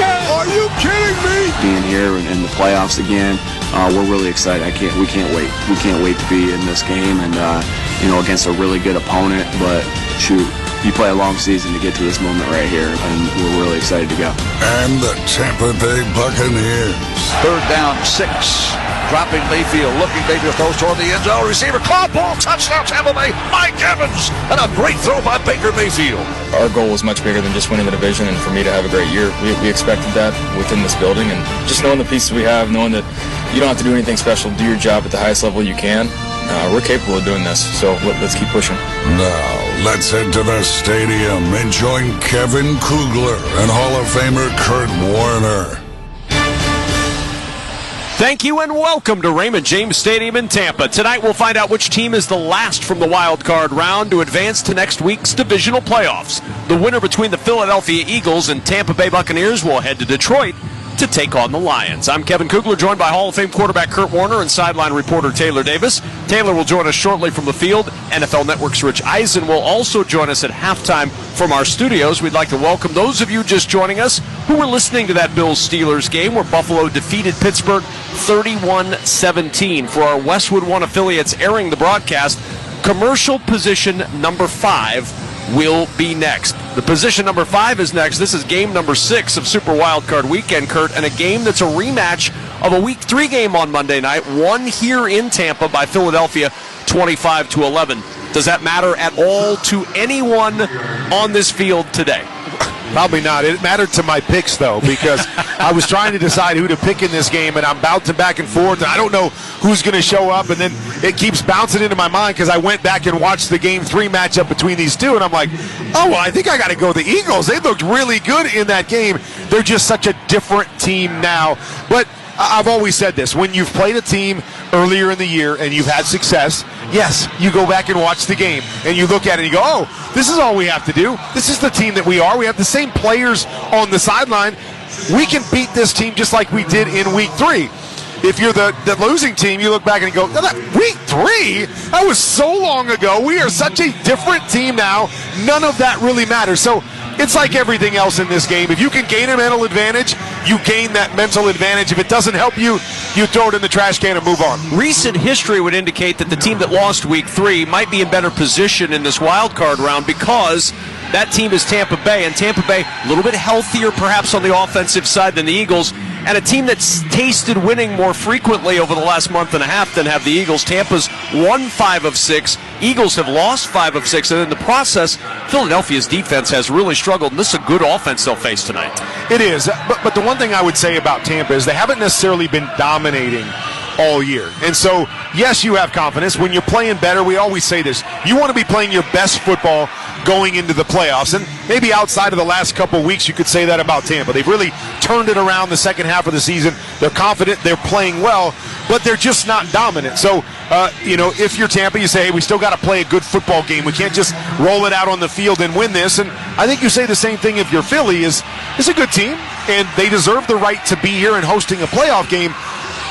Are you kidding me? Being here in the playoffs again, we're really excited. We can't wait. We can't wait to be in this game and against a really good opponent. But shoot, you play a long season to get to this moment right here, and we're really excited to go. And the Tampa Bay Buccaneers. 3rd down, 6. Dropping Mayfield, looking Mayfield, throws toward the end zone. Receiver, caught ball, touchdown, Tampa Bay. Mike Evans, and a great throw by Baker Mayfield. Our goal was much bigger than just winning the division, and for me to have a great year, we expected that within this building. And just knowing the pieces we have, knowing that you don't have to do anything special, do your job at the highest level you can. We're capable of doing this, so let's keep pushing. Now, let's head to the stadium and join Kevin Kugler and Hall of Famer Kurt Warner. Thank you and welcome to Raymond James Stadium in Tampa. Tonight we'll find out which team is the last from the wild card round to advance to next week's divisional playoffs. The winner between the Philadelphia Eagles and Tampa Bay Buccaneers will head to Detroit to take on the Lions. I'm Kevin Kugler, joined by Hall of Fame quarterback Kurt Warner and sideline reporter Taylor Davis. Taylor will join us shortly from the field. NFL Network's Rich Eisen will also join us at halftime from our studios. We'd like to welcome those of you just joining us who were listening to that Bills-Steelers game where Buffalo defeated Pittsburgh 31-17. For our Westwood One affiliates airing the broadcast, commercial position number 5 will be next. The position number 5 is next. This is game number 6 of Super Wildcard Weekend, Kurt, and a game that's a rematch of a Week 3 game on Monday night, won here in Tampa by Philadelphia 25-11. Does that matter at all to anyone on this field today? Probably not. It mattered to my picks, though, because I was trying to decide who to pick in this game, and I'm bouncing back and forth, and I don't know who's going to show up, and then it keeps bouncing into my mind because I went back and watched the Game 3 matchup between these two, and I'm like, oh, well, I think I got to go the Eagles. They looked really good in that game. They're just such a different team now. But I've always said this. When you've played a team earlier in the year and you've had success, yes, you go back and watch the game and you look at it and you go, oh, this is all we have to do. This is the team that we are. We have the same players on the sideline. We can beat this team just like we did in Week 3. If you're the losing team, you look back and you go, Week 3? That was so long ago. We are such a different team now. None of that really matters. So it's like everything else in this game. If you can gain a mental advantage, you gain that mental advantage. If it doesn't help you, you throw it in the trash can and move on. Recent history would indicate that the team that lost Week 3 might be in better position in this wild card round because that team is Tampa Bay, and Tampa Bay a little bit healthier perhaps on the offensive side than the Eagles, and a team that's tasted winning more frequently over the last month and a half than have the Eagles. Tampa's won 5 of 6. Eagles have lost 5 of 6, and in the process, Philadelphia's defense has really struggled, and this is a good offense they'll face tonight. It is, but the one thing I would say about Tampa is they haven't necessarily been dominating all year. And so, yes, you have confidence. When you're playing better, we always say this, you want to be playing your best football going into the playoffs. And maybe outside of the last couple of weeks, you could say that about Tampa. They've really turned it around the second half of the season. They're confident, they're playing well, but they're just not dominant. So, if you're Tampa, you say, hey, we still got to play a good football game. We can't just roll it out on the field and win this. And I think you say the same thing if you're Philly. It's a good team, and they deserve the right to be here and hosting a playoff game.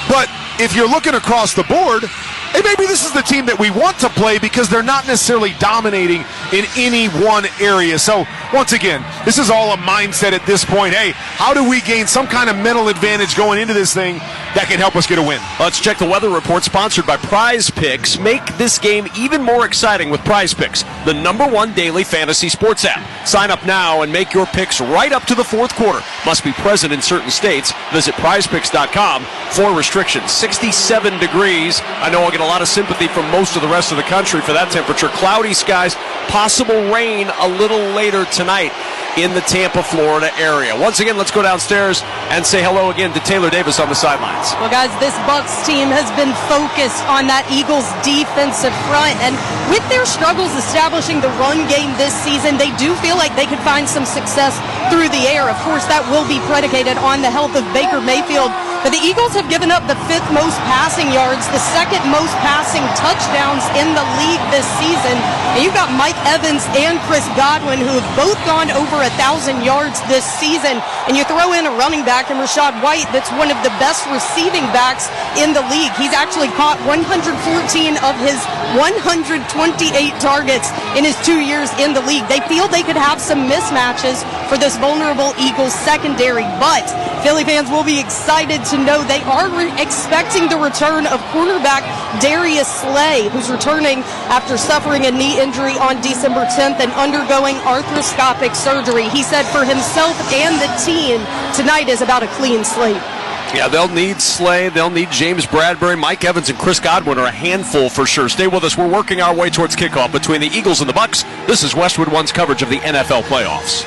But if you're looking across the board, hey, maybe this is the team that we want to play because they're not necessarily dominating in any one area. So, once again, this is all a mindset at this point. Hey, how do we gain some kind of mental advantage going into this thing that can help us get a win? Let's check the weather report sponsored by Prize Picks. Make this game even more exciting with Prize Picks, the #1 daily fantasy sports app. Sign up now and make your picks right up to the fourth quarter. Must be present in certain states. Visit prizepicks.com for restrictions. 67 degrees. I know I'll get a lot of sympathy from most of the rest of the country for that temperature. Cloudy skies, possible rain a little later tonight in the Tampa, Florida area. Once again, let's go downstairs and say hello again to Taylor Davis on the sidelines. Well, guys, this Bucs team has been focused on that Eagles defensive front, and with their struggles establishing the run game this season, they do feel like they could find some success through the air. Of course, that will be predicated on the health of Baker Mayfield. But the Eagles have given up the 5th most passing yards, the 2nd most passing touchdowns in the league this season. And you've got Mike Evans and Chris Godwin, who have both gone over 1,000 yards this season. And you throw in a running back in Rashad White that's one of the best receiving backs in the league. He's actually caught 114 of his 128 targets in his 2 years in the league. They feel they could have some mismatches for this vulnerable Eagles secondary, but Philly fans will be excited to know they are expecting the return of cornerback Darius Slay, who's returning after suffering a knee injury on December 10th and undergoing arthroscopic surgery. He said for himself and the team, tonight is about a clean slate. Yeah, they'll need Slay, they'll need James Bradbury, Mike Evans, and Chris Godwin are a handful for sure. Stay with us. We're working our way towards kickoff between the Eagles and the Bucs. This is Westwood One's coverage of the NFL playoffs.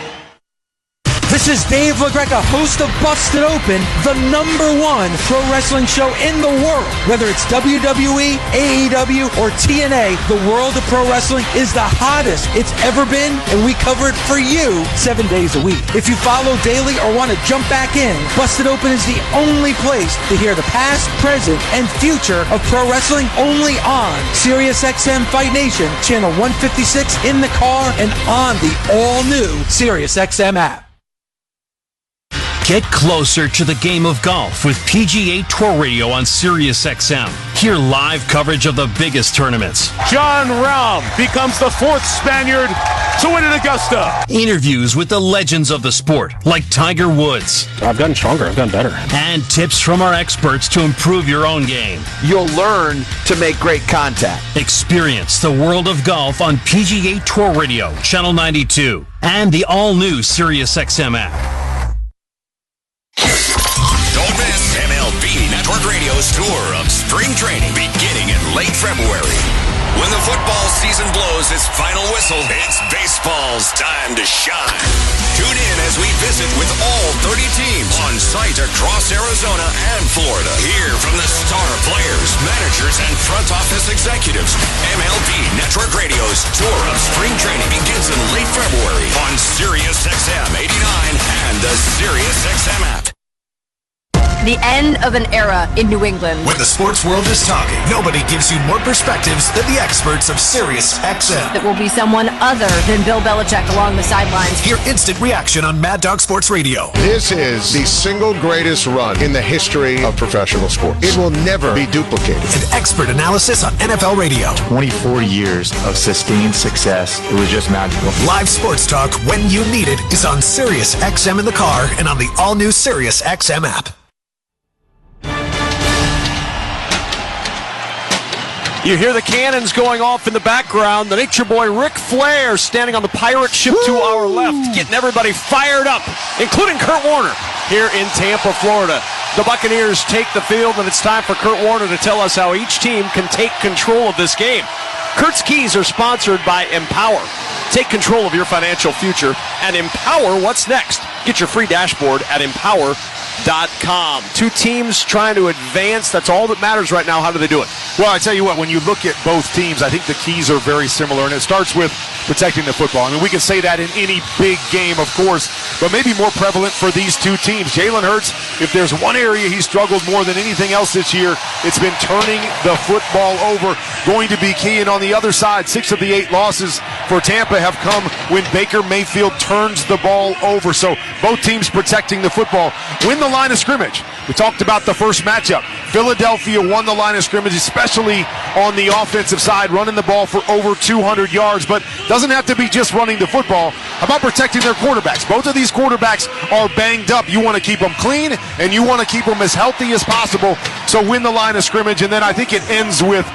This is Dave LaGreca, host of Busted Open, the #1 pro wrestling show in the world. Whether it's WWE, AEW, or TNA, the world of pro wrestling is the hottest it's ever been, and we cover it for you 7 days a week. If you follow daily or want to jump back in, Busted Open is the only place to hear the past, present, and future of pro wrestling, only on SiriusXM Fight Nation, channel 156 in the car and on the all-new SiriusXM app. Get closer to the game of golf with PGA Tour Radio on SiriusXM. Hear live coverage of the biggest tournaments. Jon Rahm becomes the 4th Spaniard to win at Augusta. Interviews with the legends of the sport, like Tiger Woods. I've gotten stronger. I've gotten better. And tips from our experts to improve your own game. You'll learn to make great contact. Experience the world of golf on PGA Tour Radio, Channel 92, and the all-new SiriusXM app. Don't miss MLB Network Radio's tour of spring training beginning in late February. When the football season blows its final whistle, it's baseball's time to shine. Tune in as we visit with all 30 teams on site across Arizona and Florida. Hear from the star players, managers, and front office executives. MLB Network Radio's tour of spring training begins in late February on SiriusXM 89 and the SiriusXM app. The end of an era in New England. When the sports world is talking, nobody gives you more perspectives than the experts of SiriusXM. It will be someone other than Bill Belichick along the sidelines. Hear instant reaction on Mad Dog Sports Radio. This is the single greatest run in the history of professional sports. It will never be duplicated. And expert analysis on NFL radio. 24 years of sustained success. It was just magical. Live sports talk when you need it is on SiriusXM in the car and on the all-new SiriusXM app. You hear the cannons going off in the background. The Nature Boy Ric Flair standing on the pirate ship to our left, getting everybody fired up, including Kurt Warner here in Tampa, Florida. The Buccaneers take the field, and it's time for Kurt Warner to tell us how each team can take control of this game. Kurt's Keys are sponsored by Empower. Take control of your financial future and empower what's next. Get your free dashboard at empower.com. Two teams trying to advance. That's all that matters right now. How do they do it? Well, I tell you what, when you look at both teams, I think the keys are very similar, and it starts with protecting the football. I mean, we can say that in any big game, of course, but maybe more prevalent for these two teams. Jalen Hurts, if there's one area he struggled more than anything else this year, it's been turning the football over. Going to be key, and on the other side, 6 of the 8 losses for Tampa have come when Baker Mayfield turns the ball over. So both teams protecting the football. Win the line of scrimmage. We talked about the first matchup. Philadelphia won the line of scrimmage, especially on the offensive side, running the ball for over 200 yards, but doesn't have to be just running the football. How about protecting their quarterbacks? Both of these quarterbacks are banged up. You want to keep them clean, and you want to keep them as healthy as possible, so win the line of scrimmage, and then I think it ends with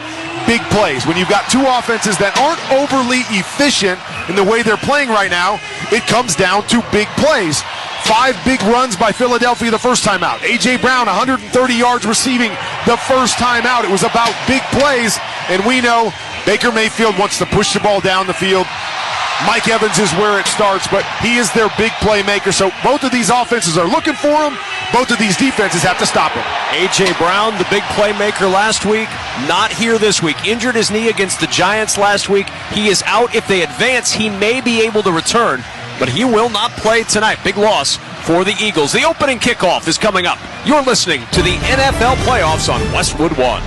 big plays. When you've got two offenses that aren't overly efficient in the way they're playing right now, it comes down to big plays. 5 big runs by Philadelphia the first time out. A.J. Brown, 130 yards receiving the first time out. It was about big plays, and we know Baker Mayfield wants to push the ball down the field. Mike Evans is where it starts, but he is their big playmaker. So both of these offenses are looking for him. Both of these defenses have to stop him. A.J. Brown, the big playmaker last week, not here this week. Injured his knee against the Giants last week. He is out. If they advance, he may be able to return, but he will not play tonight. Big loss for the Eagles. The opening kickoff is coming up. You're listening to the NFL playoffs on Westwood One.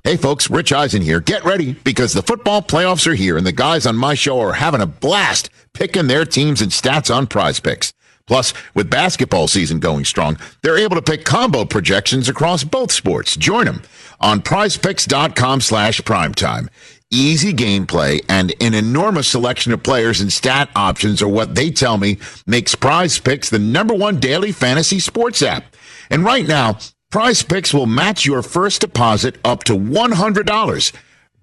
Hey folks, Rich Eisen here. Get ready, because the football playoffs are here, and the guys on my show are having a blast picking their teams and stats on Prize Picks. Plus, with basketball season going strong, they're able to pick combo projections across both sports. Join them on prizepicks.com/primetime. Easy gameplay and an enormous selection of players and stat options are what they tell me makes Prize Picks the #1 daily fantasy sports app. And right now, Prize Picks will match your first deposit up to $100.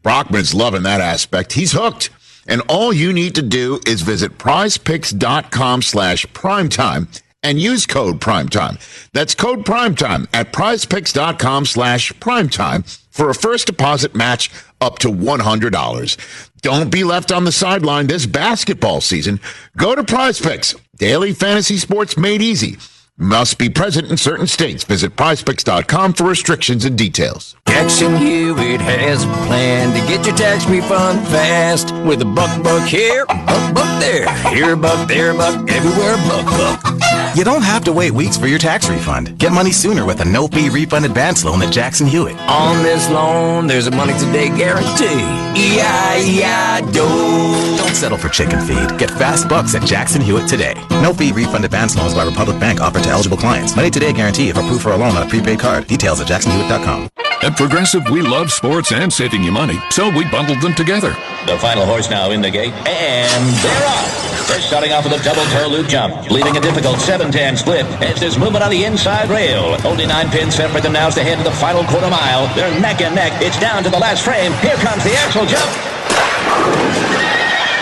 Brockman's loving that aspect. He's hooked. And all you need to do is visit prizepicks.com/primetime and use code primetime. That's code primetime at prizepicks.com/primetime for a first deposit match up to $100. Don't be left on the sideline this basketball season. Go to Prize Picks. Daily fantasy sports made easy. Must be present in certain states. Visit prizepicks.com for restrictions and details. Jackson Hewitt has a plan to get your tax refund fast. With a buck here, buck there. Here a buck, there a buck, everywhere a buck. You don't have to wait weeks for your tax refund. Get money sooner with a no-fee refund advance loan at Jackson Hewitt. On this loan, there's a money today guarantee. E-I-E-I-Do. Don't settle for chicken feed. Get fast bucks at Jackson Hewitt today. No-fee refund advance loans by Republic Bank offered to eligible clients. Money today guarantee if approved for a loan on a prepaid card. Details at jacksonhewitt.com. At Progressive, we love sports and saving you money, so we bundled them together. The final horse now in the gate, and they're off. They're starting off with a double toe loop jump, leaving a difficult 7-10 split as there's movement on the inside rail. Only 9 pins separate them now as they head to the final quarter mile. They're neck and neck. It's down to the last frame. Here comes the axle jump.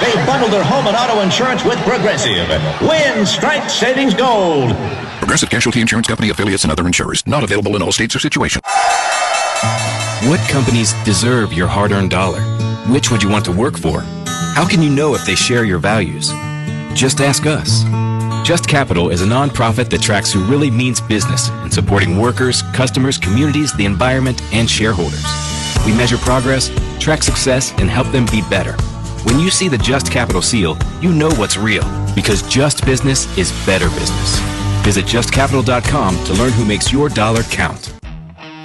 They bundled their home and auto insurance with Progressive. Win, strike, savings, gold. Progressive Casualty Insurance Company, affiliates, and other insurers. Not available in all states or situations. What companies deserve your hard-earned dollar? Which would you want to work for? How can you know if they share your values? Just ask us. Just Capital is a nonprofit that tracks who really means business in supporting workers, customers, communities, the environment, and shareholders. We measure progress, track success, and help them be better. When you see the Just Capital seal, you know what's real, because just business is better business. Visit justcapital.com to learn who makes your dollar count.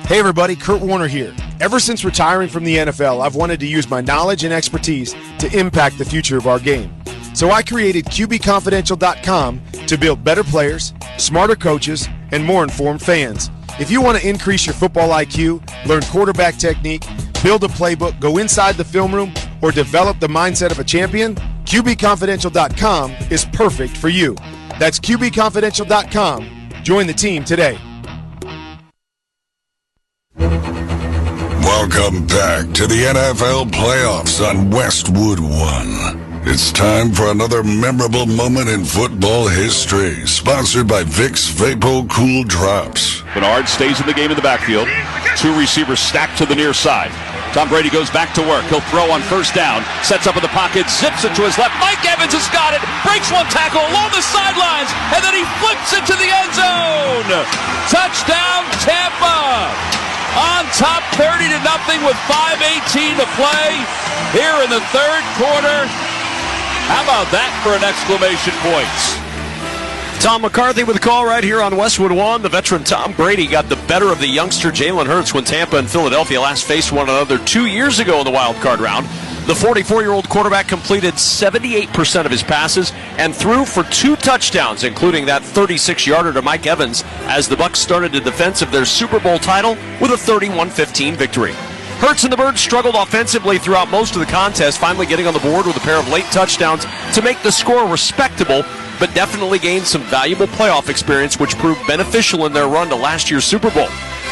Hey everybody, Kurt Warner here. Ever since retiring from the NFL, I've wanted to use my knowledge and expertise to impact the future of our game. So I created QBConfidential.com to build better players, smarter coaches, and more informed fans. If you want to increase your football IQ, learn quarterback technique, build a playbook, go inside the film room, or develop the mindset of a champion, QBConfidential.com is perfect for you. That's QBConfidential.com. Join the team today. Welcome back to the NFL playoffs on Westwood One. It's time for another memorable moment in football history, sponsored by Vicks Vapo Cool Drops. Bernard stays in the game in the backfield. 2 receivers stacked to the near side. Tom Brady goes back to work. He'll throw on first down. Sets up in the pocket. Zips it to his left. Mike Evans has got it. Breaks one tackle along the sidelines. And then he flips it to the end zone. Touchdown, Tampa. On top 30-0 with 5:18 to play here in the third quarter. How about that for an exclamation point? Tom McCarthy with a call right here on Westwood One. The veteran Tom Brady got the better of the youngster Jalen Hurts when Tampa and Philadelphia last faced one another 2 years ago in the wild card round. The 44-year-old quarterback completed 78% of his passes and threw for 2 touchdowns, including that 36-yarder to Mike Evans, as the Bucs started the defense of their Super Bowl title with a 31-15 victory. Hurts and the Birds struggled offensively throughout most of the contest, finally getting on the board with a pair of late touchdowns to make the score respectable, but definitely gained some valuable playoff experience, which proved beneficial in their run to last year's Super Bowl.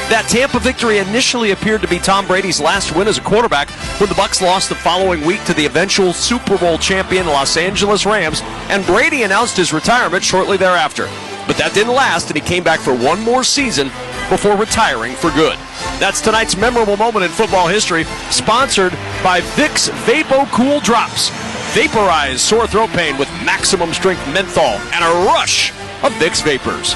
That Tampa victory initially appeared to be Tom Brady's last win as a quarterback when the Bucs lost the following week to the eventual Super Bowl champion Los Angeles Rams, and Brady announced his retirement shortly thereafter. But that didn't last, and he came back for one more season before retiring for good. That's tonight's memorable moment in football history, sponsored by Vicks Vapo Cool Drops. Vaporize sore throat pain with maximum strength menthol and a rush of Vicks Vapors.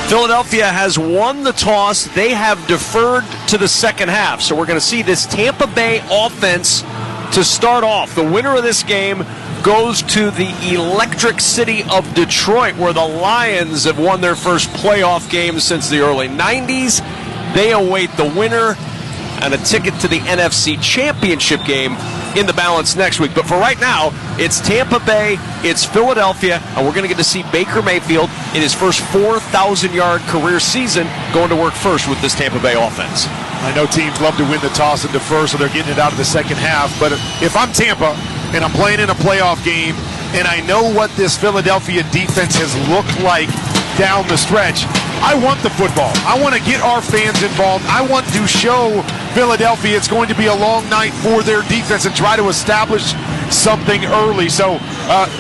Philadelphia has won the toss. They have deferred to the second half. So we're going to see this Tampa Bay offense to start off. The winner of this game goes to the electric city of Detroit, where the Lions have won their first playoff game since the early 90s. They await the winner and a ticket to the NFC Championship game in the balance next week. But for right now, it's Tampa Bay, it's Philadelphia, and we're going to get to see Baker Mayfield in his first 4,000-yard career season going to work first with this Tampa Bay offense. I know teams love to win the toss and defer, so they're getting it out of the second half. But if I'm Tampa and I'm playing in a playoff game and I know what this Philadelphia defense has looked like down the stretch, I want the football. I want to get our fans involved. I want to show Philadelphia it's going to be a long night for their defense and try to establish something early. So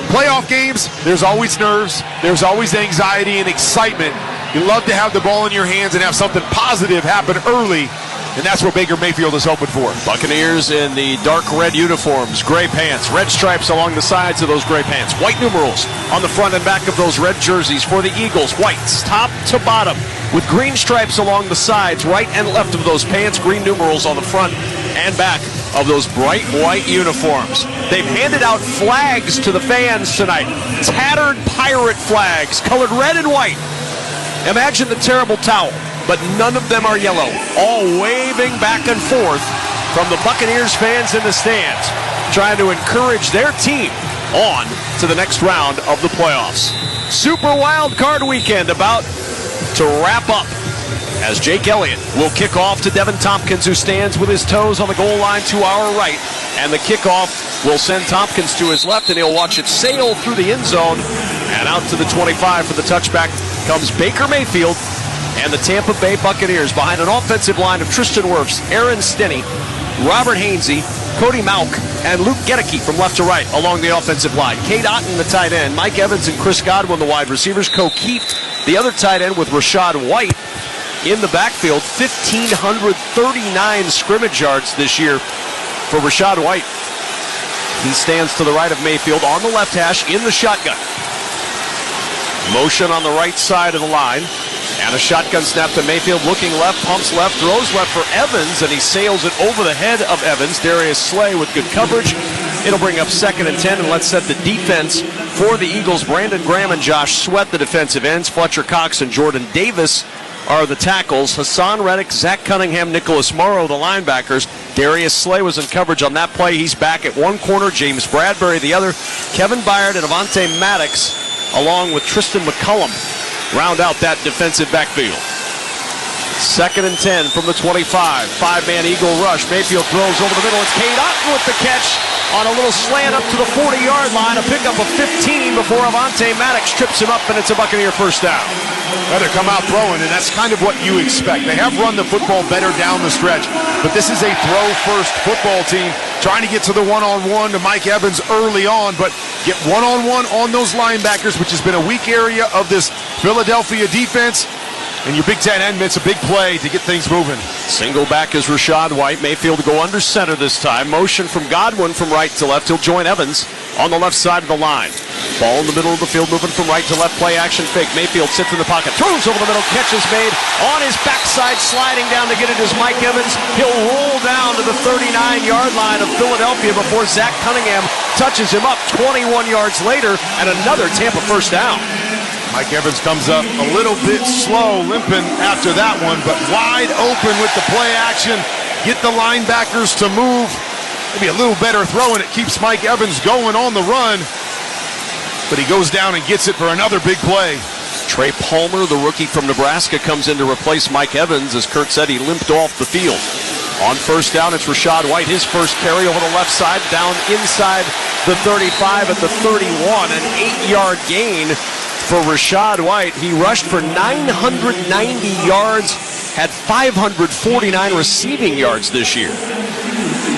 playoff games, there's always nerves, there's always anxiety and excitement. You love to have the ball in your hands and have something positive happen early, and that's what Baker Mayfield is hoping for. Buccaneers in the dark red uniforms, gray pants, red stripes along the sides of those gray pants, white numerals on the front and back of those red jerseys. For the Eagles, whites top to bottom with green stripes along the sides, right and left of those pants, green numerals on the front and back of those bright white uniforms. They've handed out flags to the fans tonight, tattered pirate flags colored red and white. Imagine the terrible towel, but none of them are yellow, all waving back and forth from the Buccaneers fans in the stands, trying to encourage their team on to the next round of the playoffs. Super Wild Card Weekend about to wrap up as Jake Elliott will kick off to Devin Tompkins, who stands with his toes on the goal line to our right, and the kickoff will send Tompkins to his left, and he'll watch it sail through the end zone and out to the 25 for the touchback. Comes Baker Mayfield and the Tampa Bay Buccaneers behind an offensive line of Tristan Wirfs, Aaron Stinney, Robert Hainsey, Cody Malk, and Luke Gedeke from left to right along the offensive line. Cade Otton, the tight end, Mike Evans and Chris Godwin, the wide receivers, Keeft, the other tight end, with Rashad White in the backfield. 1,539 scrimmage yards this year for Rashad White. He stands to the right of Mayfield on the left hash in the shotgun. Motion on the right side of the line. And a shotgun snap to Mayfield, looking left, pumps left, throws left for Evans, and he sails it over the head of Evans. Darius Slay with good coverage. It'll bring up 2nd and 10, and let's set the defense for the Eagles. Brandon Graham and Josh Sweat, the defensive ends. Fletcher Cox and Jordan Davis are the tackles. Hassan Reddick, Zach Cunningham, Nicholas Morrow, the linebackers. Darius Slay was in coverage on that play. He's back at one corner. James Bradbury the other. Kevin Byard and Avonte Maddox, along with Tristan McCullum, round out that defensive backfield. 2nd and 10 from the 25. Five-man Eagle rush. Mayfield throws over the middle. It's Cade Otton with the catch on a little slant up to the 40-yard line. A pickup of 15 before Avonte Maddox trips him up, and it's a Buccaneer first down. Well, they come out throwing, and that's kind of what you expect. They have run the football better down the stretch, but this is a throw-first football team trying to get to the one-on-one to Mike Evans early on, but get one-on-one on those linebackers, which has been a weak area of this Philadelphia defense. And your Big Ten end, it's a big play to get things moving. Single back is Rashad White. Mayfield to go under center this time. Motion from Godwin from right to left. He'll join Evans on the left side of the line. Ball in the middle of the field, moving from right to left. Play action fake. Mayfield sits in the pocket, throws over the middle. Catch is made on his backside, sliding down to get it is Mike Evans. He'll roll down to the 39-yard line of Philadelphia before Zach Cunningham touches him up 21 yards later, and another Tampa first down. Mike Evans comes up a little bit slow, limping after that one, but wide open with the play action. Get the linebackers to move. Maybe a little better throw, and it keeps Mike Evans going on the run. But he goes down and gets it for another big play. Trey Palmer, the rookie from Nebraska, comes in to replace Mike Evans. As Kurt said, he limped off the field. On first down, it's Rashad White. His first carry over the left side, down inside the 35 at the 31. An 8-yard gain for Rashad White. He rushed for 990 yards, had 549 receiving yards this year.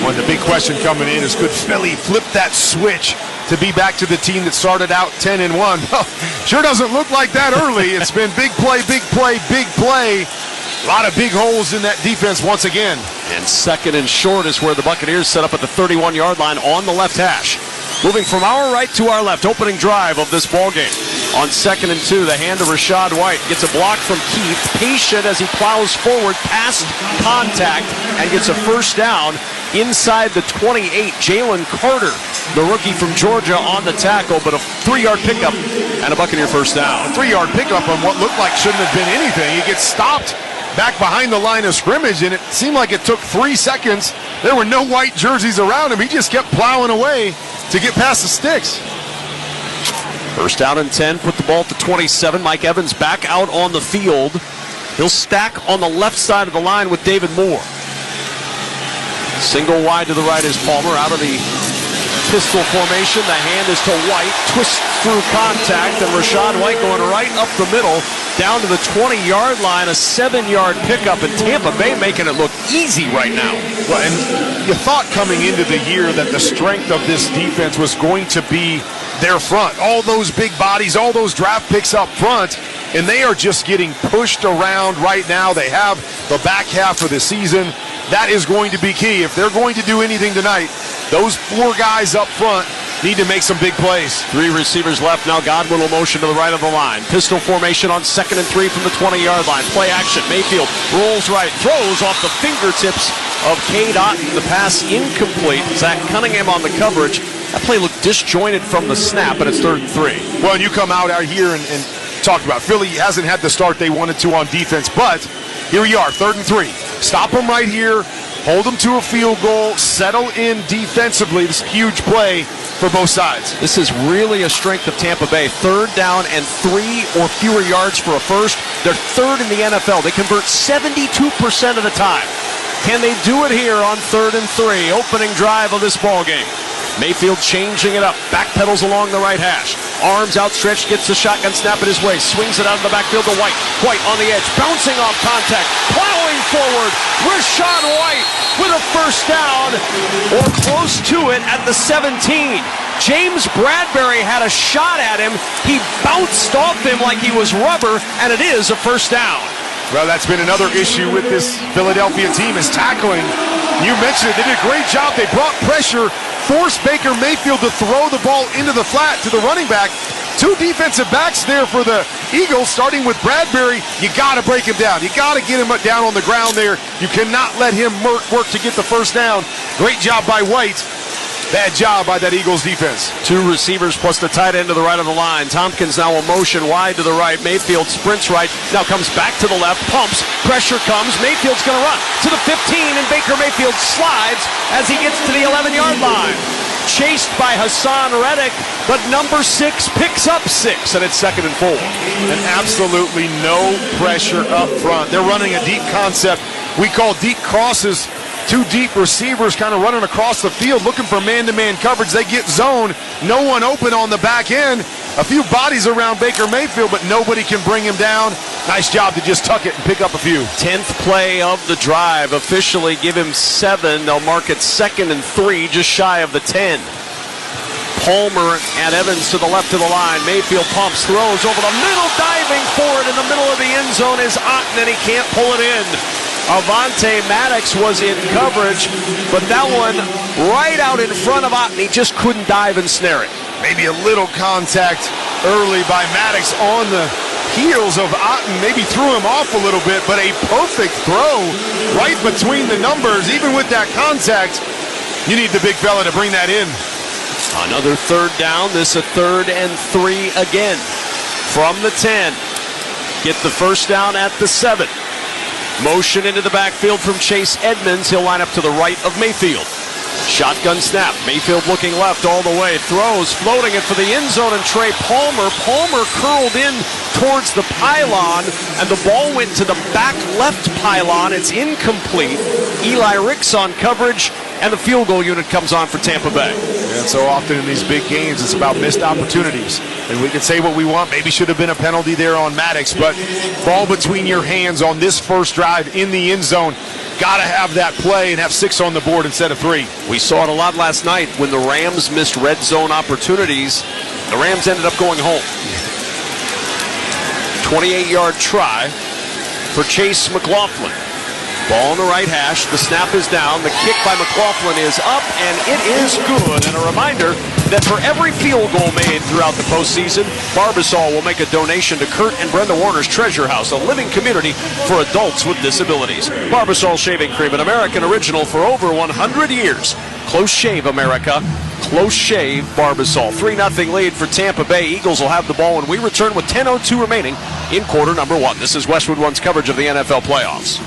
Well, the big question coming in is, could Philly flip that switch to be back to the team that started out 10-1? Well, sure doesn't look like that early. It's been big play, big play, big play. A lot of big holes in that defense once again. And 2nd and short is where the Buccaneers set up at the 31-yard line on the left hash. Moving from our right to our left, opening drive of this ballgame. On 2nd and 2, the hand of Rashad White gets a block from Keith, patient as he plows forward past contact and gets a first down inside the 28. Jalen Carter, the rookie from Georgia, on the tackle, but a 3-yard pickup and a Buccaneer first down. A 3-yard pickup on what looked like shouldn't have been anything. He gets stopped back behind the line of scrimmage, and it seemed like it took 3 seconds There were no white jerseys around him. He just kept plowing away to get past the sticks. First down and 10, put the ball at the 27. Mike Evans back out on the field. He'll stack on the left side of the line with David Moore. Single wide to the right is Palmer out of the pistol formation. The hand is to White, twists through contact, and Rachaad White going right up the middle, down to the 20-yard line, a 7-yard pickup, and Tampa Bay making it look easy right now. Well, and you thought coming into the year that the strength of this defense was going to be their front. All those big bodies, all those draft picks up front, and they are just getting pushed around right now. They have the back half of the season. That is going to be key. If they're going to do anything tonight, those 4 guys up front need to make some big plays. 3 receivers left. Now Godwin will motion to the right of the line. Pistol formation on 2nd and 3 from the 20-yard line. Play action. Mayfield rolls right, throws off the fingertips of Cade Otton. The pass incomplete. Zach Cunningham on the coverage. That play looked disjointed from the snap, and it's 3rd and 3. Well, and you come out here and talk about Philly hasn't had the start they wanted to on defense, but here you are, 3rd and 3. Stop them right here. Hold them to a field goal. Settle in defensively. This is a huge play for both sides. This is really a strength of Tampa Bay. 3rd down and 3 or fewer yards for a first. They're 3rd in the NFL. They convert 72% of the time. Can they do it here on 3rd and 3? Opening drive of this ball game. Mayfield changing it up. Backpedals along the right hash. Arms outstretched, gets the shotgun snap in his way. Swings it out of the backfield to White. White on the edge, bouncing off contact. Plowing forward. Rachaad White with a first down, or close to it at the 17. James Bradbury had a shot at him. He bounced off him like he was rubber, and it is a first down. Well, that's been another issue with this Philadelphia team is tackling. You mentioned it. They did a great job. They brought pressure, forced Baker Mayfield to throw the ball into the flat to the running back. 2 defensive backs there for the Eagles, starting with Bradbury. You got to break him down. You got to get him down on the ground there. You cannot let him work to get the first down. Great job by White. Bad job by that Eagles defense. 2 receivers plus the tight end to the right of the line. Tompkins now a motion wide to the right. Mayfield sprints right. Now comes back to the left. Pumps. Pressure comes. Mayfield's going to run to the 15, and Baker Mayfield slides as he gets to the 11-yard line. Chased by Hassan Reddick, but number 6 picks up 6, and it's 2nd and 4. And absolutely no pressure up front. They're running a deep concept we call deep crosses. 2 deep receivers kind of running across the field looking for man-to-man coverage. They get zone. No one open on the back end. A few bodies around Baker Mayfield, but nobody can bring him down. Nice job to just tuck it and pick up a few. 10th play of the drive. Officially give him 7. They'll mark it 2nd and 3, just shy of the 10. Palmer and Evans to the left of the line. Mayfield pumps, throws over the middle, diving for it in the middle of the end zone is Otton, and he can't pull it in. Avonte Maddox was in coverage, but that one right out in front of Otton. He just couldn't dive and snare it. Maybe a little contact early by Maddox on the heels of Otton. Maybe threw him off a little bit, but a perfect throw right between the numbers. Even with that contact, you need the big fella to bring that in. Another 3rd down. This a 3rd and 3 again. From the 10. Get the first down at the 7. Motion into the backfield from Chase Edmonds. He'll line up to the right of Mayfield. Shotgun snap. Mayfield looking left all the way. Throws, floating it for the end zone, and Trey Palmer. Palmer curled in towards the pylon, and the ball went to the back left pylon. It's incomplete. Eli Ricks on coverage, and the field goal unit comes on for Tampa Bay. And so often in these big games, it's about missed opportunities. And we can say what we want. Maybe should have been a penalty there on Maddox, but ball between your hands on this first drive in the end zone. Got to have that play and have 6 on the board instead of 3. We saw it a lot last night when the Rams missed red zone opportunities. The Rams ended up going home. 28-yard try for Chase McLaughlin. Ball on the right hash. The snap is down. The kick by McLaughlin is up, and it is good. And a reminder that for every field goal made throughout the postseason, Barbasol will make a donation to Kurt and Brenda Warner's Treasure House, a living community for adults with disabilities. Barbasol Shaving Cream, an American original for over 100 years. Close shave, America. Close shave, Barbasol. 3-0 lead for Tampa Bay. Eagles will have the ball when we return with 10:02 remaining in quarter number 1. This is Westwood One's coverage of the NFL playoffs.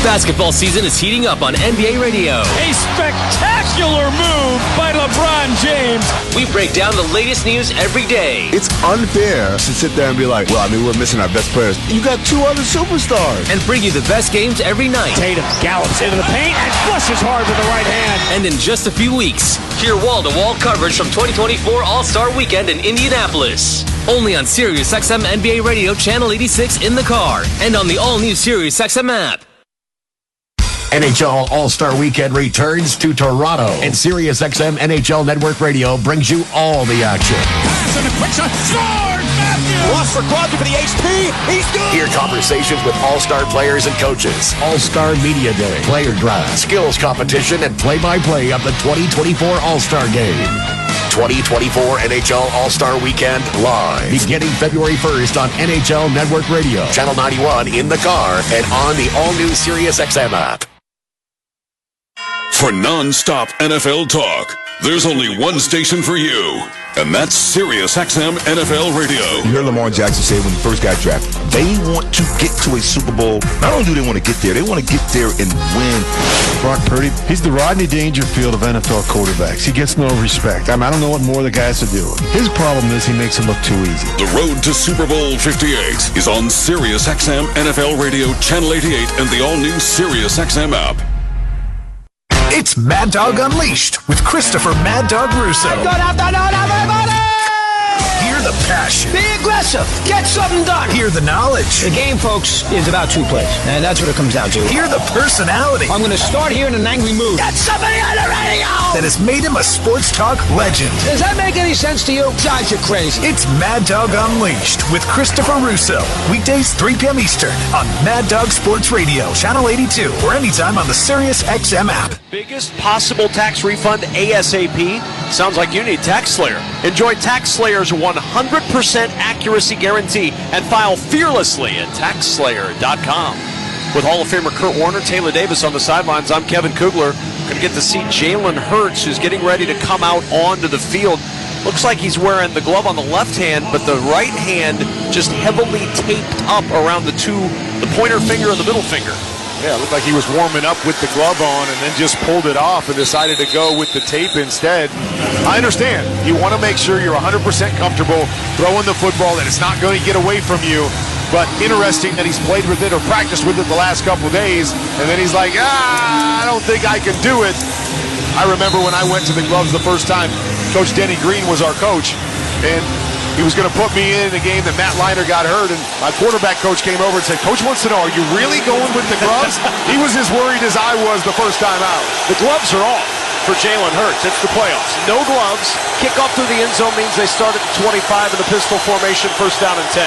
Basketball season is heating up on NBA Radio. A spectacular move by LeBron James. We break down the latest news every day. It's unfair to sit there and be like, well, I mean, we're missing our best players. You got two other superstars. And bring you the best games every night. Tatum gallops into the paint and flushes hard with the right hand. And in just a few weeks, hear wall-to-wall coverage from 2024 All-Star Weekend in Indianapolis. Only on SiriusXM NBA Radio Channel 86 in the car and on the all-new SiriusXM app. NHL All-Star Weekend returns to Toronto, and SiriusXM NHL Network Radio brings you all the action. Pass and a quick shot. Scored! Matthews! Lost for Crosby for the HP. He's good! Hear conversations with all-star players and coaches. All-Star Media Day, player draft, skills competition, and play-by-play of the 2024 All-Star Game. 2024 NHL All-Star Weekend live. Beginning February 1st on NHL Network Radio, Channel 91 in the car, and on the all-new SiriusXM app. For non-stop NFL talk, there's only one station for you, and that's SiriusXM NFL Radio. You heard Lamar Jackson say when he first got drafted, they want to get to a Super Bowl. Not only do they want to get there, they want to get there and win. Brock Purdy, he's the Rodney Dangerfield of NFL quarterbacks. He gets no respect. I don't know what more the guy has to do. His problem is he makes it look too easy. The road to Super Bowl 58 is on SiriusXM NFL Radio, Channel 88, and the all-new SiriusXM app. It's Mad Dog Unleashed with Christopher Mad Dog Russo. Good afternoon, everybody! Hear the passion. Be aggressive. Get something done. Hear the knowledge. The game, folks, is about two plays. And that's what it comes down to. Hear the personality. I'm going to start here in an angry mood. Get somebody on the radio! That has made him a sports talk legend. Does that make any sense to you? Guys, you're crazy. It's Mad Dog Unleashed with Christopher Russo. Weekdays, 3 p.m. Eastern on Mad Dog Sports Radio, Channel 82, or anytime on the SiriusXM app. Biggest possible tax refund ASAP? Sounds like you need TaxSlayer. Enjoy TaxSlayer's 100% accuracy guarantee and file fearlessly at TaxSlayer.com. With Hall of Famer Kurt Warner, Taylor Davis on the sidelines, I'm Kevin Kugler. Going to get to see Jalen Hurts, who's getting ready to come out onto the field. Looks like he's wearing the glove on the left hand, but the right hand just heavily taped up around the pointer finger and the middle finger. Yeah, it looked like he was warming up with the glove on and then just pulled it off and decided to go with the tape instead. I understand. You want to make sure you're 100% comfortable throwing the football, that it's not going to get away from you. But interesting that he's played with it or practiced with it the last couple of days, and then he's like, I don't think I can do it. I remember when I went to the gloves the first time, Coach Denny Green was our coach, and he was going to put me in a game that Matt Leinart got hurt, and my quarterback coach came over and said, Coach wants to know, are you really going with the gloves? He was as worried as I was the first time out. The gloves are off for Jalen Hurts. It's the playoffs. No gloves. Kickoff through the end zone means they start at the 25 in the pistol formation, first down and 10.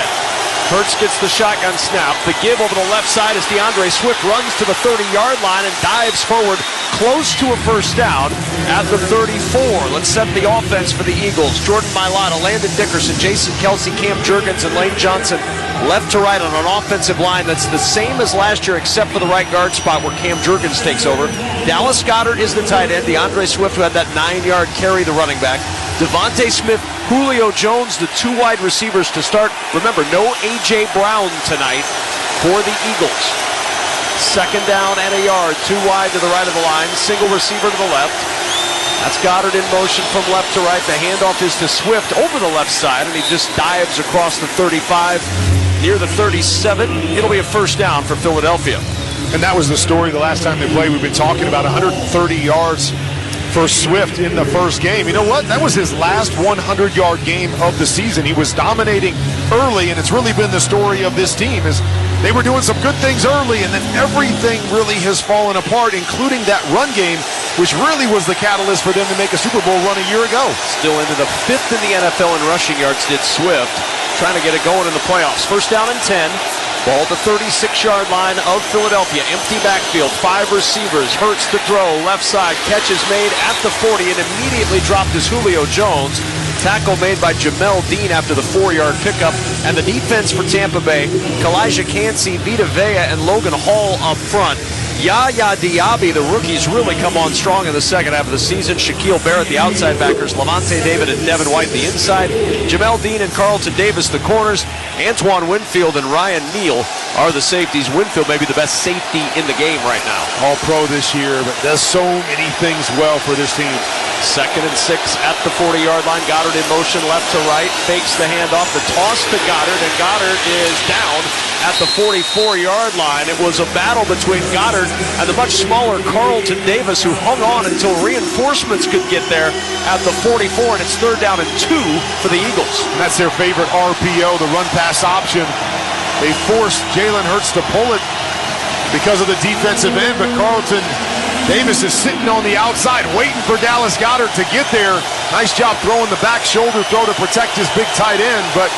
Hurts gets the shotgun snap. The give over the left side as DeAndre Swift runs to the 30-yard line and dives forward close to a first down at the 34. Let's set the offense for the Eagles. Jordan Mailata, Landon Dickerson, Jason Kelsey, Cam Jurgens, and Lane Johnson left to right on an offensive line that's the same as last year except for the right guard spot where Cam Jurgens takes over. Dallas Goedert is the tight end. DeAndre Swift, who had that 9-yard carry, the running back. Devontae Smith, Julio Jones, the two wide receivers to start. Remember, no A.J. Brown tonight for the Eagles. Second down and a yard. Two wide to the right of the line. Single receiver to the left. That's Goddard in motion from left to right. The handoff is to Swift over the left side, and he just dives across the 35 near the 37. It'll be a first down for Philadelphia. And that was the story the last time they played. We've been talking about 130 yards for Swift in the first game. You know what? That was his last 100-yard game of the season. He was dominating early, and it's really been the story of this team. Is they were doing some good things early, and then everything really has fallen apart, including that run game, which really was the catalyst for them to make a Super Bowl run a year ago. Still into the 5th in the NFL in rushing yards did Swift, trying to get it going in the playoffs. First down and 10. Ball at the 36-yard line of Philadelphia. Empty backfield, 5 receivers. Hurts to throw, left side. Catch is made at the 40 and immediately dropped is Julio Jones. Tackle made by Jamel Dean after the 4-yard pickup. And the defense for Tampa Bay, Kalijah Cansey, Vita Vea, and Logan Hall up front. Yaya Diaby, the rookies, really come on strong in the second half of the season. Shaquille Barrett, the outside backers. Levante David and Devin White, the inside. Jamel Dean and Carlton Davis, the corners. Antoine Winfield and Ryan Neal are the safeties. Winfield may be the best safety in the game right now. All-pro this year, but does so many things well for this team. 2nd and 6 at the 40-yard line. Goddard in motion left to right. Fakes the handoff. The toss to Goddard, and Goddard is down at the 44-yard line. It was a battle between Goddard and the much smaller Carlton Davis, who hung on until reinforcements could get there at the 44, and it's 3rd down and 2 for the Eagles. And that's their favorite RPO, the run-pass option. They forced Jalen Hurts to pull it because of the defensive end, but Carlton Davis is sitting on the outside waiting for Dallas Goedert to get there. Nice job throwing the back shoulder throw to protect his big tight end, but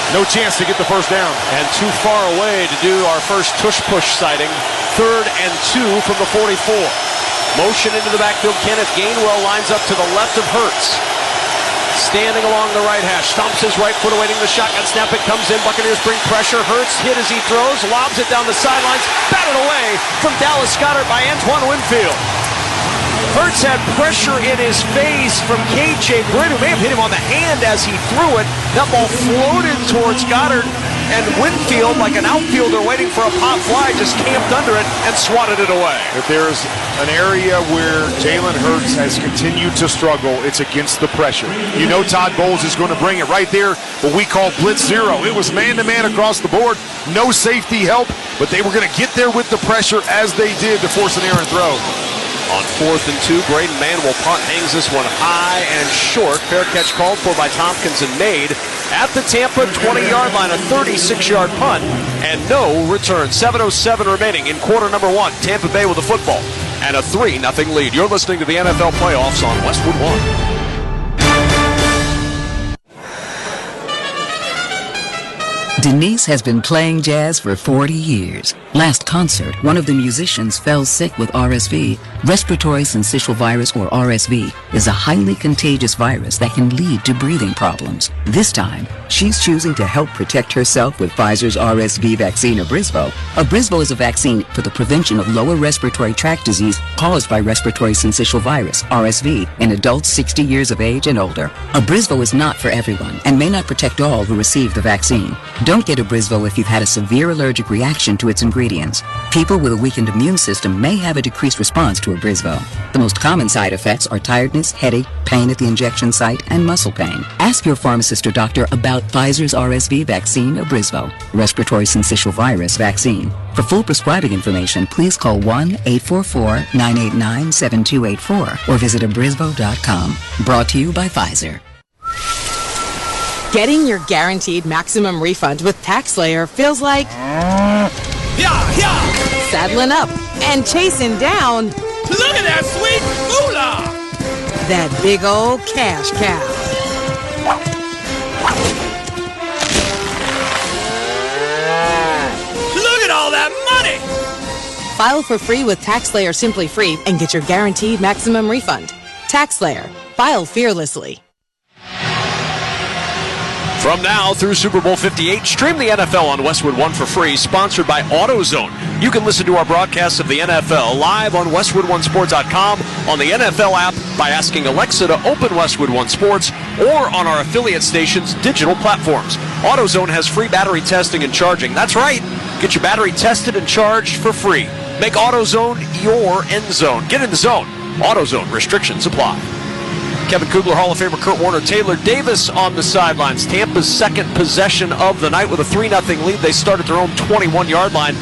no chance to get the first down. And too far away to do our first tush-push sighting. 3rd and 2 from the 44. Motion into the backfield. Kenneth Gainwell lines up to the left of Hurts. Standing along the right hash. Stomps his right foot, awaiting the shotgun snap. It comes in. Buccaneers bring pressure. Hurts hit as he throws. Lobs it down the sidelines. Batted away from Dallas Goedert by Antoine Winfield. Hurts had pressure in his face from KJ Britt, who may have hit him on the hand as he threw it. That ball floated towards Goddard, and Winfield, like an outfielder waiting for a pop fly, just camped under it and swatted it away. If there's an area where Jalen Hurts has continued to struggle, it's against the pressure. You know Todd Bowles is going to bring it right there, what we call blitz zero. It was man-to-man across the board, no safety help, but they were going to get there with the pressure as they did to force an errant throw. On 4th and 2, Braden Manuel punt, hangs this one high and short. Fair catch called for by Tompkins and made at the Tampa 20-yard line, a 36-yard punt, and no return. 7:07 remaining in quarter number 1. Tampa Bay with the football and a 3-0 lead. You're listening to the NFL playoffs on Westwood One. Denise has been playing jazz for 40 years. Last concert, one of the musicians fell sick with RSV. Respiratory syncytial virus, or RSV, is a highly contagious virus that can lead to breathing problems. This time, she's choosing to help protect herself with Pfizer's RSV vaccine, Abrysvo. Abrysvo is a vaccine for the prevention of lower respiratory tract disease caused by respiratory syncytial virus, RSV, in adults 60 years of age and older. Abrysvo is not for everyone and may not protect all who receive the vaccine. Don't get Abrysvo if you've had a severe allergic reaction to its ingredients. People with a weakened immune system may have a decreased response to Abrysvo. The most common side effects are tiredness, headache, pain at the injection site, and muscle pain. Ask your pharmacist or doctor about Pfizer's RSV vaccine, Abrysvo, respiratory syncytial virus vaccine. For full prescribing information, please call 1-844-989-7284 or visit abrysvo.com. Brought to you by Pfizer. Getting your guaranteed maximum refund with TaxSlayer feels like saddling up and chasing down. Look at that sweet moolah! That big old cash cow. Look at all that money! File for free with TaxSlayer Simply Free and get your guaranteed maximum refund. TaxSlayer. File fearlessly. From now through Super Bowl 58, stream the NFL on Westwood One for free, sponsored by AutoZone. You can listen to our broadcasts of the NFL live on WestwoodOneSports.com, on the NFL app by asking Alexa to open Westwood One Sports, or on our affiliate stations' digital platforms. AutoZone has free battery testing and charging. That's right. Get your battery tested and charged for free. Make AutoZone your end zone. Get in the zone. AutoZone. Restrictions apply. Kevin Kugler, Hall of Famer Kurt Warner, Taylor Davis on the sidelines. Tampa's second possession of the night with a 3-0 lead. They start at their own 21-yard line.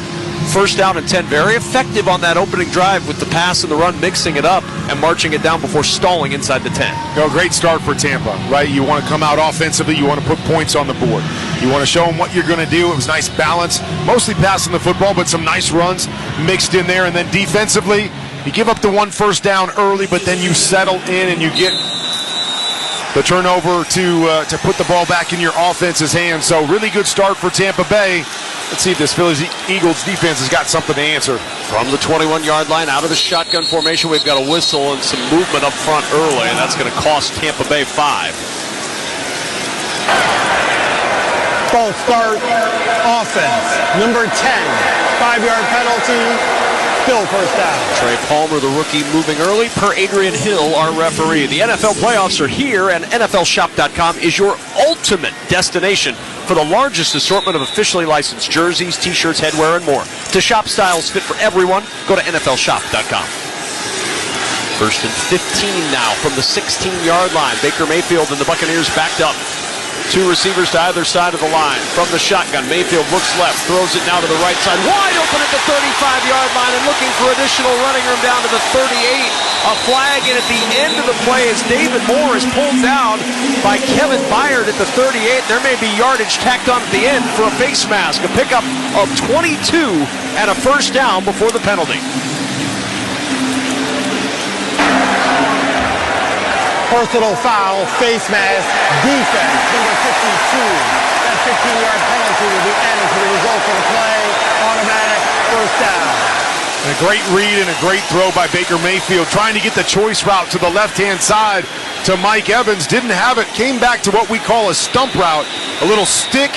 First down and 10. Very effective on that opening drive with the pass and the run, mixing it up and marching it down before stalling inside the 10. Great start for Tampa, right? You want to come out offensively. You want to put points on the board. You want to show them what you're going to do. It was nice balance, mostly passing the football, but some nice runs mixed in there. And then defensively, you give up the one first down early, but then you settle in and you get the turnover to put the ball back in your offense's hands. So really good start for Tampa Bay. Let's see if this Phillies Eagles defense has got something to answer. From the 21-yard line, out of the shotgun formation, we've got a whistle and some movement up front early, and that's going to cost Tampa Bay 5. False start, offense. Number 10, 5-yard penalty. Still first down. Trey Palmer, the rookie, moving early per Adrian Hill, our referee. The NFL playoffs are here, and NFLShop.com is your ultimate destination for the largest assortment of officially licensed jerseys, t-shirts, headwear, and more. To shop styles fit for everyone, go to NFLShop.com. First and 15 now from the 16-yard line. Baker Mayfield and the Buccaneers backed up. Two receivers to either side of the line. From the shotgun, Mayfield looks left, throws it now to the right side. Wide open at the 35-yard line and looking for additional running room down to the 38. A flag, and at the end of the play as David Moore is pulled down by Kevin Byard at the 38. There may be yardage tacked on at the end for a face mask. A pickup of 22 and a first down before the penalty. Personal foul, face mask, defense, number 52. That 15-yard penalty will be added to the result of the play. Automatic first down. And a great read and a great throw by Baker Mayfield, trying to get the choice route to the left-hand side to Mike Evans. Didn't have it, came back to what we call a stump route. A little stick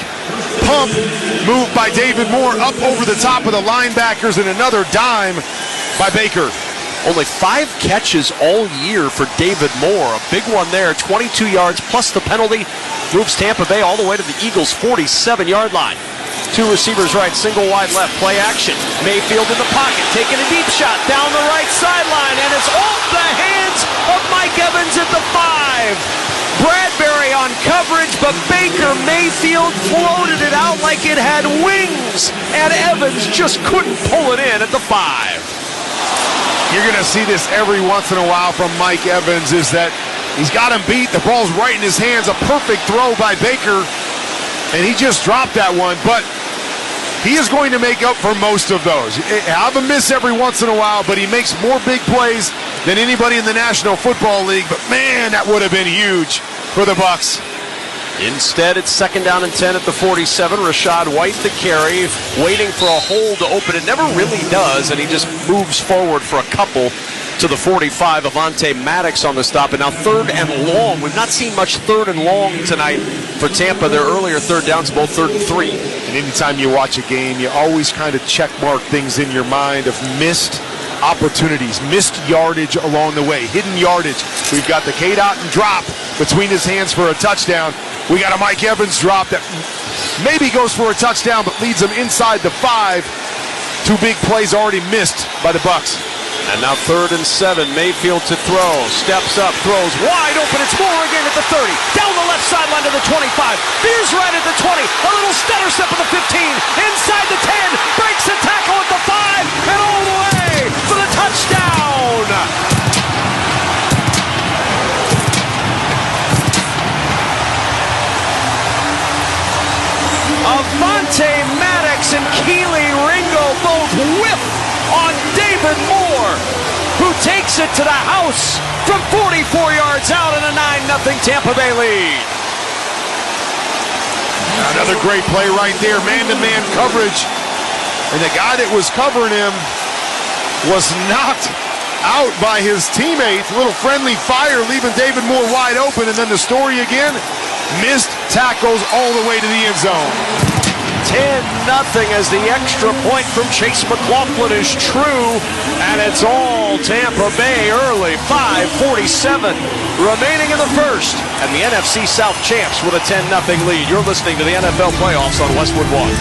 pump move by David Moore up over the top of the linebackers, and another dime by Baker. Only 5 catches all year for David Moore. A big one there, 22 yards plus the penalty. Moves Tampa Bay all the way to the Eagles' 47-yard line. Two receivers right, single wide left, play action. Mayfield in the pocket, taking a deep shot down the right sideline, and it's off the hands of Mike Evans at the 5. Bradbury on coverage, but Baker Mayfield floated it out like it had wings, and Evans just couldn't pull it in at the 5. You're going to see this every once in a while from Mike Evans, is that he's got him beat. The ball's right in his hands. A perfect throw by Baker, and he just dropped that one. But he is going to make up for most of those. Have a miss every once in a while, but he makes more big plays than anybody in the National Football League. But, man, that would have been huge for the Bucs. Instead, it's second down and 10 at the 47. Rashad White the carry, waiting for a hole to open. It never really does, and he just moves forward for a couple to the 45. Avonte Maddox on the stop, and now third and long. We've not seen much third and long tonight for Tampa. Their earlier third downs, both 3rd and 3. And anytime you watch a game, you always kind of check mark things in your mind of missed opportunities, missed yardage along the way, hidden yardage. We've got the K-Dot and drop between his hands for a touchdown. We got a Mike Evans drop that maybe goes for a touchdown, but leads him inside the 5. 2 big plays already missed by the Bucs. And now 3rd and 7. Mayfield to throw. Steps up, throws wide open. It's Moore again at the 30. Down the left sideline to the 25. Veers right at the 20. A little stutter step at the 15. Inside the 10. Breaks the tackle at the 5. And all the way for the touchdown. Avonte Maddox and Keely Ringo both whiff on David Moore, who takes it to the house from 44 yards out in a 9-0 Tampa Bay lead. Another great play right there, man-to-man coverage. And the guy that was covering him was knocked out by his teammate. A little friendly fire, leaving David Moore wide open. And then the story again, missed tackles all the way to the end zone. 10-0 as the extra point from Chase McLaughlin is true, and it's all Tampa Bay early. 5:47 remaining in the first, and the NFC South champs with a 10-0 lead. You're listening to the NFL playoffs on Westwood One.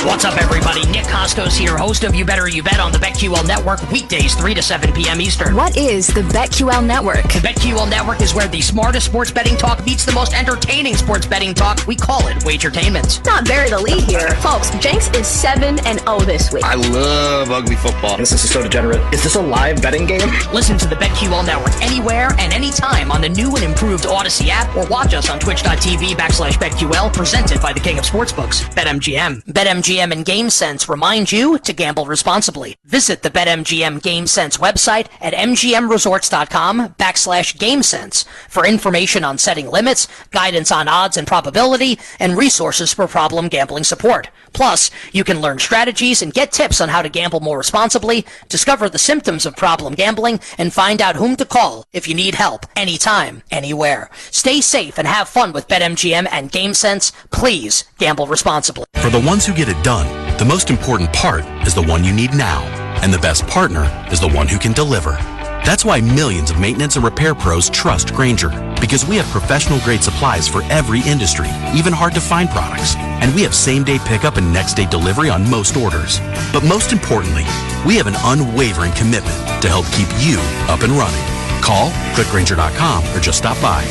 What's up, everybody? Nick Costos here, host of You Better You Bet on the BetQL Network, weekdays 3 to 7 p.m. Eastern. What is the BetQL Network? The BetQL Network is where the smartest sports betting talk meets the most entertaining sports betting talk. We call it Wagertainment. Not bury the lead here. Folks, Jenks is 7-0 this week. I love ugly football. This is so degenerate. Is this a live betting game? Listen to the BetQL Network anywhere and anytime on the new and improved Odyssey app, or watch us on twitch.tv/BetQL, presented by the King of Sportsbooks, BetMGM. BetMGM BetMGM and GameSense remind you to gamble responsibly. Visit the BetMGM GameSense website at mgmresorts.com/GameSense for information on setting limits, guidance on odds and probability, and resources for problem gambling support. Plus, you can learn strategies and get tips on how to gamble more responsibly, discover the symptoms of problem gambling, and find out whom to call if you need help anytime, anywhere. Stay safe and have fun with BetMGM and GameSense. Please gamble responsibly. For the ones who get it done, the most important part is the one you need now. And the best partner is the one who can deliver. That's why millions of maintenance and repair pros trust Grainger, because we have professional-grade supplies for every industry, even hard-to-find products. And we have same-day pickup and next-day delivery on most orders. But most importantly, we have an unwavering commitment to help keep you up and running. Call, click Grainger.com, or just stop by.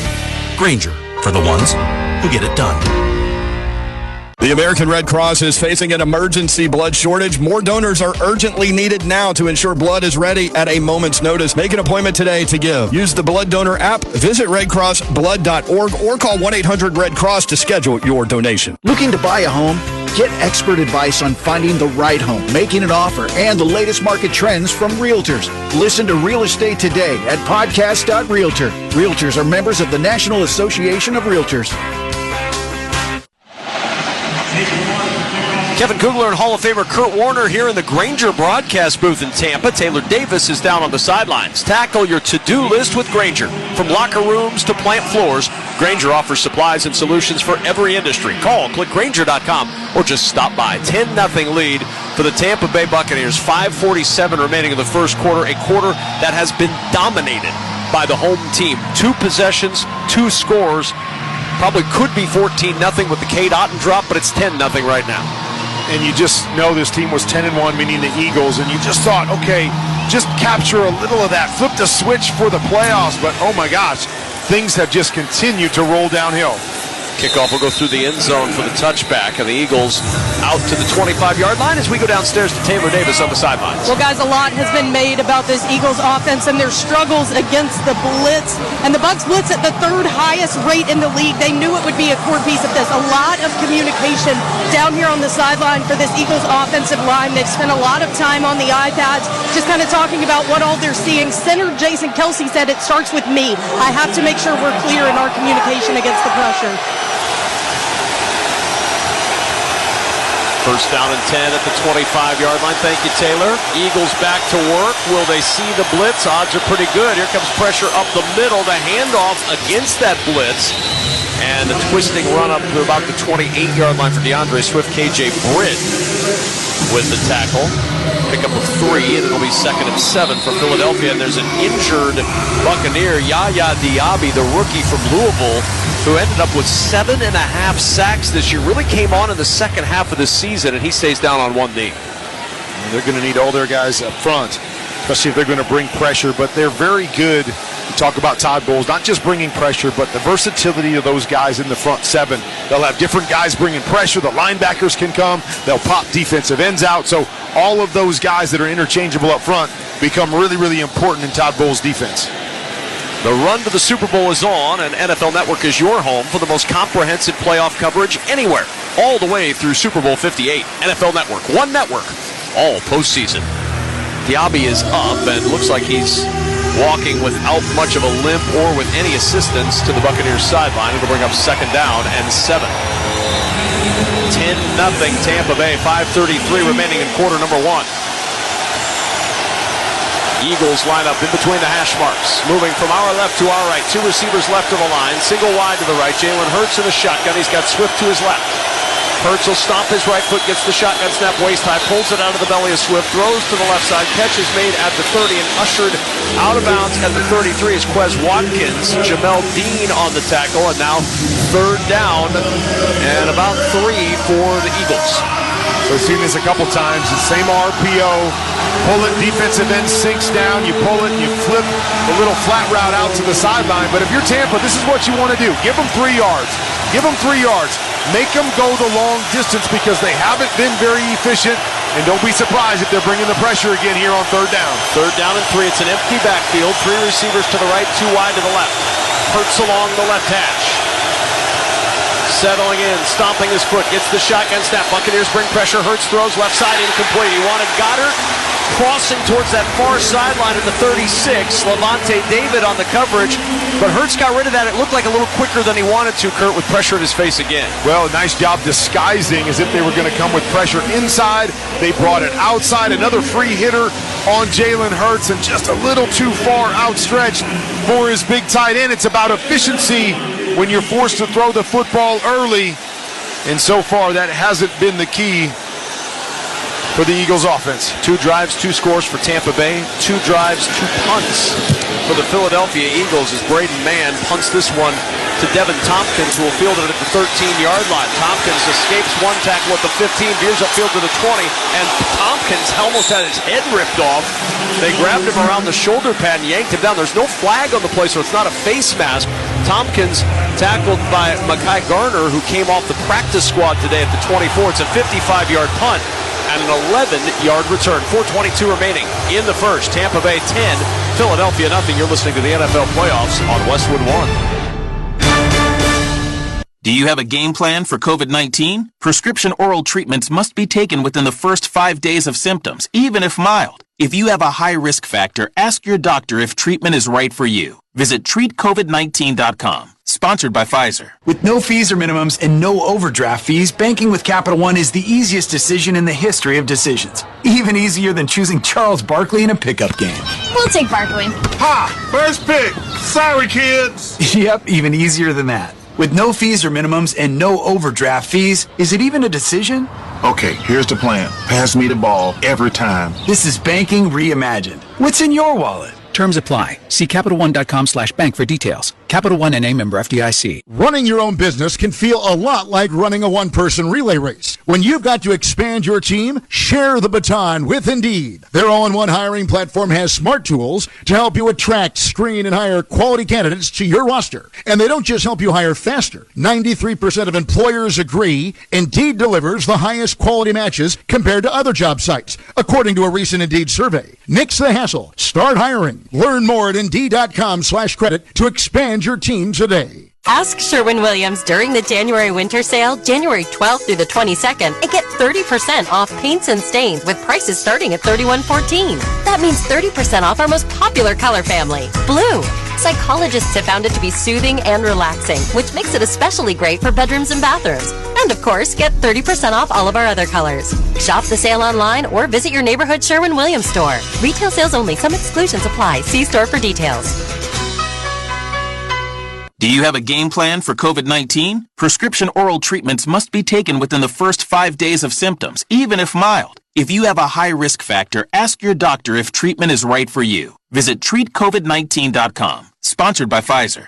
Grainger, for the ones who get it done. The American Red Cross is facing an emergency blood shortage. More donors are urgently needed now to ensure blood is ready at a moment's notice. Make an appointment today to give. Use the Blood Donor app, visit redcrossblood.org, or call 1-800-RED-CROSS to schedule your donation. Looking to buy a home? Get expert advice on finding the right home, making an offer, and the latest market trends from realtors. Listen to Real Estate Today at podcast.realtor. Realtors are members of the National Association of Realtors. Kevin Kugler and Hall of Famer Kurt Warner here in the Grainger broadcast booth in Tampa. Taylor Davis is down on the sidelines. Tackle your to-do list with Grainger. From locker rooms to plant floors, Grainger offers supplies and solutions for every industry. Call, click Grainger.com, or just stop by. 10-0 lead for the Tampa Bay Buccaneers. 5:47 remaining in the first quarter, a quarter that has been dominated by the home team. 2 possessions, 2 scores. Probably could be 14-0 with the Cade Otton drop, but it's 10-0 right now. And you just know this team was 10-1, meaning the Eagles, and you just thought, okay, just capture a little of that, flip the switch for the playoffs, but oh my gosh, things have just continued to roll downhill. Kickoff will go through the end zone for the touchback, and the Eagles out to the 25-yard line as we go downstairs to Taylor Davis on the sidelines. Well, guys, a lot has been made about this Eagles offense and their struggles against the blitz. And the Bucs blitz at the 3rd highest rate in the league. They knew it would be a core piece of this. A lot of communication down here on the sideline for this Eagles offensive line. They've spent a lot of time on the iPads just kind of talking about what all they're seeing. Center Jason Kelsey said, "It starts with me. I have to make sure we're clear in our communication against the pressure." First down and 10 at the 25-yard line. Thank you, Taylor. Eagles back to work. Will they see the blitz? Odds are pretty good. Here comes pressure up the middle. The handoff against that blitz. And the twisting run up to about the 28-yard line for DeAndre Swift. KJ Britt with the tackle. Pick up a 3, and it'll be 2nd and 7 for Philadelphia. And there's an injured Buccaneer, Yaya Diaby, the rookie from Louisville, who ended up with 7.5 sacks this year. Really came on in the second half of the season, and he stays down on one knee. And they're going to need all their guys up front, especially if they're going to bring pressure. But they're very good. You talk about Todd Bowles, not just bringing pressure, but the versatility of those guys in the front 7. They'll have different guys bringing pressure. The linebackers can come. They'll pop defensive ends out. So all of those guys that are interchangeable up front become really, really important in Todd Bowles' defense. The run to the Super Bowl is on, and NFL Network is your home for the most comprehensive playoff coverage anywhere, all the way through Super Bowl 58. NFL Network, one network, all postseason. Diaby is up and looks like he's walking without much of a limp or with any assistance to the Buccaneers sideline. It'll bring up 2nd down and 7. 10-0 Tampa Bay, 5:33 remaining in quarter number 1. Eagles line up in between the hash marks. Moving from our left to our right. 2 receivers left of the line. Single wide to the right. Jalen Hurts in the shotgun. He's got Swift to his left. Hurts will stomp his right foot, gets the shotgun snap waist high, pulls it out of the belly of Swift, throws to the left side, catch is made at the 30 and ushered out of bounds at the 33 is Quez Watkins. Jamel Dean on the tackle, and now 3rd down and about 3 for the Eagles. So we've seen this a couple times. The same RPO. Pull it, defensive end sinks down. You pull it, and you flip the little flat route out to the sideline. But if you're Tampa, this is what you want to do. Give them 3 yards. Give them 3 yards. Make them go the long distance because they haven't been very efficient. And don't be surprised if they're bringing the pressure again here on 3rd down. 3rd down and 3. It's an empty backfield. 3 receivers to the right, 2 wide to the left. Hurts along the left hash. settling in, stomping his foot, gets the shotgun snap. Buccaneers bring pressure. Hurts throws left side, incomplete. He wanted Goddard crossing towards that far sideline at the 36. Levante David on the coverage, but Hurts got rid of that. It looked like a little quicker than he wanted to, Kurt, with pressure at his face again. Well, nice job disguising as if they were going to come with pressure inside. They brought it outside. Another free hitter on Jalen Hurts, and just a little too far outstretched for his big tight end. It's about efficiency when you're forced to throw the football early, and so far that hasn't been the key for the Eagles offense. 2 drives, 2 scores for Tampa Bay. 2 drives, 2 punts for the Philadelphia Eagles as Braden Mann punts this one to Devin Tompkins, who will field it at the 13-yard line. Tompkins escapes one tackle at the 15, veers upfield to the 20, and Tompkins almost had his head ripped off. They grabbed him around the shoulder pad and yanked him down. There's no flag on the play, so it's not a face mask. Tompkins tackled by Mekhi Garner, who came off the practice squad today at the 24. It's a 55-yard punt and an 11-yard return. 4:22 remaining in the first. Tampa Bay 10, Philadelphia nothing. You're listening to the NFL Playoffs on Westwood One. Do you have a game plan for COVID-19? Prescription oral treatments must be taken within the first 5 days of symptoms, even if mild. If you have a high risk factor, ask your doctor if treatment is right for you. Visit treatcovid19.com. Sponsored by Pfizer. With no fees or minimums and no overdraft fees, banking with Capital One is the easiest decision in the history of decisions. Even easier than choosing Charles Barkley in a pickup game. We'll take Barkley. Ha! First pick! Sorry, kids! Yep, even easier than that. With no fees or minimums and no overdraft fees, is it even a decision? Okay, here's the plan. Pass me the ball every time. This is banking reimagined. What's in your wallet? Terms apply. See CapitalOne.com/bank for details. Capital One and a member FDIC. Running your own business can feel a lot like running a one-person relay race. When you've got to expand your team, share the baton with Indeed. Their all-in-one hiring platform has smart tools to help you attract, screen, and hire quality candidates to your roster. And they don't just help you hire faster. 93% of employers agree Indeed delivers the highest quality matches compared to other job sites, according to a recent Indeed survey. Nix the hassle. Start hiring. Learn more at Indeed.com/credit to expand your team today. Ask Sherwin-Williams during the January winter sale, January 12th through the 22nd, and get 30% off paints and stains with prices starting at $31.14. That means 30% off our most popular color family, blue. Psychologists have found it to be soothing and relaxing, which makes it especially great for bedrooms and bathrooms. And of course, get 30% off all of our other colors. Shop the sale online or visit your neighborhood Sherwin-Williams store. Retail sales only. Some exclusions apply. See store for details. Do you have a game plan for COVID-19? Prescription oral treatments must be taken within the first 5 days of symptoms, even if mild. If you have a high risk factor, ask your doctor if treatment is right for you. Visit treatcovid19.com. Sponsored by Pfizer.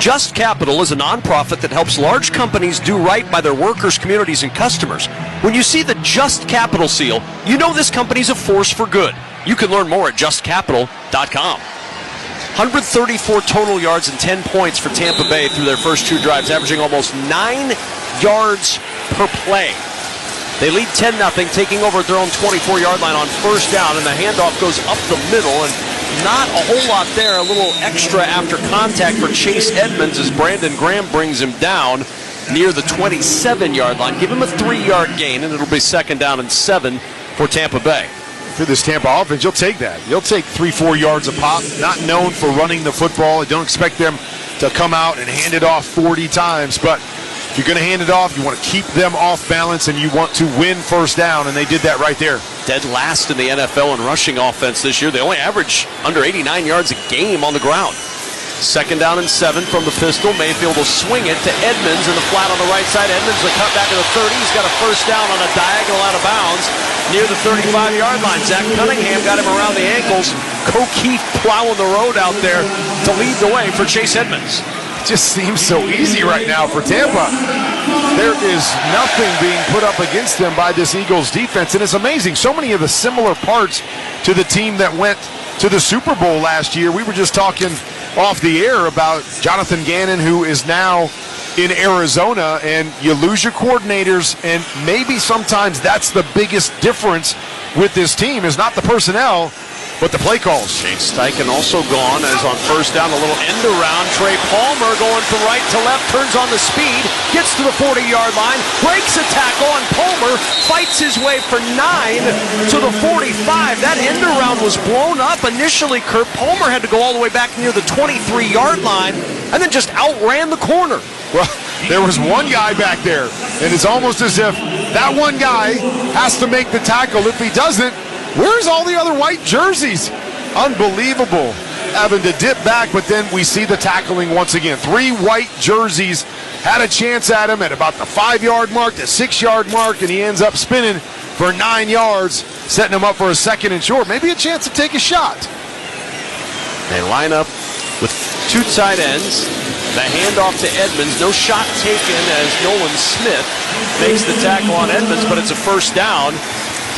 Just Capital is a nonprofit that helps large companies do right by their workers, communities, and customers. When you see the Just Capital seal, you know this company's a force for good. You can learn more at justcapital.com. 134 total yards and 10 points for Tampa Bay through their first 2 drives, averaging almost 9 yards per play. They lead 10-0, taking over at their own 24-yard line on first down, and the handoff goes up the middle, and not a whole lot there. A little extra after contact for Chase Edmonds as Brandon Graham brings him down near the 27-yard line. Give him a 3-yard gain, and it'll be 2nd down and 7 for Tampa Bay. For this Tampa offense, you'll take that. You'll take 3-4 yards a pop. Not known for running the football. I don't expect them to come out and hand it off 40 times, but if you're going to hand it off, you want to keep them off balance, and you want to win first down, and they did that right there. Dead last in the NFL in rushing offense this year. They only average under 89 yards a game on the ground. 2nd down and 7 from the pistol. Mayfield will swing it to Edmonds in the flat on the right side. Edmonds will cut back to the 30. He's got a first down on a diagonal out of bounds near the 35-yard line. Zach Cunningham got him around the ankles. O'Keefe plowing the road out there to lead the way for Chase Edmonds. Just seems so easy right now for Tampa. There is nothing being put up against them by this Eagles defense, and it's amazing. So many of the similar parts to the team that went to the Super Bowl last year. We were just talking off the air about Jonathan Gannon, who is now in Arizona, and you lose your coordinators, and maybe sometimes that's the biggest difference with this team is not the personnel, but the play calls. Shane Steichen also gone as on first down, a little end around. Trey Palmer going from right to left, turns on the speed, gets to the 40-yard line, breaks a tackle on Palmer, fights his way for 9 to the 45. That end around was blown up initially. Kurt Palmer had to go all the way back near the 23-yard line and then just outran the corner. Well, there was one guy back there, and it's almost as if that one guy has to make the tackle. If he doesn't, where's all the other white jerseys? Unbelievable. Having to dip back, but then we see the tackling once again. 3 white jerseys had a chance at him at about the 5-yard mark, the 6-yard mark, and he ends up spinning for 9 yards, setting him up for a 2nd and short. Maybe a chance to take a shot. They line up with 2 tight ends. The handoff to Edmonds. No shot taken as Nolan Smith makes the tackle on Edmonds, but it's a first down.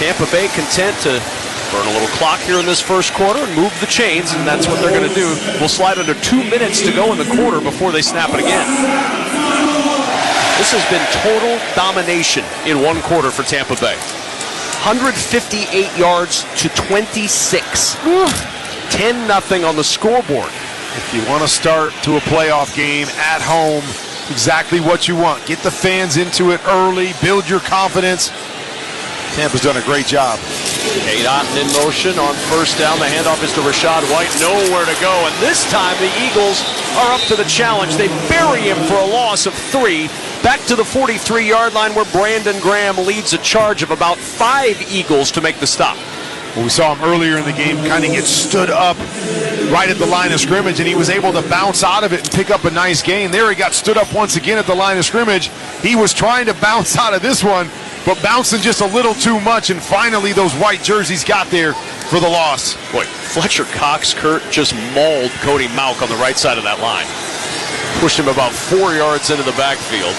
Tampa Bay content to burn a little clock here in this first quarter and move the chains, and that's what they're going to do. We'll slide under 2 minutes to go in the quarter before they snap it again. This has been total domination in one quarter for Tampa Bay. 158 yards to 26. 10-0 on the scoreboard. If you want to start to a playoff game at home, exactly what you want. Get the fans into it early, build your confidence. Tampa's done a great job. Cade Otton in motion on first down. The handoff is to Rachaad White. Nowhere to go. And this time the Eagles are up to the challenge. They bury him for a loss of 3. Back to the 43-yard line where Brandon Graham leads a charge of about 5 Eagles to make the stop. Well, we saw him earlier in the game kind of get stood up right at the line of scrimmage, and he was able to bounce out of it and pick up a nice gain. There he got stood up once again at the line of scrimmage. He was trying to bounce out of this one, but bouncing just a little too much, and finally those white jerseys got there for the loss. Boy, Fletcher Cox, Kurt, just mauled Cody Mauch on the right side of that line. Pushed him about 4 yards into the backfield.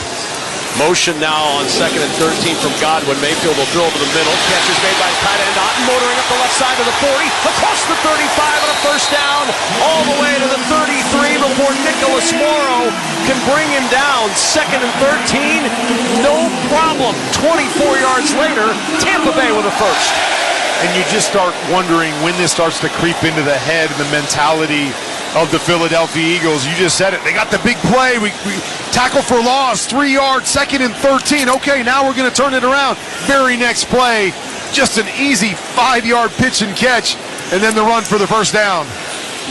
Motion now on 2nd and 13 from Godwin. Mayfield will throw over the middle. Catch is made by tight end Otton, motoring up the left side of the 40, across the 35 and a first down, all the way to the 33 before Nicholas Morrow can bring him down. 2nd and 13, no problem. 24 yards later, Tampa Bay with a first. And you just start wondering when this starts to creep into the head and the mentality of the Philadelphia Eagles. You just said it. They got the big play. We tackle for loss, 3 yards, 2nd and 13. Okay, now we're going to turn it around. Very next play, just an easy 5-yard pitch and catch, and then the run for the first down.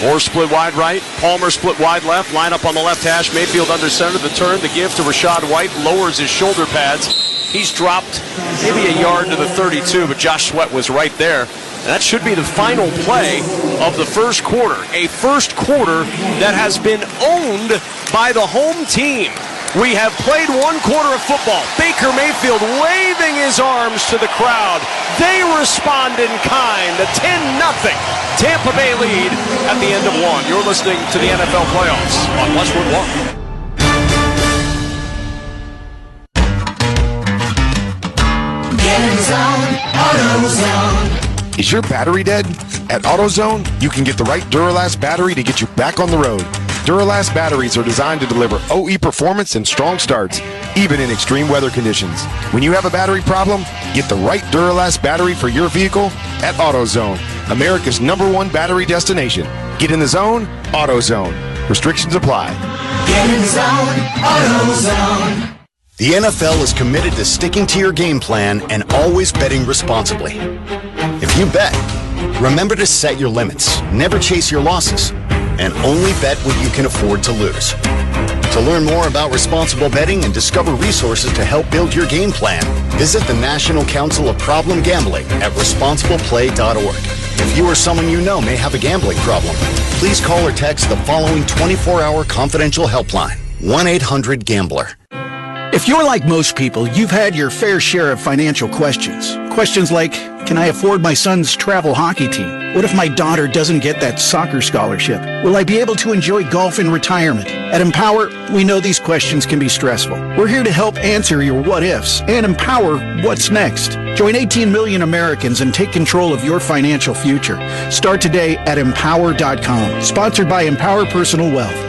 Moore split wide right, Palmer split wide left, line up on the left hash, Mayfield under center, the turn, the give to Rachaad White, lowers his shoulder pads. He's dropped maybe a yard to the 32, but Josh Sweat was right there. And that should be the final play of the first quarter. A first quarter that has been owned by the home team. We have played one quarter of football. Baker Mayfield waving his arms to the crowd. They respond in kind. A 10-0 Tampa Bay lead at the end of one. You're listening to the NFL playoffs on Westwood One. Get in the zone, AutoZone. Is your battery dead? At AutoZone, you can get the right Duralast battery to get you back on the road. Duralast batteries are designed to deliver OE performance and strong starts, even in extreme weather conditions. When you have a battery problem, get the right Duralast battery for your vehicle at AutoZone, America's #1 battery destination. Get in the zone, AutoZone. Restrictions apply. Get in the zone, AutoZone. The NFL is committed to sticking to your game plan and always betting responsibly. If you bet, remember to set your limits, never chase your losses, and only bet what you can afford to lose. To learn more about responsible betting and discover resources to help build your game plan, visit the National Council of Problem Gambling at responsibleplay.org. If you or someone you know may have a gambling problem, please call or text the following 24-hour confidential helpline, 1-800-GAMBLER. If you're like most people, you've had your fair share of financial questions. Questions like, can I afford my son's travel hockey team? What if my daughter doesn't get that soccer scholarship? Will I be able to enjoy golf in retirement? At Empower, we know these questions can be stressful. We're here to help answer your what ifs and empower what's next. Join 18 million Americans and take control of your financial future. Start today at empower.com. Sponsored by Empower Personal Wealth.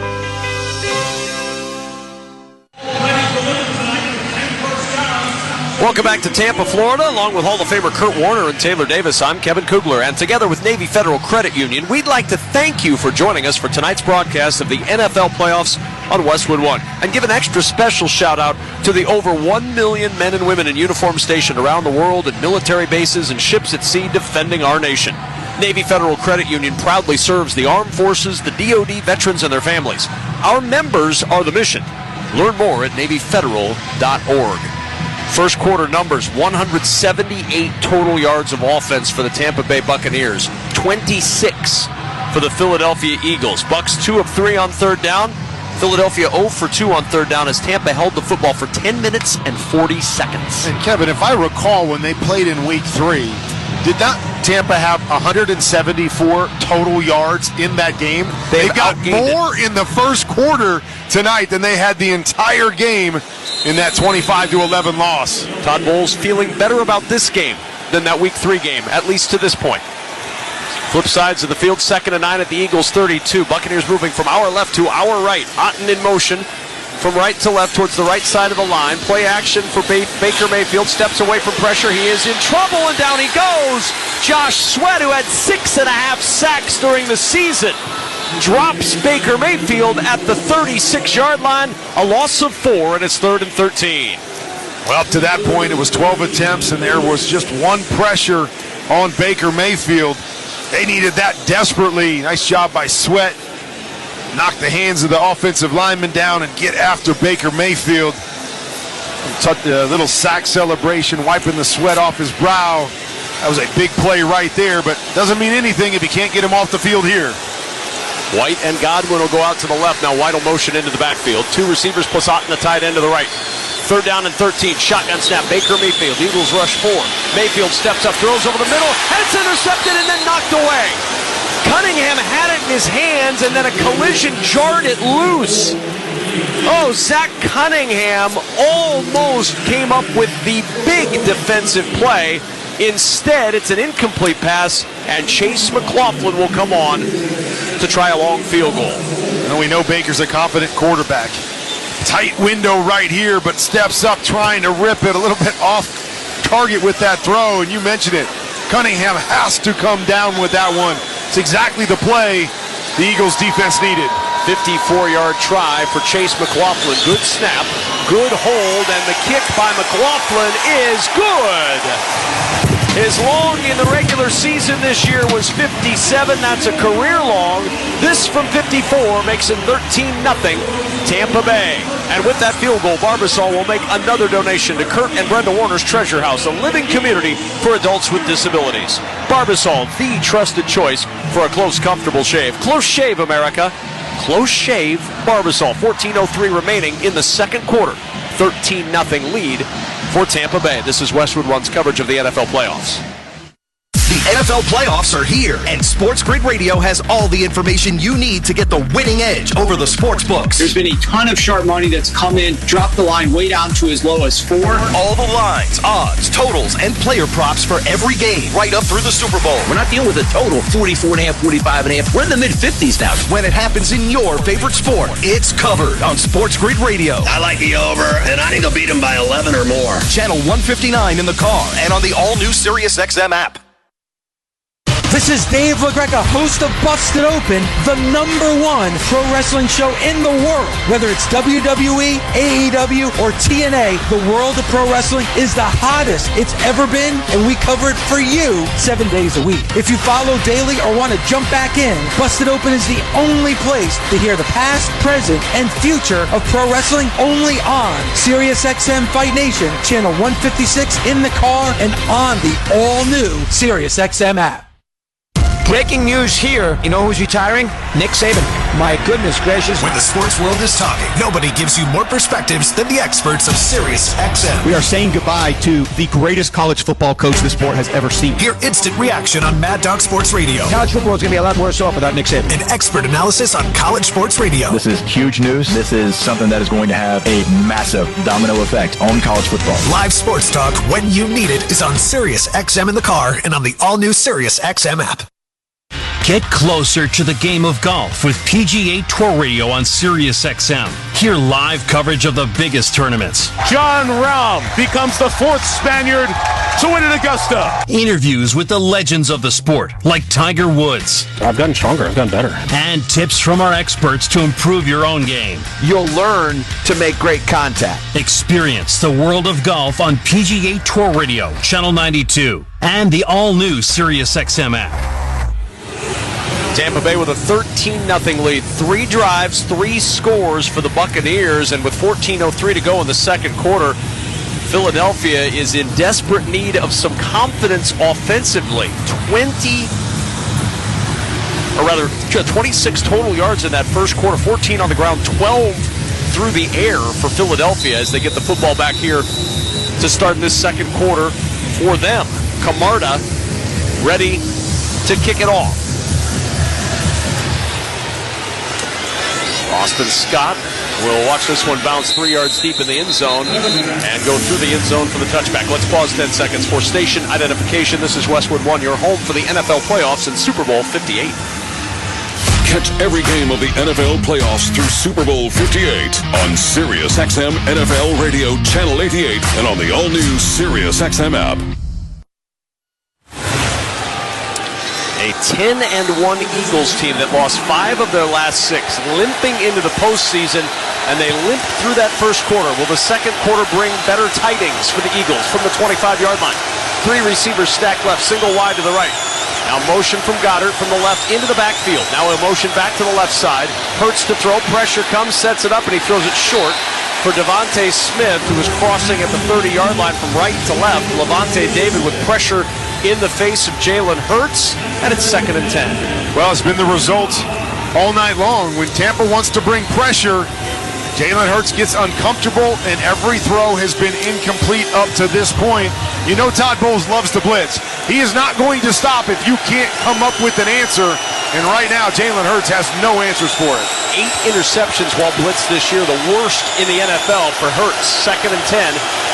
Welcome back to Tampa, Florida. Along with Hall of Famer Kurt Warner and Taylor Davis, I'm Kevin Kugler. And together with Navy Federal Credit Union, we'd like to thank you for joining us for tonight's broadcast of the NFL playoffs on Westwood One. And give an extra special shout out to the over 1 million men and women in uniform stationed around the world at military bases and ships at sea defending our nation. Navy Federal Credit Union proudly serves the armed forces, the DoD, veterans, and their families. Our members are the mission. Learn more at NavyFederal.org. First quarter numbers, 178 total yards of offense for the Tampa Bay Buccaneers, 26 for the Philadelphia Eagles. Bucs 2 of 3 on third down. Philadelphia 0 for 2 on third down as Tampa held the football for 10 minutes and 40 seconds. And Kevin, if I recall when they played in week 3, did not Tampa have 174 total yards in that game? They got more in the first quarter tonight than they had the entire game in that 25-11 loss. Todd Bowles feeling better about this game than that week 3 game, at least to this point. Flip sides of the field, 2nd and 9 at the Eagles 32. Buccaneers moving from our left to our right. Otten in motion from right to left towards the right side of the line. Play action for Baker Mayfield. Steps away from pressure. He is in trouble, and down he goes. Josh Sweat, who had 6.5 sacks during the season, drops Baker Mayfield at the 36-yard line. A loss of 4, and it's 3rd and 13. Well, up to that point, it was 12 attempts, and there was just one pressure on Baker Mayfield. They needed that desperately. Nice job by Sweat. Knock the hands of the offensive lineman down and get after Baker Mayfield. A little sack celebration, wiping the sweat off his brow. That was a big play right there, but doesn't mean anything if you can't get him off the field here. White and Godwin will go out to the left. Now White will motion into the backfield. 2 receivers plus Otten, the tight end to the right. 3rd down and 13. Shotgun snap. Baker Mayfield. Eagles rush 4. Mayfield steps up, throws over the middle, and it's intercepted and then knocked away. Cunningham had it in his hands, and then a collision jarred it loose. Oh, Zach Cunningham almost came up with the big defensive play. Instead, it's an incomplete pass, and Chase McLaughlin will come on to try a long field goal. And we know Baker's a confident quarterback. Tight window right here, but steps up trying to rip it a little bit off target with that throw, and you mentioned it. Cunningham has to come down with that one. It's exactly the play the Eagles defense needed. 54-yard try for Chase McLaughlin. Good snap, good hold, and the kick by McLaughlin is good. His long in the regular season this year was 57. That's a career long. This from 54 makes it 13-0 Tampa Bay. And with that field goal, Barbasol will make another donation to Kurt and Brenda Warner's Treasure House, a living community for adults with disabilities. Barbasol, the trusted choice for a close, comfortable shave. Close shave, America. Close shave, Barbasol. 14:03 remaining in the second quarter. 13-0 lead for Tampa Bay. This is Westwood One's coverage of the NFL playoffs. The NFL playoffs are here, and Sports Grid Radio has all the information you need to get the winning edge over the sports books. There's been a ton of sharp money that's come in, dropped the line way down to as low as 4. All the lines, odds, totals, and player props for every game, right up through the Super Bowl. We're not dealing with a total 44.5, 45.5. We're in the mid-50s now. When it happens in your favorite sport, it's covered on Sports Grid Radio. I like the over, and I think they'll beat them by 11 or more. Channel 159 in the car and on the all-new SiriusXM app. This is Dave LaGreca, host of Busted Open, the #1 pro wrestling show in the world. Whether it's WWE, AEW, or TNA, the world of pro wrestling is the hottest it's ever been, and we cover it for you 7 days a week. If you follow daily or want to jump back in, Busted Open is the only place to hear the past, present, and future of pro wrestling, only on SiriusXM Fight Nation, channel 156 in the car, and on the all-new SiriusXM app. Breaking news here. You know who's retiring? Nick Saban. My goodness gracious. When the sports world is talking, nobody gives you more perspectives than the experts of SiriusXM. We are saying goodbye to the greatest college football coach the sport has ever seen. Hear instant reaction on Mad Dog Sports Radio. College football is going to be a lot worse off without Nick Saban. An expert analysis on college sports radio. This is huge news. This is something that is going to have a massive domino effect on college football. Live sports talk when you need it is on SiriusXM in the car and on the all-new SiriusXM app. Get closer to the game of golf with PGA Tour Radio on Sirius XM. Hear live coverage of the biggest tournaments. John Rahm becomes the fourth Spaniard to win at Augusta. Interviews with the legends of the sport, like Tiger Woods. I've gotten stronger. I've gotten better. And tips from our experts to improve your own game. You'll learn to make great contact. Experience the world of golf on PGA Tour Radio, Channel 92, and the all-new Sirius XM app. Tampa Bay with a 13-0 lead. 3 drives, 3 scores for the Buccaneers, and with 14:03 to go in the second quarter, Philadelphia is in desperate need of some confidence offensively. 26 total yards in that first quarter, 14 on the ground, 12 through the air for Philadelphia as they get the football back here to start this second quarter for them. Camarda ready to kick it off. Austin Scott will watch this one bounce 3 yards deep in the end zone and go through the end zone for the touchback. Let's pause 10 seconds for station identification. This is Westwood One, your home for the NFL playoffs and Super Bowl 58. Catch every game of the NFL playoffs through Super Bowl 58 on Sirius XM NFL Radio Channel 88 and on the all-new Sirius XM app. A 10-1 Eagles team that lost 5 of their last 6, limping into the postseason, and they limped through that first quarter. Will the second quarter bring better tidings for the Eagles from the 25-yard line? 3 receivers stacked left, single wide to the right. Now motion from Goddard from the left into the backfield. Now a motion back to the left side. Hurts to throw, pressure comes, sets it up, and he throws it short for Devontae Smith, who was crossing at the 30-yard line from right to left. Levante David with pressure in the face of Jalen Hurts, and it's 2nd and 10. Well, it's been the result all night long. When Tampa wants to bring pressure, Jalen Hurts gets uncomfortable, and every throw has been incomplete up to this point. You know Todd Bowles loves to blitz. He is not going to stop if you can't come up with an answer, and right now Jalen Hurts has no answers for it. 8 interceptions while blitzed this year, the worst in the NFL for Hurts. 2nd and 10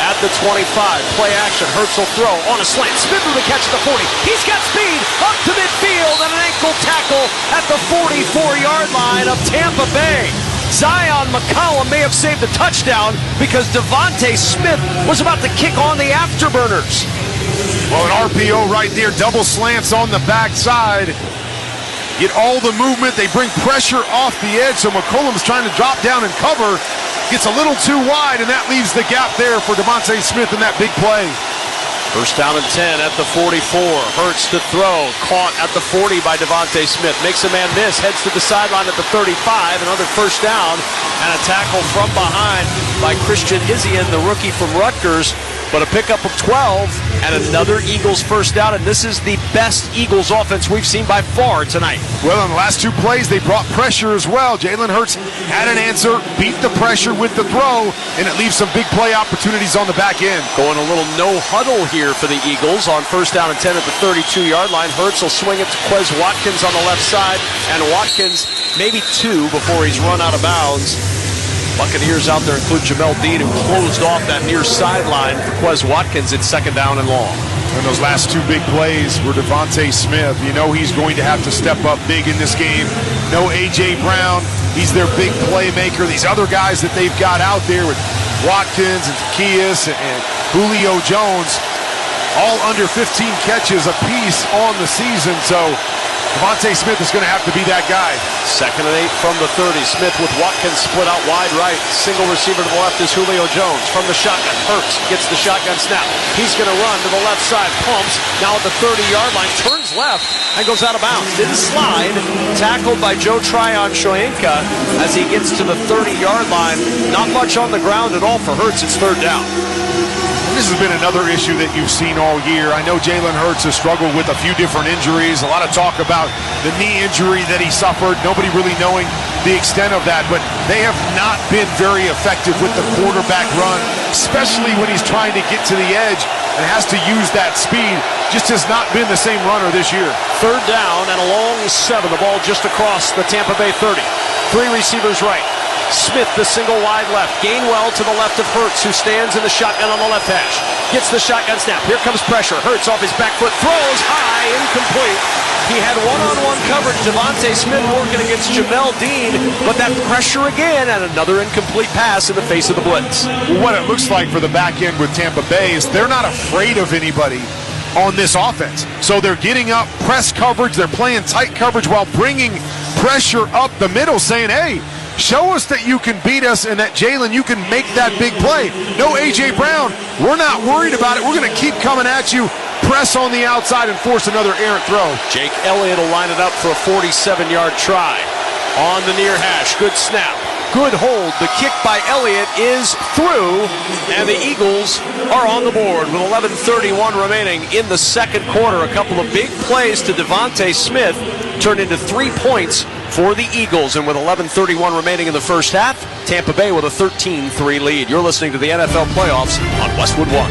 at the 25. Play action, Hurts will throw on a slant. Smith with the catch at the 40. He's got speed up to midfield and an ankle tackle at the 44-yard line of Tampa Bay. Zion McCollum may have saved the touchdown because Devontae Smith was about to kick on the afterburners. Well, an RPO right there, double slants on the backside. Get all the movement. They bring pressure off the edge, so McCollum's trying to drop down and cover. Gets a little too wide, and that leaves the gap there for Devontae Smith in that big play. First down and 10 at the 44. Hurts to throw. Caught at the 40 by Devontae Smith. Makes a man miss. Heads to the sideline at the 35. Another first down. And a tackle from behind by Christian Izien, the rookie from Rutgers. But a pickup of 12 and another Eagles first down. And this is the best Eagles offense we've seen by far tonight. Well, in the last 2 plays, they brought pressure as well. Jalen Hurts had an answer, beat the pressure with the throw, and it leaves some big play opportunities on the back end. Going a little no huddle here for the Eagles on first down and 10 at the 32-yard line. Hurts will swing it to Quez Watkins on the left side, and Watkins maybe 2 before he's run out of bounds. Buccaneers out there include Jamel Dean, who closed off that near sideline for Quez Watkins. It's 2nd down and long. And those last 2 big plays were Devontae Smith. You know he's going to have to step up big in this game. No A.J. Brown. He's their big playmaker. These other guys that they've got out there with Watkins and Zacchaeus and Julio Jones, all under 15 catches apiece on the season. So Devontae Smith is going to have to be that guy. 2nd and 8 from the 30. Smith with Watkins split out wide right. Single receiver to the left is Julio Jones. From the shotgun, Hurts gets the shotgun snap. He's going to run to the left side. Pumps now at the 30-yard line. Turns left and goes out of bounds. Didn't slide. Tackled by Joe Tryon-Shoyinka as he gets to the 30-yard line. Not much on the ground at all for Hurts. It's 3rd down. This has been another issue that you've seen all year. I know Jalen Hurts has struggled with a few different injuries. A lot of talk about the knee injury that he suffered. Nobody really knowing the extent of that. But they have not been very effective with the quarterback run, especially when he's trying to get to the edge and has to use that speed. Just has not been the same runner this year. 3rd down and a long 7. The ball just across the Tampa Bay 30. 3 receivers right. Smith, the single wide left. Gainwell to the left of Hurts, who stands in the shotgun on the left hash. Gets the shotgun snap. Here comes pressure. Hurts off his back foot. Throws high. Incomplete. He had one-on-one coverage. Devontae Smith working against Jamel Dean, but that pressure again and another incomplete pass in the face of the blitz. What it looks like for the back end with Tampa Bay is they're not afraid of anybody on this offense. So they're getting up press coverage. They're playing tight coverage while bringing pressure up the middle, saying, hey, show us that you can beat us and that, Jalen, you can make that big play. No A.J. Brown, we're not worried about it. We're going to keep coming at you. Press on the outside and force another errant throw. Jake Elliott will line it up for a 47-yard try. On the near hash, good snap, good hold. The kick by Elliott is through, and the Eagles are on the board with 11:31 remaining in the second quarter. A couple of big plays to Devontae Smith turned into 3 points for the Eagles, and with 11:31 remaining in the first half, Tampa Bay with a 13-3 lead. You're listening to the NFL Playoffs on Westwood One.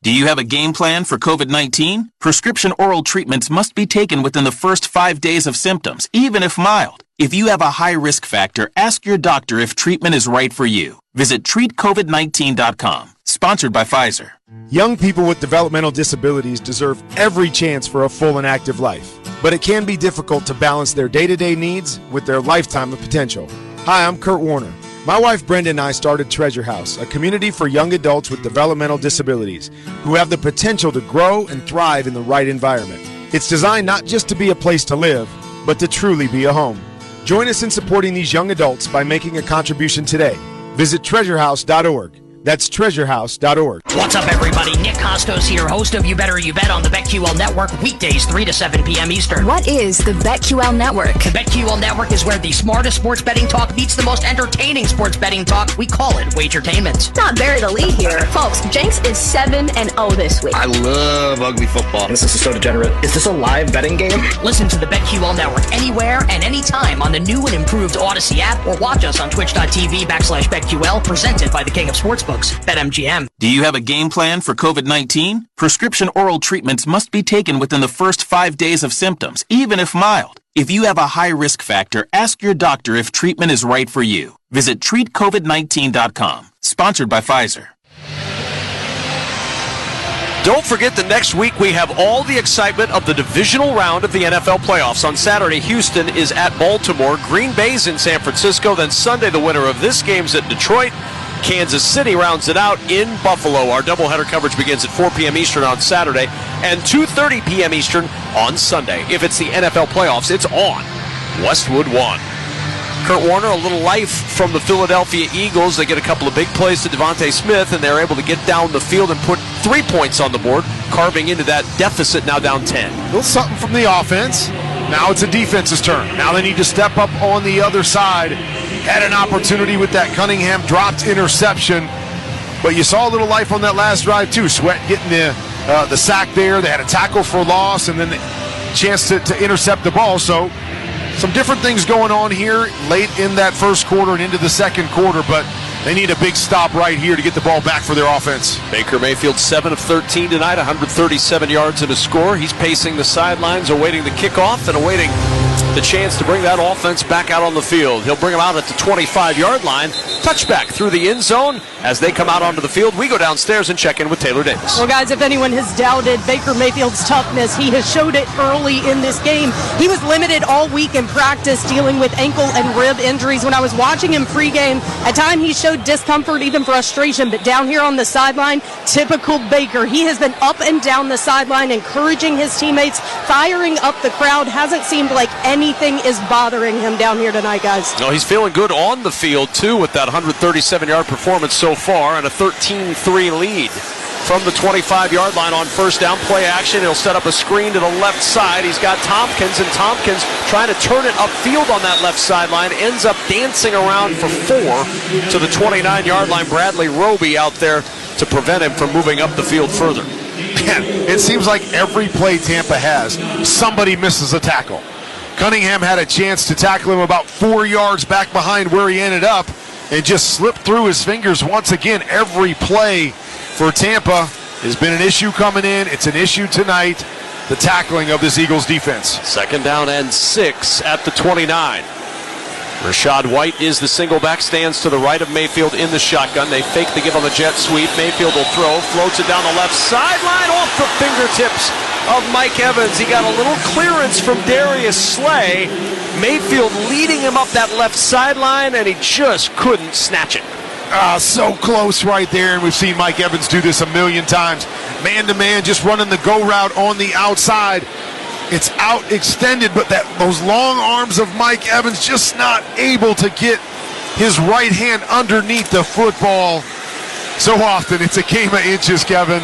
Do you have a game plan for COVID-19? Prescription oral treatments must be taken within the first 5 days of symptoms, even if mild. If you have a high risk factor, ask your doctor if treatment is right for you. Visit treatcovid19.com. Sponsored by Pfizer. Young people with developmental disabilities deserve every chance for a full and active life. But it can be difficult to balance their day-to-day needs with their lifetime of potential. Hi, I'm Kurt Warner. My wife Brenda and I started Treasure House, a community for young adults with developmental disabilities who have the potential to grow and thrive in the right environment. It's designed not just to be a place to live, but to truly be a home. Join us in supporting these young adults by making a contribution today. Visit treasurehouse.org. That's treasurehouse.org. What's up, everybody? Nick Costos here, host of You Better You Bet on the BetQL Network, weekdays 3 to 7 p.m. Eastern. What is the BetQL Network? The BetQL Network is where the smartest sports betting talk meets the most entertaining sports betting talk. We call it Wagertainment. Not bury the lead here. Folks, Jenks is 7-0 this week. I love ugly football. This is so degenerate. Is this a live betting game? Listen to the BetQL Network anywhere and anytime on the new and improved Odyssey app, or watch us on twitch.tv/BetQL, presented by the King of Sportsbooks. BetMGM. Do you have a game plan for COVID-19? Prescription oral treatments must be taken within the first 5 days of symptoms, even if mild. If you have a high risk factor, ask your doctor if treatment is right for you. Visit treatcovid19.com. Sponsored by Pfizer. Don't forget that next week we have all the excitement of the divisional round of the NFL playoffs. On Saturday, Houston is at Baltimore. Green Bay's in San Francisco. Then Sunday, the winner of this game's at Detroit. Kansas City rounds it out in Buffalo. Our doubleheader coverage begins at 4 p.m. Eastern on Saturday and 2:30 p.m. Eastern on Sunday. If it's the NFL playoffs, it's on Westwood One. Kurt Warner, a little life from the Philadelphia Eagles. They get a couple of big plays to Devontae Smith, and they're able to get down the field and put 3 points on the board, carving into that deficit, now down 10. A little something from the offense. Now it's a defense's turn. Now they need to step up on the other side. Had an opportunity with that Cunningham dropped interception, but you saw a little life on that last drive too. Sweat getting the sack there. They had a tackle for loss and then the chance to intercept the ball. So some different things going on here late in that first quarter and into the second quarter, but they need a big stop right here to get the ball back for their offense. Baker Mayfield 7 of 13 tonight, 137 yards and a score. He's pacing the sidelines, awaiting the kickoff and awaiting the chance to bring that offense back out on the field. He'll bring them out at the 25-yard line. Touchback through the end zone. As they come out onto the field, we go downstairs and check in with Taylor Davis. Well, guys, if anyone has doubted Baker Mayfield's toughness, he has showed it early in this game. He was limited all week in practice dealing with ankle and rib injuries. When I was watching him pregame, at times he showed discomfort, even frustration, but down here on the sideline, typical Baker. He has been up and down the sideline, encouraging his teammates, firing up the crowd. Hasn't seemed like anything is bothering him down here tonight, guys. No, he's feeling good on the field, too, with that 137-yard performance so far and a 13-3 lead. From the 25-yard line on first down, play action. He'll set up a screen to the left side. He's got Tompkins, and Tompkins trying to turn it upfield on that left sideline. Ends up dancing around for 4 to the 29-yard line. Bradley Roby out there to prevent him from moving up the field further. Man, it seems like every play Tampa has, somebody misses a tackle. Cunningham had a chance to tackle him about 4 yards back behind where he ended up and just slipped through his fingers once again. Every play for Tampa has been an issue coming in. It's an issue tonight, the tackling of this Eagles defense. 2nd down and 6 at the 29. Rachaad White is the single back, stands to the right of Mayfield in the shotgun. They fake the give on the jet sweep. Mayfield will throw, floats it down the left sideline off the fingertips of Mike Evans. He got a little clearance from Darius Slay. Mayfield leading him up that left sideline, and he just couldn't snatch it. So close right there, and we've seen Mike Evans do this a million times. Man-to-man, just running the go route on the outside. It's out extended, but those long arms of Mike Evans just not able to get his right hand underneath the football. So often it's a game of inches, Kevin,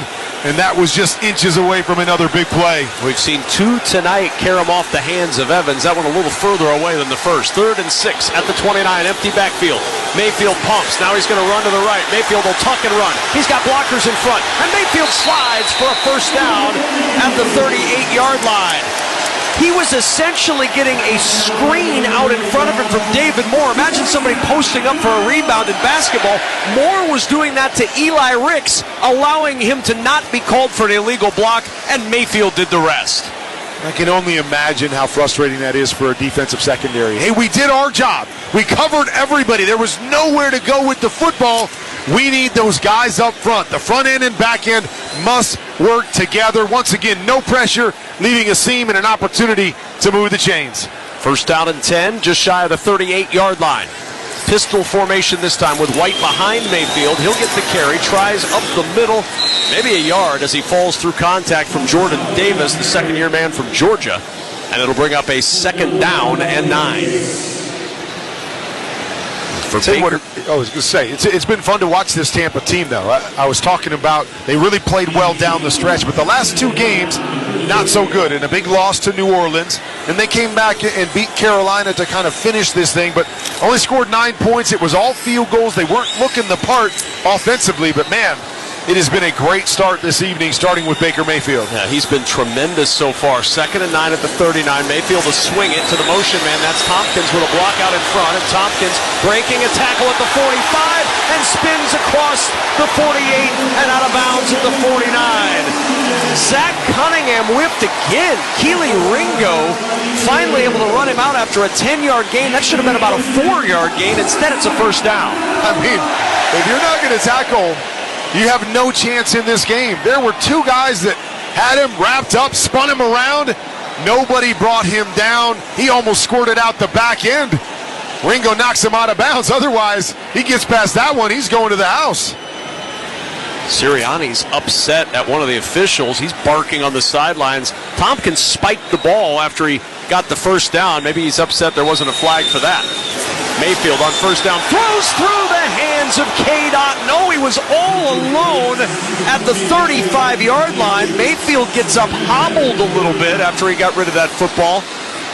and that was just inches away from another big play. We've seen 2 tonight carry him off the hands of Evans. That one a little further away than the first. 3rd and 6 at the 29, empty backfield. Mayfield pumps. Now he's going to run to the right. Mayfield will tuck and run. He's got blockers in front, and Mayfield slides for a first down at the 38-yard line. He was essentially getting a screen out in front of him from David Moore. Imagine somebody posting up for a rebound in basketball. Moore was doing that to Eli Ricks, allowing him to not be called for an illegal block, and Mayfield did the rest. I can only imagine how frustrating that is for a defensive secondary. Hey, we did our job. We covered everybody. There was nowhere to go with the football. We need those guys up front. The front end and back end must work together. Once again, no pressure, leaving a seam and an opportunity to move the chains. First down and 10, just shy of the 38-yard line. Pistol formation this time with White behind Mayfield. He'll get the carry, tries up the middle, maybe a yard as he falls through contact from Jordan Davis, the second-year man from Georgia. And it'll bring up a 2nd down and 9. I was going to say, it's been fun to watch this Tampa team, though. I was talking about they really played well down the stretch, but the last 2 games, not so good. And a big loss to New Orleans, and they came back and beat Carolina to kind of finish this thing, but only scored 9 points. It was all field goals. They weren't looking the part offensively, but man, it has been a great start this evening, starting with Baker Mayfield. Yeah, he's been tremendous so far. 2nd and 9 at the 39. Mayfield will swing it to the motion man. That's Tompkins with a block out in front. And Tompkins breaking a tackle at the 45 and spins across the 48 and out of bounds at the 49. Zach Cunningham whipped again. Keely Ringo finally able to run him out after a 10-yard gain. That should have been about a 4-yard gain. Instead, it's a first down. I mean, if you're not going to tackle, you have no chance in this game. There were 2 guys that had him wrapped up, spun him around. Nobody brought him down. He almost squirted out the back end. Ringo knocks him out of bounds. Otherwise, he gets past that one. He's going to the house. Sirianni's upset at one of the officials. He's barking on the sidelines. Tompkins spiked the ball after he got the first down. Maybe he's upset there wasn't a flag for that. Mayfield on first down throws through the hands of K-Dot. No, he was all alone at the 35-yard line. Mayfield gets up hobbled a little bit after he got rid of that football.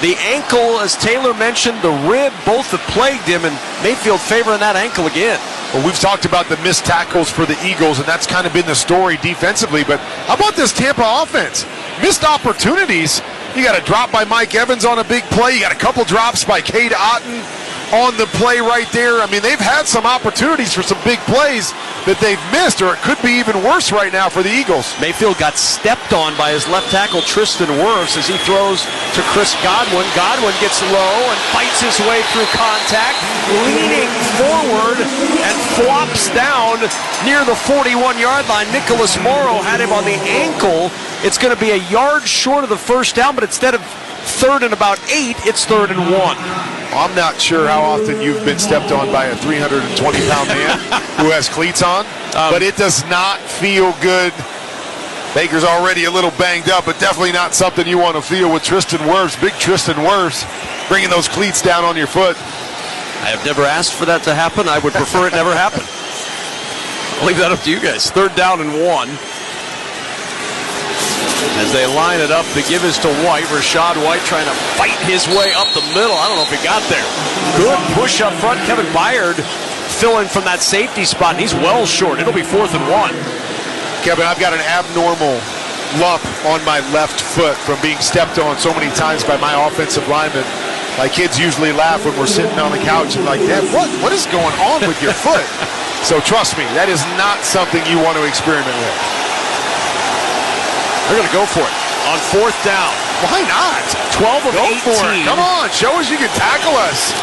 The ankle, as Taylor mentioned, the rib, both have plagued him, and Mayfield favoring that ankle again. Well, we've talked about the missed tackles for the Eagles, and that's kind of been the story defensively. But how about this Tampa offense? Missed opportunities. You got a drop by Mike Evans on a big play. You got a couple drops by Cade Otton on the play right there. I mean, they've had some opportunities for some big plays that they've missed, or it could be even worse right now for the Eagles. Mayfield got stepped on by his left tackle, Tristan Wirfs, as he throws to Chris Godwin. Godwin gets low and fights his way through contact, leaning forward and flops down near the 41-yard line. Nicholas Morrow had him on the ankle. It's going to be a yard short of the first down, but instead of 3rd and about 8, it's 3rd and 1. I'm not sure how often you've been stepped on by a 320-pound man who has cleats on, but it does not feel good. Baker's already a little banged up, but definitely not something you want to feel with Tristan Wirfs. Big Tristan Wirfs bringing those cleats down on your foot. I have never asked for that to happen. I would prefer it never happen. I'll leave that up to you guys. 3rd down and 1. As they line it up, the give is to White. Rachaad White trying to fight his way up the middle. I don't know if he got there. Good push up front. Kevin Byard filling from that safety spot, and he's well short. It'll be 4th and 1. Kevin, I've got an abnormal lump on my left foot from being stepped on so many times by my offensive lineman. My kids usually laugh when we're sitting on the couch and like, Dad, what is going on with your foot? So trust me, that is not something you want to experiment with. They're going to go for it on 4th down. Why not? 12 of 18. Go for it. Come on, show us you can tackle us.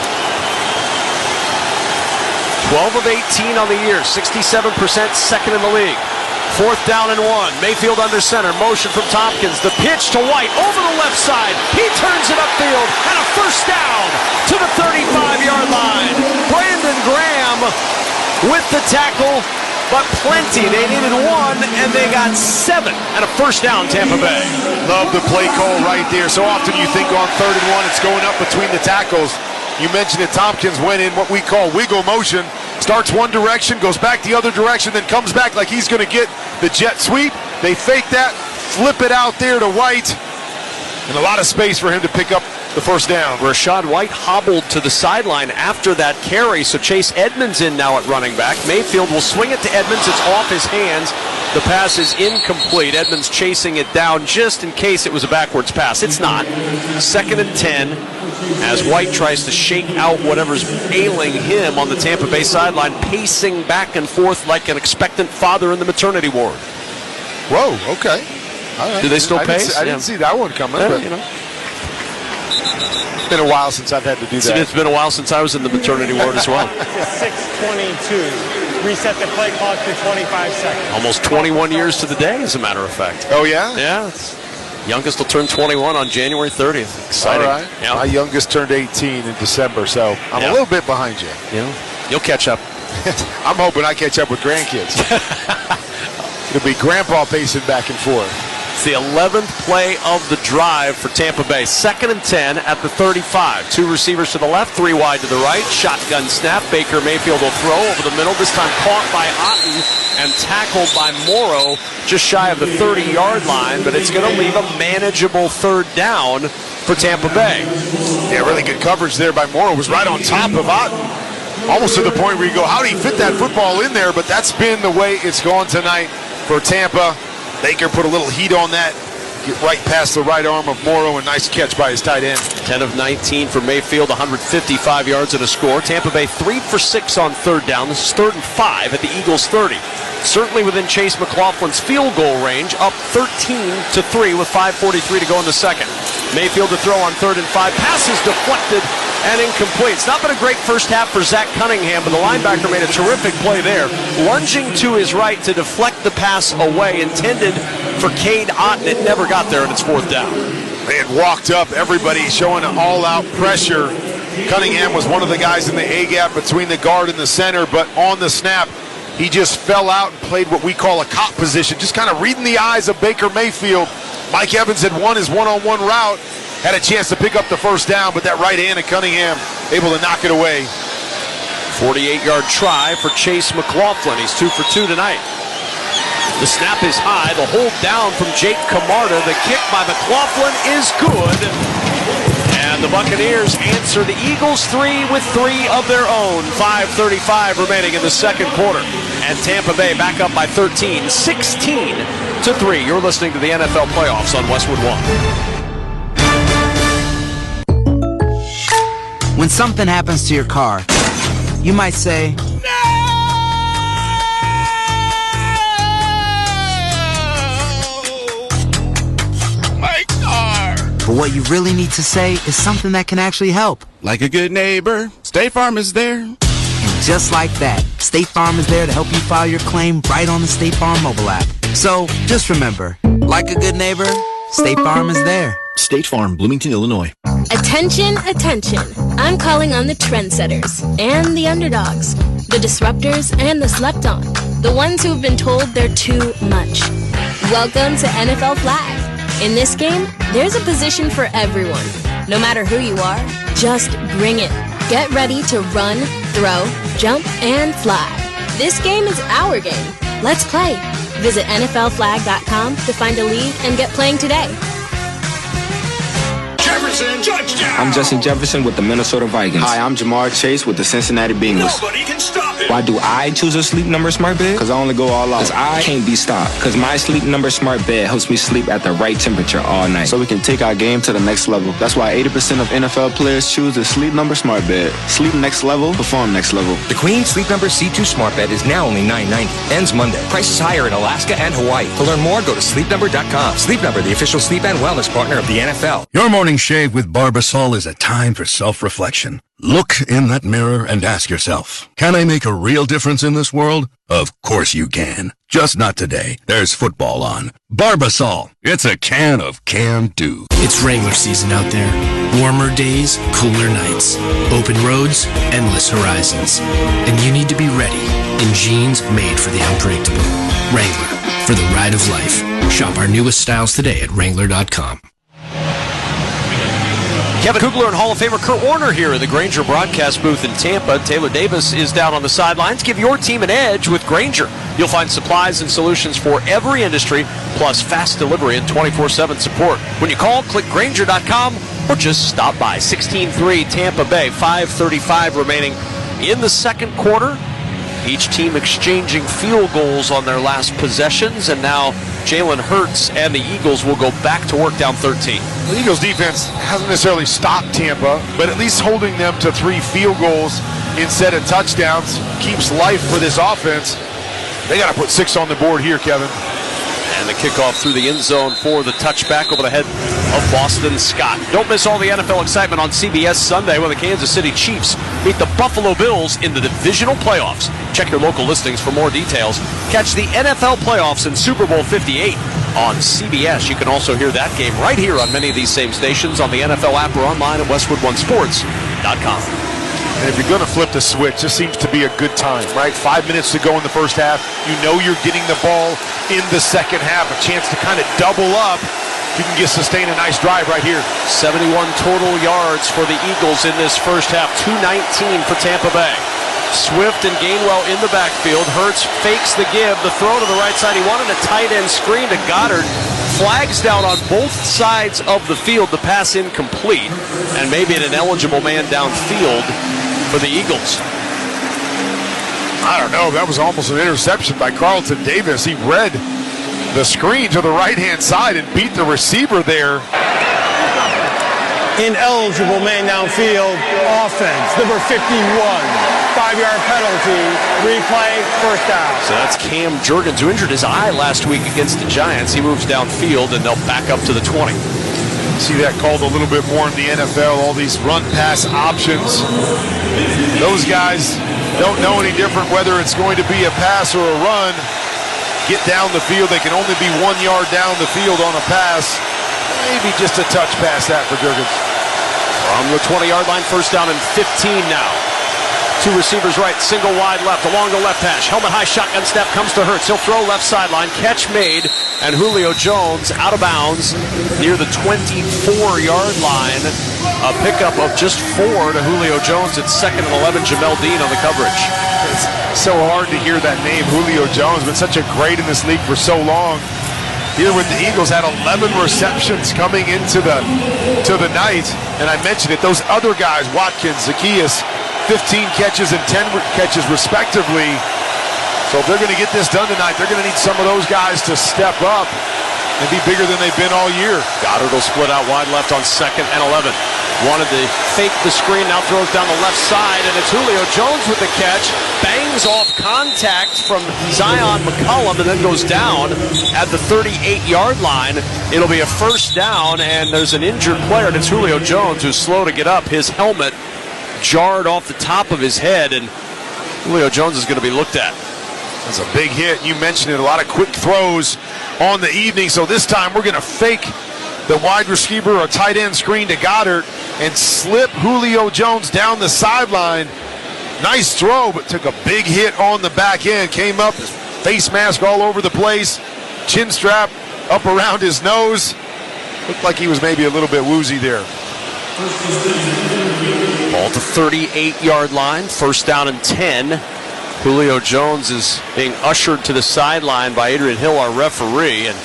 12 of 18 on the year, 67%, second in the league. 4th down and 1. Mayfield under center. Motion from Tompkins. The pitch to White over the left side. He turns it upfield and a first down to the 35-yard line. Brandon Graham with the tackle, but plenty. They needed 1, and they got 7 and a first down, Tampa Bay. Love the play call right there. So often you think on 3rd and 1, it's going up between the tackles. You mentioned that Tompkins went in what we call wiggle motion. Starts one direction, goes back the other direction, then comes back like he's going to get the jet sweep. They fake that, flip it out there to White, and a lot of space for him to pick up the first down. Rashad White hobbled to the sideline after that carry, so Chase Edmonds in now at running back. Mayfield will swing it to Edmonds. It's off his hands. The pass is incomplete. Edmonds chasing it down just in case it was a backwards pass. It's not. 2nd and 10 as White tries to shake out whatever's ailing him on the Tampa Bay sideline, pacing back and forth like an expectant father in the maternity ward. Whoa, okay. All right. Do they still pace? I didn't see that one coming. But you know. It's been a while since I've had to do that. It's been a while since I was in the maternity ward as well. 6:22. Reset the play clock to 25 seconds. Almost 21 years to the day, as a matter of fact. Oh, yeah? Yeah. Youngest will turn 21 on January 30th. Exciting. All right. Yeah. My youngest turned 18 in December, so I'm a little bit behind you. Yeah. You'll catch up. I'm hoping I catch up with grandkids. It'll be grandpa pacing back and forth. It's the 11th play of the drive for Tampa Bay. 2nd and 10 at the 35. 2 receivers to the left, 3 wide to the right. Shotgun snap. Baker Mayfield will throw over the middle. This time caught by Otten and tackled by Morrow just shy of the 30-yard line, but it's going to leave a manageable 3rd down for Tampa Bay. Yeah, really good coverage there by Morrow. Was right on top of Otten. Almost to the point where you go, how did he fit that football in there? But that's been the way it's gone tonight for Tampa. Baker put a little heat on that. Get right past the right arm of Morrow, and nice catch by his tight end. 10 of 19 for Mayfield, 155 yards and a score. Tampa Bay 3 for 6 on 3rd down. This is 3rd and 5 at the Eagles' 30. Certainly within Chase McLaughlin's field goal range, up 13-3 with 5:43 to go in the second. Mayfield to throw on 3rd and 5. Passes deflected and incomplete. It's not been a great first half for Zach Cunningham, but the linebacker made a terrific play there. Lunging to his right to deflect the pass away, intended for Cade Otten. It never got there, and it's 4th down. They had walked up, everybody showing an all-out pressure. Cunningham was one of the guys in the A-gap between the guard and the center, but on the snap, he just fell out and played what we call a cop position, just kind of reading the eyes of Baker Mayfield. Mike Evans had won his one-on-one route, had a chance to pick up the first down, but that right hand of Cunningham able to knock it away. 48-yard try for Chase McLaughlin. He's 2 for 2 tonight. The snap is high. The hold down from Jake Camarda. The kick by McLaughlin is good. And the Buccaneers answer the Eagles 3 with 3 of their own. 5:35 remaining in the second quarter. And Tampa Bay back up by 13, 16-3. You're listening to the NFL playoffs on Westwood One. When something happens to your car, you might say, but what you really need to say is something that can actually help. Like a good neighbor, State Farm is there. And just like that, State Farm is there to help you file your claim right on the State Farm mobile app. So just remember, like a good neighbor, State Farm is there. State Farm, Bloomington, Illinois. Attention, attention. I'm calling on the trendsetters and the underdogs, the disruptors and the slept on, the ones who've been told they're too much. Welcome to NFL Flag. In this game, there's a position for everyone. No matter who you are, just bring it. Get ready to run, throw, jump, and fly. This game is our game. Let's play. Visit NFLflag.com to find a league and get playing today. Jefferson, touchdown! I'm Justin Jefferson with the Minnesota Vikings. Hi, I'm Jamar Chase with the Cincinnati Bengals. Nobody can stop it! Why do I choose a Sleep Number smart bed? Because I only go all out. Because I can't be stopped. Because my Sleep Number smart bed helps me sleep at the right temperature all night. So we can take our game to the next level. That's why 80% of NFL players choose the Sleep Number smart bed. Sleep next level, perform next level. The Queen Sleep Number C2 smart bed is now only $9.90. Ends Monday. Prices higher in Alaska and Hawaii. To learn more, go to sleepnumber.com. Sleep Number, the official sleep and wellness partner of the NFL. Your morning shave with Barbasol is a time for self-reflection. Look in that mirror and ask yourself, can I make a real difference in this world? Of course you can. Just not today. There's football on. Barbasol. It's a can of can-do. It's Wrangler season out there. Warmer days, cooler nights. Open roads, endless horizons. And you need to be ready in jeans made for the unpredictable. Wrangler, for the ride of life. Shop our newest styles today at Wrangler.com. Kevin Kugler and Hall of Famer Kurt Warner here at the Grainger broadcast booth in Tampa. Taylor Davis is down on the sidelines. Give your team an edge with Grainger. You'll find supplies and solutions for every industry, plus fast delivery and 24/7 support. When you call, click Grainger.com or just stop by. 16-3 Tampa Bay, 5:35 remaining in the second quarter. Each team exchanging field goals on their last possessions, and now Jalen Hurts and the Eagles will go back to work down 13. The Eagles defense hasn't necessarily stopped Tampa, but at least holding them to 3 field goals instead of touchdowns keeps life for this offense. They got to put 6 on the board here, Kevin. And the kickoff through the end zone for the touchback over the head of Boston Scott. Don't miss all the NFL excitement on CBS Sunday when the Kansas City Chiefs meet the Buffalo Bills in the divisional playoffs. Check your local listings for more details. Catch the NFL playoffs in Super Bowl 58 on CBS. You can also hear that game right here on many of these same stations on the NFL app or online at westwoodonesports.com. And if you're going to flip the switch, this seems to be a good time, right? 5 minutes to go in the first half. You know you're getting the ball in the second half. A chance to kind of double up. You can sustain a nice drive right here. 71 total yards for the Eagles in this first half. 219 for Tampa Bay. Swift and Gainwell in the backfield. Hurts fakes the give. The throw to the right side. He wanted a tight end screen to Goddard. Flags down on both sides of the field. The pass incomplete. And maybe an ineligible man downfield for the Eagles. I don't know. That was almost an interception by Carlton Davis. He read the screen to the right-hand side and beat the receiver there. Ineligible man downfield offense. Number 51. 5-yard penalty. Replay. First down. So that's Cam Jurgens, who injured his eye last week against the Giants. He moves downfield, and they'll back up to the 20. See that called a little bit more in the NFL, all these run-pass options. Those guys don't know any different whether it's going to be a pass or a run. Get down the field. They can only be 1 yard down the field on a pass. Maybe just a touch pass that for Jurgens. From the 20-yard line, first down and 15 now. 2 receivers right, single wide left, along the left hash. Helmet high shotgun snap comes to Hurts. He'll throw left sideline. Catch made, and Julio Jones out of bounds near the 24-yard line. A pickup of just 4 to Julio Jones. It's 2nd and 11. Jamel Dean on the coverage. It's so hard to hear that name, Julio Jones. Been such a great in this league for so long. Here with the Eagles, had 11 receptions coming into the night. And I mentioned it, those other guys, Watkins, Zacchaeus, 15 catches and 10 catches respectively. So if they're going to get this done tonight, they're going to need some of those guys to step up and be bigger than they've been all year. Goddard will split out wide left on 2nd and 11. Wanted to fake the screen, now throws down the left side, and it's Julio Jones with the catch. Bangs off contact from Zion McCollum and then goes down at the 38-yard line. It'll be a first down, and there's an injured player, and it's Julio Jones who's slow to get up. His helmet jarred off the top of his head, and Julio Jones is going to be looked at. That's a big hit. You mentioned it, a lot of quick throws on the evening. So this time we're going to fake the wide receiver or tight end screen to Goddard and slip Julio Jones down the sideline. Nice throw, but took a big hit on the back end. Came up, his face mask all over the place, chin strap up around his nose. Looked like he was maybe a little bit woozy there. Ball to 38-yard line, first down and 10. Julio Jones is being ushered to the sideline by Adrian Hill, our referee, and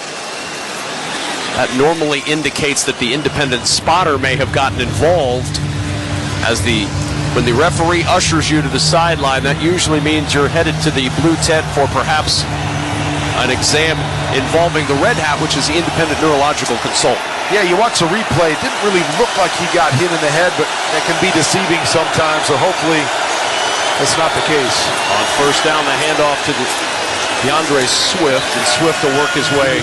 that normally indicates that the independent spotter may have gotten involved. When the referee ushers you to the sideline, that usually means you're headed to the blue tent for perhaps an exam involving the red hat, which is the independent neurological consultant. Yeah, you watch the replay. It didn't really look like he got hit in the head, but that can be deceiving sometimes, so hopefully that's not the case. On first down, the handoff to DeAndre Swift, and Swift will work his way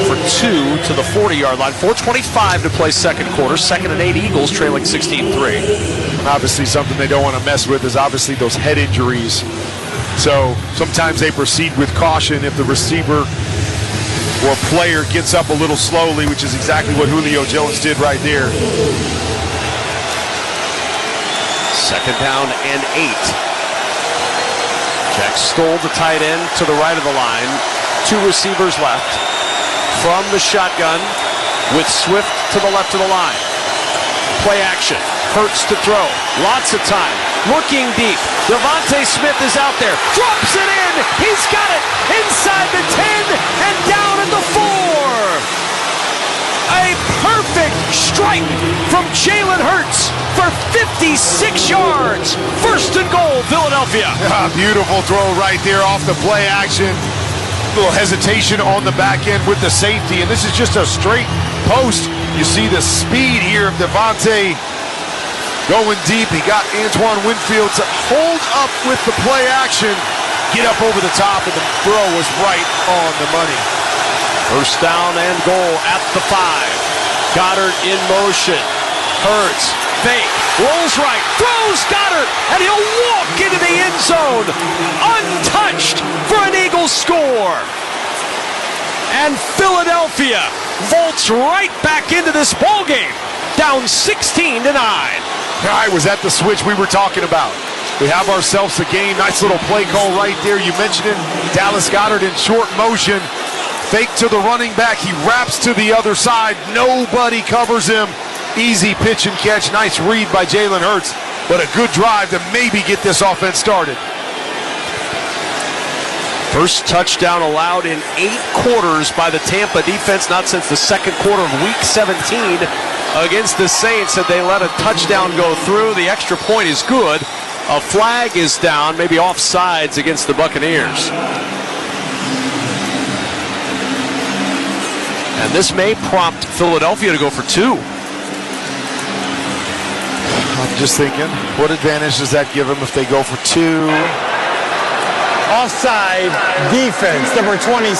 for 2 to the 40-yard line. 4:25 to play second quarter. 2nd and 8, Eagles trailing 16-3. And obviously something they don't want to mess with is obviously those head injuries. So sometimes they proceed with caution if the receiver or player gets up a little slowly, which is exactly what Julio Jones did right there. 2nd down and 8. Jack Stoll, the tight end, to the right of the line. 2 receivers left. From the shotgun with Swift to the left of the line. Play action. Hurts to throw. Lots of time. Looking deep. Devontae Smith is out there. Drops it in. He's got it. Inside the 10 and down at the 4. A perfect strike from Jalen Hurts for 56 yards. 1st and goal, Philadelphia. Beautiful throw right there off the play action. Little hesitation on the back end with the safety, and this is just a straight post. You see the speed here of Devontae going deep. He got Antoine Winfield to hold up with the play action, get up over the top, and the throw was right on the money. 1st down and goal at the 5. Goddard in motion. Hurts, fake, rolls right, throws Goddard, and he'll walk into the end zone, untouched for an Eagles score. And Philadelphia vaults right back into this ballgame, down 16-9. I was at the switch we were talking about. We have ourselves a game. Nice little play call right there. You mentioned it. Dallas Goedert in short motion. Fake to the running back. He wraps to the other side. Nobody covers him. Easy pitch and catch. Nice read by Jalen Hurts. But a good drive to maybe get this offense started. First touchdown allowed in 8 quarters by the Tampa defense, not since the 2nd quarter of Week 17 against the Saints that they let a touchdown go through. The extra point is good. A flag is down, maybe offsides against the Buccaneers. And this may prompt Philadelphia to go for 2. I'm just thinking, what advantage does that give them if they go for 2? Offside defense, number 27.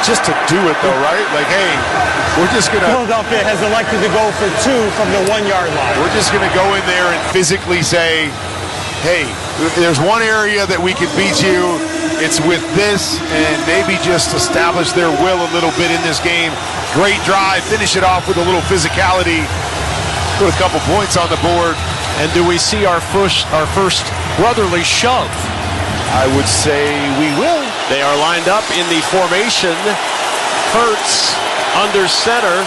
Just to do it though, right? Like, hey, we're just going to... Philadelphia has elected to go for 2 from the 1-yard line. We're just going to go in there and physically say, hey, there's one area that we can beat you. It's with this, and maybe just establish their will a little bit in this game. Great drive, finish it off with a little physicality. Put a couple points on the board. And do we see our first brotherly shove? I would say we will. They are lined up in the formation. Hurts under center.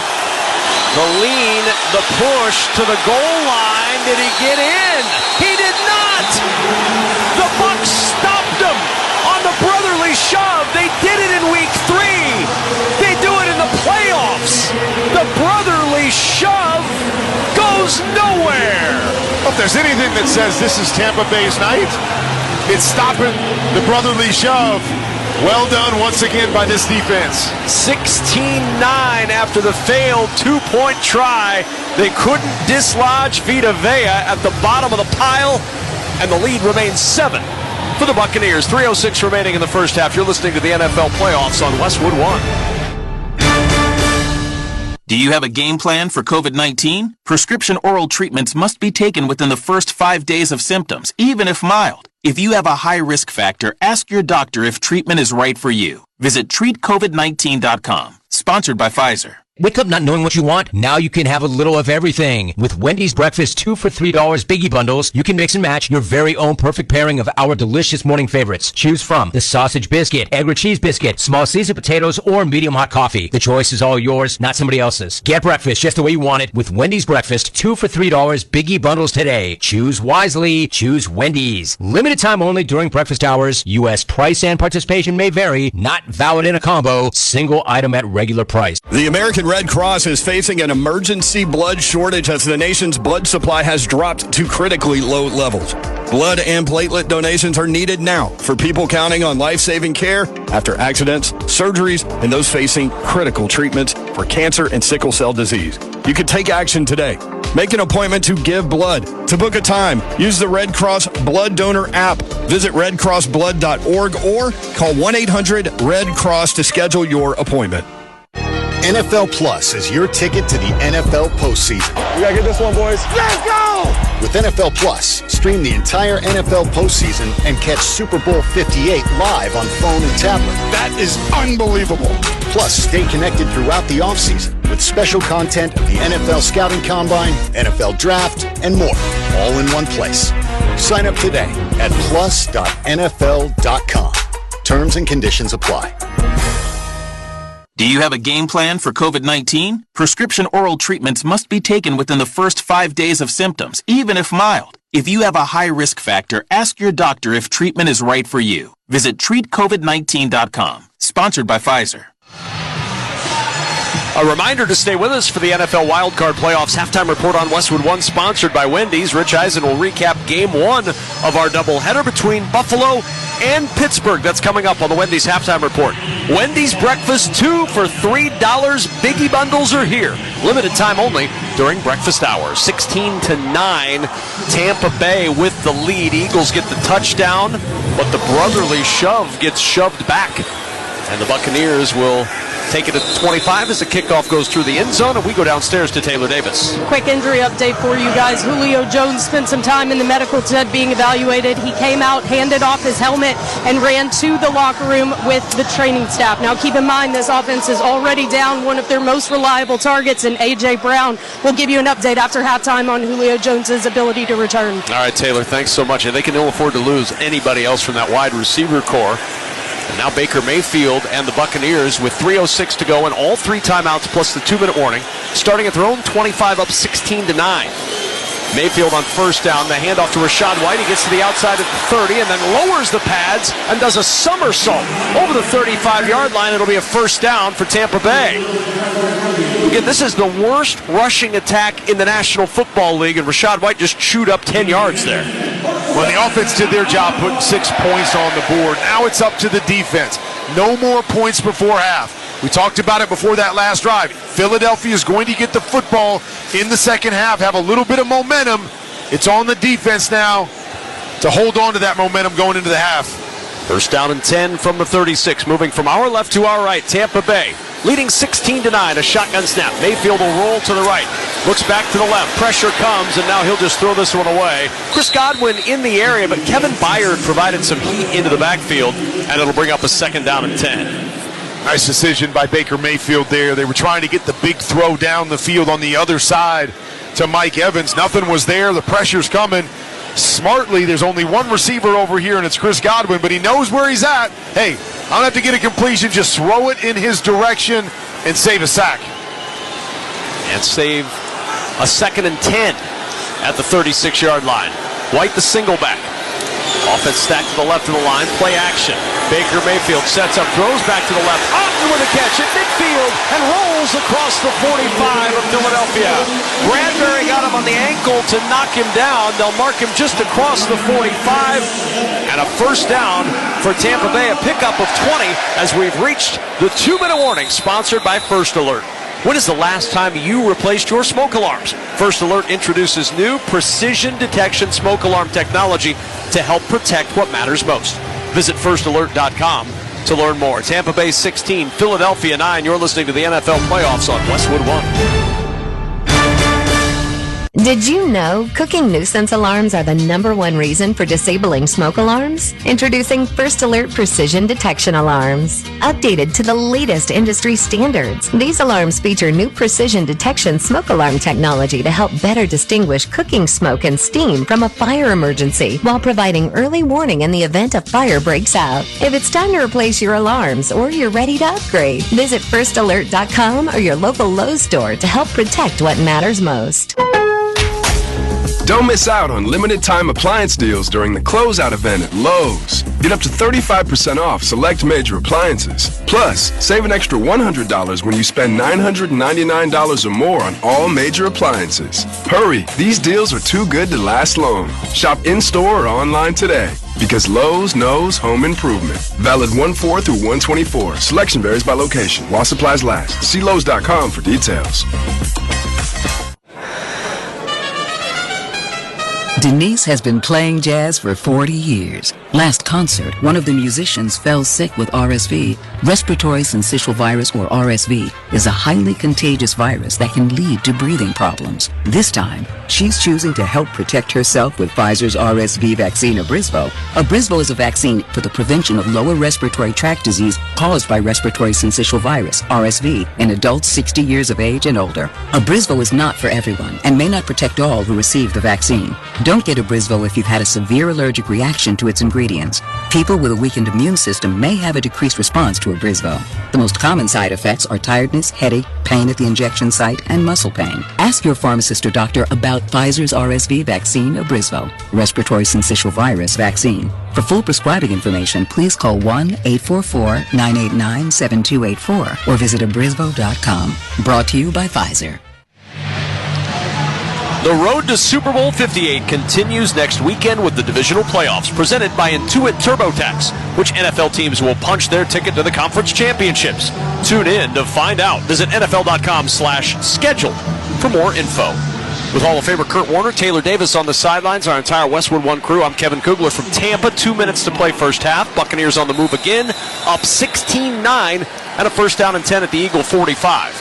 The lean, the push to the goal line. Did he get in? He did not! The Bucs stopped him on the brotherly shove. They did it in Week 3. They do it in the playoffs. The brotherly shove goes nowhere. Well, if there's anything that says this is Tampa Bay's night, it's stopping the brotherly shove. Well done once again by this defense. 16-9 after the failed 2-point try. They couldn't dislodge Vita Vea at the bottom of the pile, and the lead remains 7 for the Buccaneers. 3:06 remaining in the first half. You're listening to the NFL playoffs on Westwood One. Do you have a game plan for COVID-19? Prescription oral treatments must be taken within the first 5 days of symptoms, even if mild. If you have a high risk factor, ask your doctor if treatment is right for you. Visit treatcovid19.com. Sponsored by Pfizer. Wake up not knowing what you want? Now you can have a little of everything. With Wendy's Breakfast 2 for $3 Biggie Bundles, you can mix and match your very own perfect pairing of our delicious morning favorites. Choose from the sausage biscuit, egg or cheese biscuit, small seasoned potatoes, or medium hot coffee. The choice is all yours, not somebody else's. Get breakfast just the way you want it with Wendy's Breakfast 2 for $3 Biggie Bundles today. Choose wisely. Choose Wendy's. Limited time only during breakfast hours. U.S. price and participation may vary. Not valid in a combo. Single item at regular price. The American Red Cross is facing an emergency blood shortage as the nation's blood supply has dropped to critically low levels. Blood and platelet donations are needed now for people counting on life-saving care after accidents, surgeries, and those facing critical treatments for cancer and sickle cell disease. You can take action today. Make an appointment to give blood. To book a time, use the Red Cross Blood Donor app. Visit redcrossblood.org or call 1-800-RED-CROSS to schedule your appointment. NFL Plus is your ticket to the NFL postseason. We gotta get this one, boys. Let's go! With NFL Plus, stream the entire NFL postseason and catch Super Bowl 58 live on phone and tablet. That is unbelievable. Plus, stay connected throughout the offseason with special content of the NFL Scouting Combine, NFL Draft, and more, all in one place. Sign up today at plus.nfl.com. Terms and conditions apply. Do you have a game plan for COVID-19? Prescription oral treatments must be taken within the first 5 days of symptoms, even if mild. If you have a high risk factor, ask your doctor if treatment is right for you. Visit treatcovid19.com. Sponsored by Pfizer. A reminder to stay with us for the NFL Wildcard Playoffs halftime report on Westwood One, sponsored by Wendy's. Rich Eisen will recap Game 1 of our doubleheader between Buffalo and Pittsburgh. That's coming up on the Wendy's halftime report. Wendy's breakfast 2 for $3. Biggie bundles are here. Limited time only during breakfast hours. 16-9, Tampa Bay with the lead. Eagles get the touchdown, but the brotherly shove gets shoved back. And the Buccaneers will take it at 25 as the kickoff goes through the end zone, and we go downstairs to Taylor Davis. Quick injury update for you guys. Julio Jones spent some time in the medical tent being evaluated. He came out, handed off his helmet, and ran to the locker room with the training staff. Now keep in mind this offense is already down one of their most reliable targets, and A.J. Brown will give you an update after halftime on Julio Jones' ability to return. All right, Taylor, thanks so much. And they can ill afford to lose anybody else from that wide receiver core. And now Baker Mayfield and the Buccaneers with 3:06 to go and all 3 timeouts plus the 2-minute warning, starting at their own 25 up 16-9. Mayfield on first down, the handoff to Rachaad White. He gets to the outside at the 30 and then lowers the pads and does a somersault over the 35-yard line. It'll be a first down for Tampa Bay. Again, this is the worst rushing attack in the National Football League, and Rachaad White just chewed up 10 yards there. Well, the offense did their job putting 6 points on the board. Now it's up to the defense. No more points before half. We talked about it before that last drive. Philadelphia is going to get the football in the second half, have a little bit of momentum. It's on the defense now to hold on to that momentum going into the half. First down and 10 from the 36, moving from our left to our right. Tampa Bay leading 16-9, a shotgun snap. Mayfield will roll to the right, looks back to the left, pressure comes, and now he'll just throw this one away. Chris Godwin in the area, but Kevin Byard provided some heat into the backfield, and it'll bring up a second down and 10. Nice decision by Baker Mayfield there. They were trying to get the big throw down the field on the other side to Mike Evans. Nothing was there. The pressure's coming. Smartly, there's only one receiver over here, and it's Chris Godwin, but he knows where he's at. Hey, I don't have to get a completion. Just throw it in his direction and save a sack. And save a second and 10 at the 36-yard line. White the single back. Offense stacked to the left of the line. Play action. Baker Mayfield sets up, throws back to the left. Otten with a catch at midfield and rolls across the 45 of Philadelphia. Bradbury got him on the ankle to knock him down. They'll mark him just across the 45. And a first down for Tampa Bay, a pickup of 20 as we've reached the 2-minute warning, sponsored by First Alert. When is the last time you replaced your smoke alarms? First Alert introduces new precision detection smoke alarm technology to help protect what matters most. Visit firstalert.com to learn more. Tampa Bay 16, Philadelphia 9. You're listening to the NFL Playoffs on Westwood One. Did you know cooking nuisance alarms are the #1 reason for disabling smoke alarms? Introducing First Alert Precision Detection Alarms. Updated to the latest industry standards, these alarms feature new precision detection smoke alarm technology to help better distinguish cooking smoke and steam from a fire emergency while providing early warning in the event a fire breaks out. If it's time to replace your alarms or you're ready to upgrade, visit firstalert.com or your local Lowe's store to help protect what matters most. Don't miss out on limited-time appliance deals during the closeout event at Lowe's. Get up to 35% off select major appliances. Plus, save an extra $100 when you spend $999 or more on all major appliances. Hurry, these deals are too good to last long. Shop in-store or online today. Because Lowe's knows home improvement. Valid 1/4 through 1/24. Selection varies by location. While supplies last. See Lowe's.com for details. Denise has been playing jazz for 40 years. Last concert, one of the musicians fell sick with RSV. Respiratory syncytial virus, or RSV, is a highly contagious virus that can lead to breathing problems. This time, she's choosing to help protect herself with Pfizer's RSV vaccine, Abrysvo. Abrysvo is a vaccine for the prevention of lower respiratory tract disease caused by respiratory syncytial virus, RSV, in adults 60 years of age and older. Abrysvo is not for everyone and may not protect all who receive the vaccine. Don't get Abrysvo if you've had a severe allergic reaction to its ingredients. People with a weakened immune system may have a decreased response to Abrysvo. The most common side effects are tiredness, headache, pain at the injection site, and muscle pain. Ask your pharmacist or doctor about Pfizer's RSV vaccine, Abrysvo, respiratory syncytial virus vaccine. For full prescribing information, please call 1-844-989-7284 or visit abrysvo.com. Brought to you by Pfizer. The road to Super Bowl 58 continues next weekend with the divisional playoffs presented by Intuit TurboTax, which NFL teams will punch their ticket to the conference championships. Tune in to find out. Visit NFL.com/schedule for more info. With Hall of Famer Kurt Warner, Taylor Davis on the sidelines, our entire Westwood One crew, I'm Kevin Kugler from Tampa. 2 minutes to play first half. Buccaneers on the move again, up 16-9, and a first down and 10 at the Eagle 45.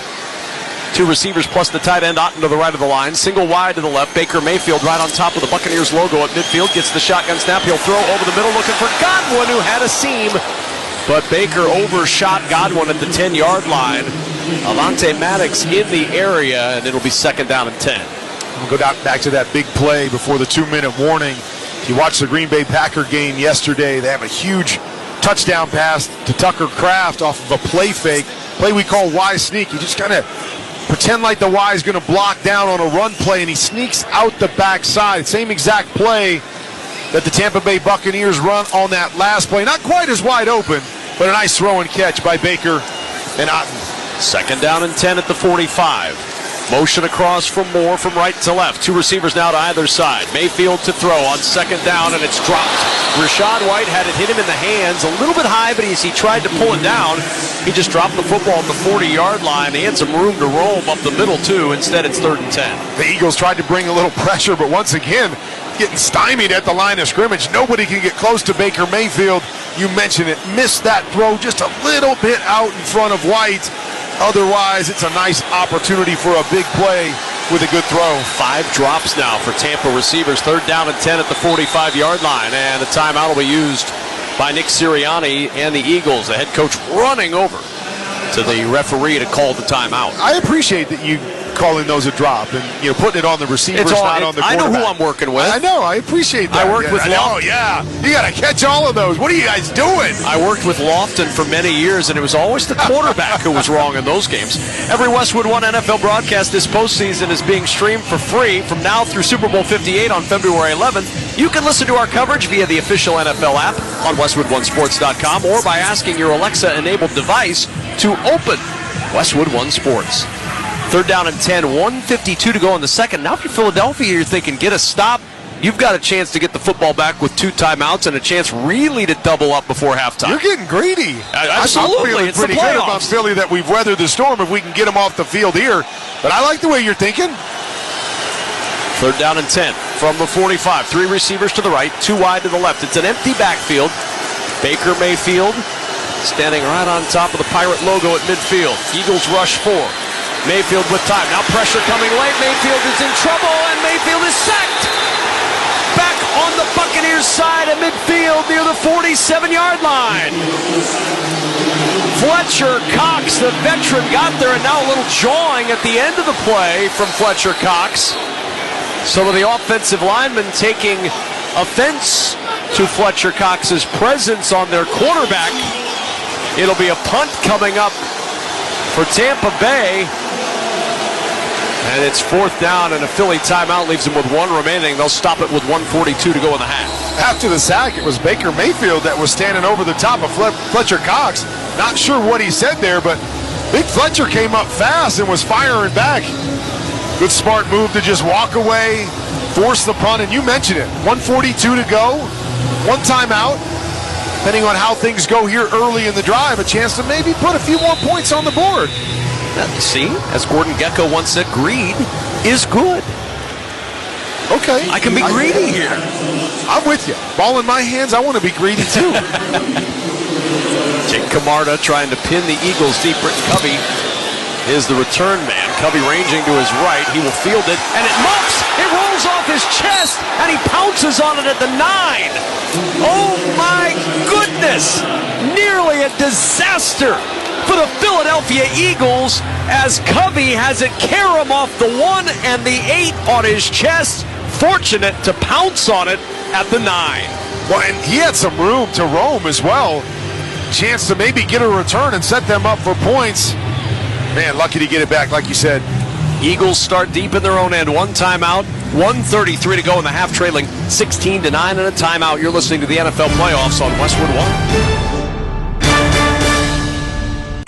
Two receivers plus the tight end, Otten to the right of the line. Single wide to the left. Baker Mayfield right on top of the Buccaneers logo at midfield. Gets the shotgun snap. He'll throw over the middle looking for Godwin, who had a seam. But Baker overshot Godwin at the 10-yard line. Avante Maddox in the area, and it'll be second down and 10. We'll go back to that big play before the 2-minute warning. If you watched the Green Bay Packer game yesterday, they have a huge touchdown pass to Tucker Kraft off of a play fake. Play we call Y sneak. You just kind of pretend like the Y is going to block down on a run play, and he sneaks out the backside. Same exact play that the Tampa Bay Buccaneers run on that last play. Not quite as wide open, but a nice throw and catch by Baker and Otten. Second down and 10 at the 45. Motion across from Moore from right to left. Two receivers now to either side. Mayfield to throw on second down, and it's dropped. Rashad White had it hit him in the hands. A little bit high, but as he tried to pull it down, he just dropped the football at the 40-yard line. They had some room to roam up the middle, too. Instead, it's third and 10. The Eagles tried to bring a little pressure, but once again, getting stymied at the line of scrimmage. Nobody can get close to Baker Mayfield. You mentioned it. Missed that throw just a little bit out in front of White. Otherwise, it's a nice opportunity for a big play with a good throw. 5 drops now for Tampa receivers. Third down and 10 at the 45-yard line. And a timeout will be used by Nick Sirianni and the Eagles. The head coach running over to the referee to call the timeout. I appreciate that you calling those a drop and putting it on the receivers, not on the quarterback. I know who I'm working with. I know. I appreciate that. I worked with Lofton. Oh, yeah. You got to catch all of those. What are you guys doing? I worked with Lofton for many years, and it was always the quarterback who was wrong in those games. Every Westwood One NFL broadcast this postseason is being streamed for free from now through Super Bowl 58 on February 11th. You can listen to our coverage via the official NFL app on WestwoodOneSports.com or by asking your Alexa-enabled device to open Westwood One Sports. Third down and 10, 1:52 to go in the second. Now if you're Philadelphia, you're thinking, get a stop. You've got a chance to get the football back with 2 timeouts and a chance really to double up before halftime. You're getting greedy. Absolutely. I'm feeling pretty good about Philly that we've weathered the storm if we can get them off the field here. But I like the way you're thinking. Third down and 10 from the 45. 3 receivers to the right, 2 wide to the left. It's an empty backfield. Baker Mayfield standing right on top of the Pirate logo at midfield. Eagles rush 4. Mayfield with time. Now pressure coming late. Mayfield is in trouble, and Mayfield is sacked. Back on the Buccaneers' side at midfield near the 47-yard line. Fletcher Cox, the veteran, got there, and now a little jawing at the end of the play from Fletcher Cox. Some of the offensive linemen taking offense to Fletcher Cox's presence on their quarterback. It'll be a punt coming up for Tampa Bay. And it's fourth down, and a Philly timeout leaves them with 1 remaining. They'll stop it with 1:42 to go in the half. After the sack, it was Baker Mayfield that was standing over the top of Fletcher Cox. Not sure what he said there, but Big Fletcher came up fast and was firing back. Good smart move to just walk away, force the punt, and you mentioned it. 1:42 to go, 1 timeout. Depending on how things go here early in the drive, a chance to maybe put a few more points on the board. See, as Gordon Gekko once said, greed is good. Okay. I can be greedy here. I'm with you. Ball in my hands, I want to be greedy too. Jake Camarda trying to pin the Eagles deep. Britton Covey is the return man. Covey ranging to his right. He will field it, and it muffs. It rolls off his chest, and he pounces on it at the 9. Oh my goodness! Nearly a disaster for the Philadelphia Eagles as Covey has it carom off the 1 and the 8 on his chest. Fortunate to pounce on it at the 9. Well, and he had some room to roam as well. Chance to maybe get a return and set them up for points. Man, lucky to get it back, like you said. Eagles start deep in their own end. 1 timeout, 1:33 to go in the half, trailing 16-9 and a timeout. You're listening to the NFL playoffs on Westwood One.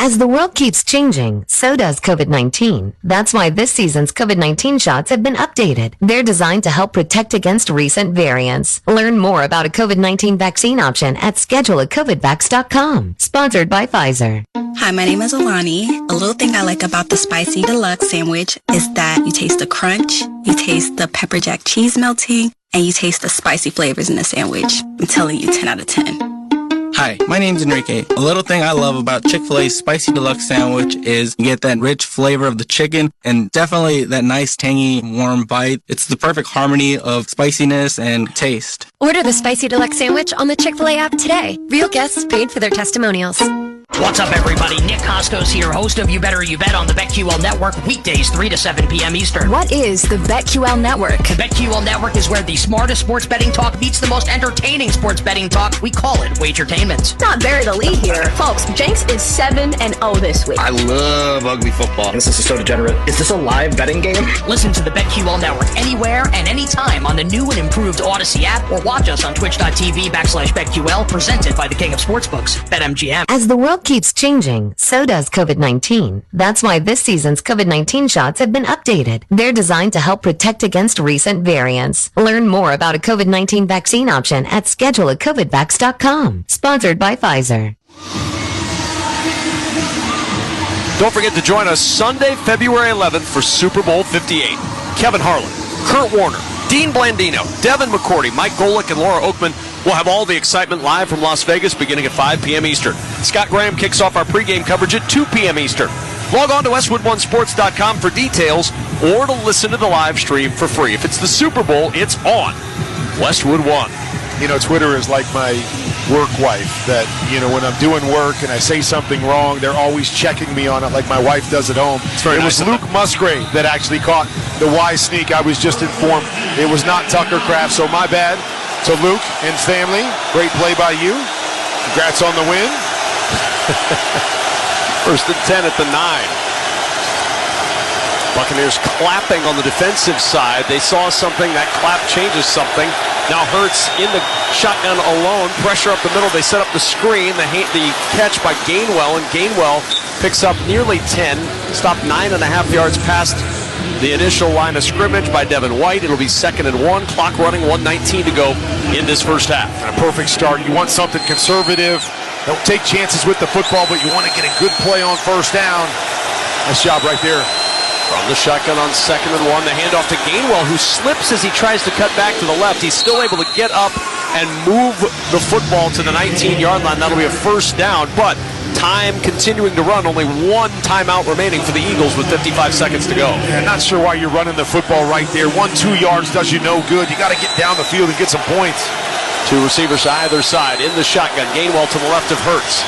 As the world keeps changing, so does COVID-19. That's why this season's COVID-19 shots have been updated. They're designed to help protect against recent variants. Learn more about a COVID-19 vaccine option at scheduleacovidvax.com. Sponsored by Pfizer. Hi, my name is Alani. A little thing I like about the Spicy Deluxe sandwich is that you taste the crunch, you taste the pepper jack cheese melting, and you taste the spicy flavors in the sandwich. I'm telling you, 10 out of 10. Hi, my name's Enrique. A little thing I love about Chick-fil-A's Spicy Deluxe sandwich is you get that rich flavor of the chicken and definitely that nice, tangy, warm bite. It's the perfect harmony of spiciness and taste. Order the Spicy Deluxe sandwich on the Chick-fil-A app today. Real guests paid for their testimonials. What's up, everybody? Nick Costos here, host of You Better You Bet on the BetQL Network, weekdays 3 to 7 p.m. Eastern. What is the BetQL Network? The BetQL Network is where the smartest sports betting talk meets the most entertaining sports betting talk. We call it Wagertainment. Not bury the lead here. Folks, Jenks is 7-0 this week. I love ugly football. This is so degenerate. Is this a live betting game? Listen to the BetQL Network anywhere and anytime on the new and improved Odyssey app, or watch us on twitch.tv/BetQL, presented by the King of Sportsbooks, BetMGM. As the world keeps changing, so does COVID-19. That's why this season's COVID-19 shots have been updated. They're designed to help protect against recent variants. Learn more about a COVID-19 vaccine option at scheduleacovidvax.com. Sponsored by Pfizer. Don't forget to join us Sunday, February 11th for Super Bowl 58. Kevin Harlan, Kurt Warner, Dean Blandino, Devin McCourty, Mike Golick, and Laura Oakman will have all the excitement live from Las Vegas beginning at 5 p.m. Eastern. Scott Graham kicks off our pregame coverage at 2 p.m. Eastern. Log on to WestwoodOneSports.com for details or to listen to the live stream for free. If it's the Super Bowl, it's on Westwood One. You know, Twitter is like my work wife that, you know, when I'm doing work and I say something wrong, they're always checking me on it like my wife does at home. It was Luke Musgrave that actually caught the Y sneak. I was just informed it was not Tucker Kraft, so my bad. To Luke and family, great play by you. Congrats on the win. First and 10 at the 9. Buccaneers clapping on the defensive side. They saw something. That clap changes something. Now Hurts in the shotgun alone. Pressure up the middle. They set up the screen. The catch by Gainwell, and Gainwell picks up nearly 10. Stopped 9.5 yards past the initial line of scrimmage by Devin White. It'll be 2nd and 1. Clock running, 1:19 to go in this first half. And a perfect start. You want something conservative. Don't take chances with the football, but you want to get a good play on first down. Nice job right there. From the shotgun on 2nd and 1, the handoff to Gainwell, who slips as he tries to cut back to the left. He's still able to get up and move the football to the 19-yard line. That'll be a first down, but time continuing to run. Only 1 timeout remaining for the Eagles with 55 seconds to go. Yeah, not sure why you're running the football right there. 1-2 yards does you no good. You got to get down the field and get some points. 2 receivers either side in the shotgun. Gainwell to the left of Hurts.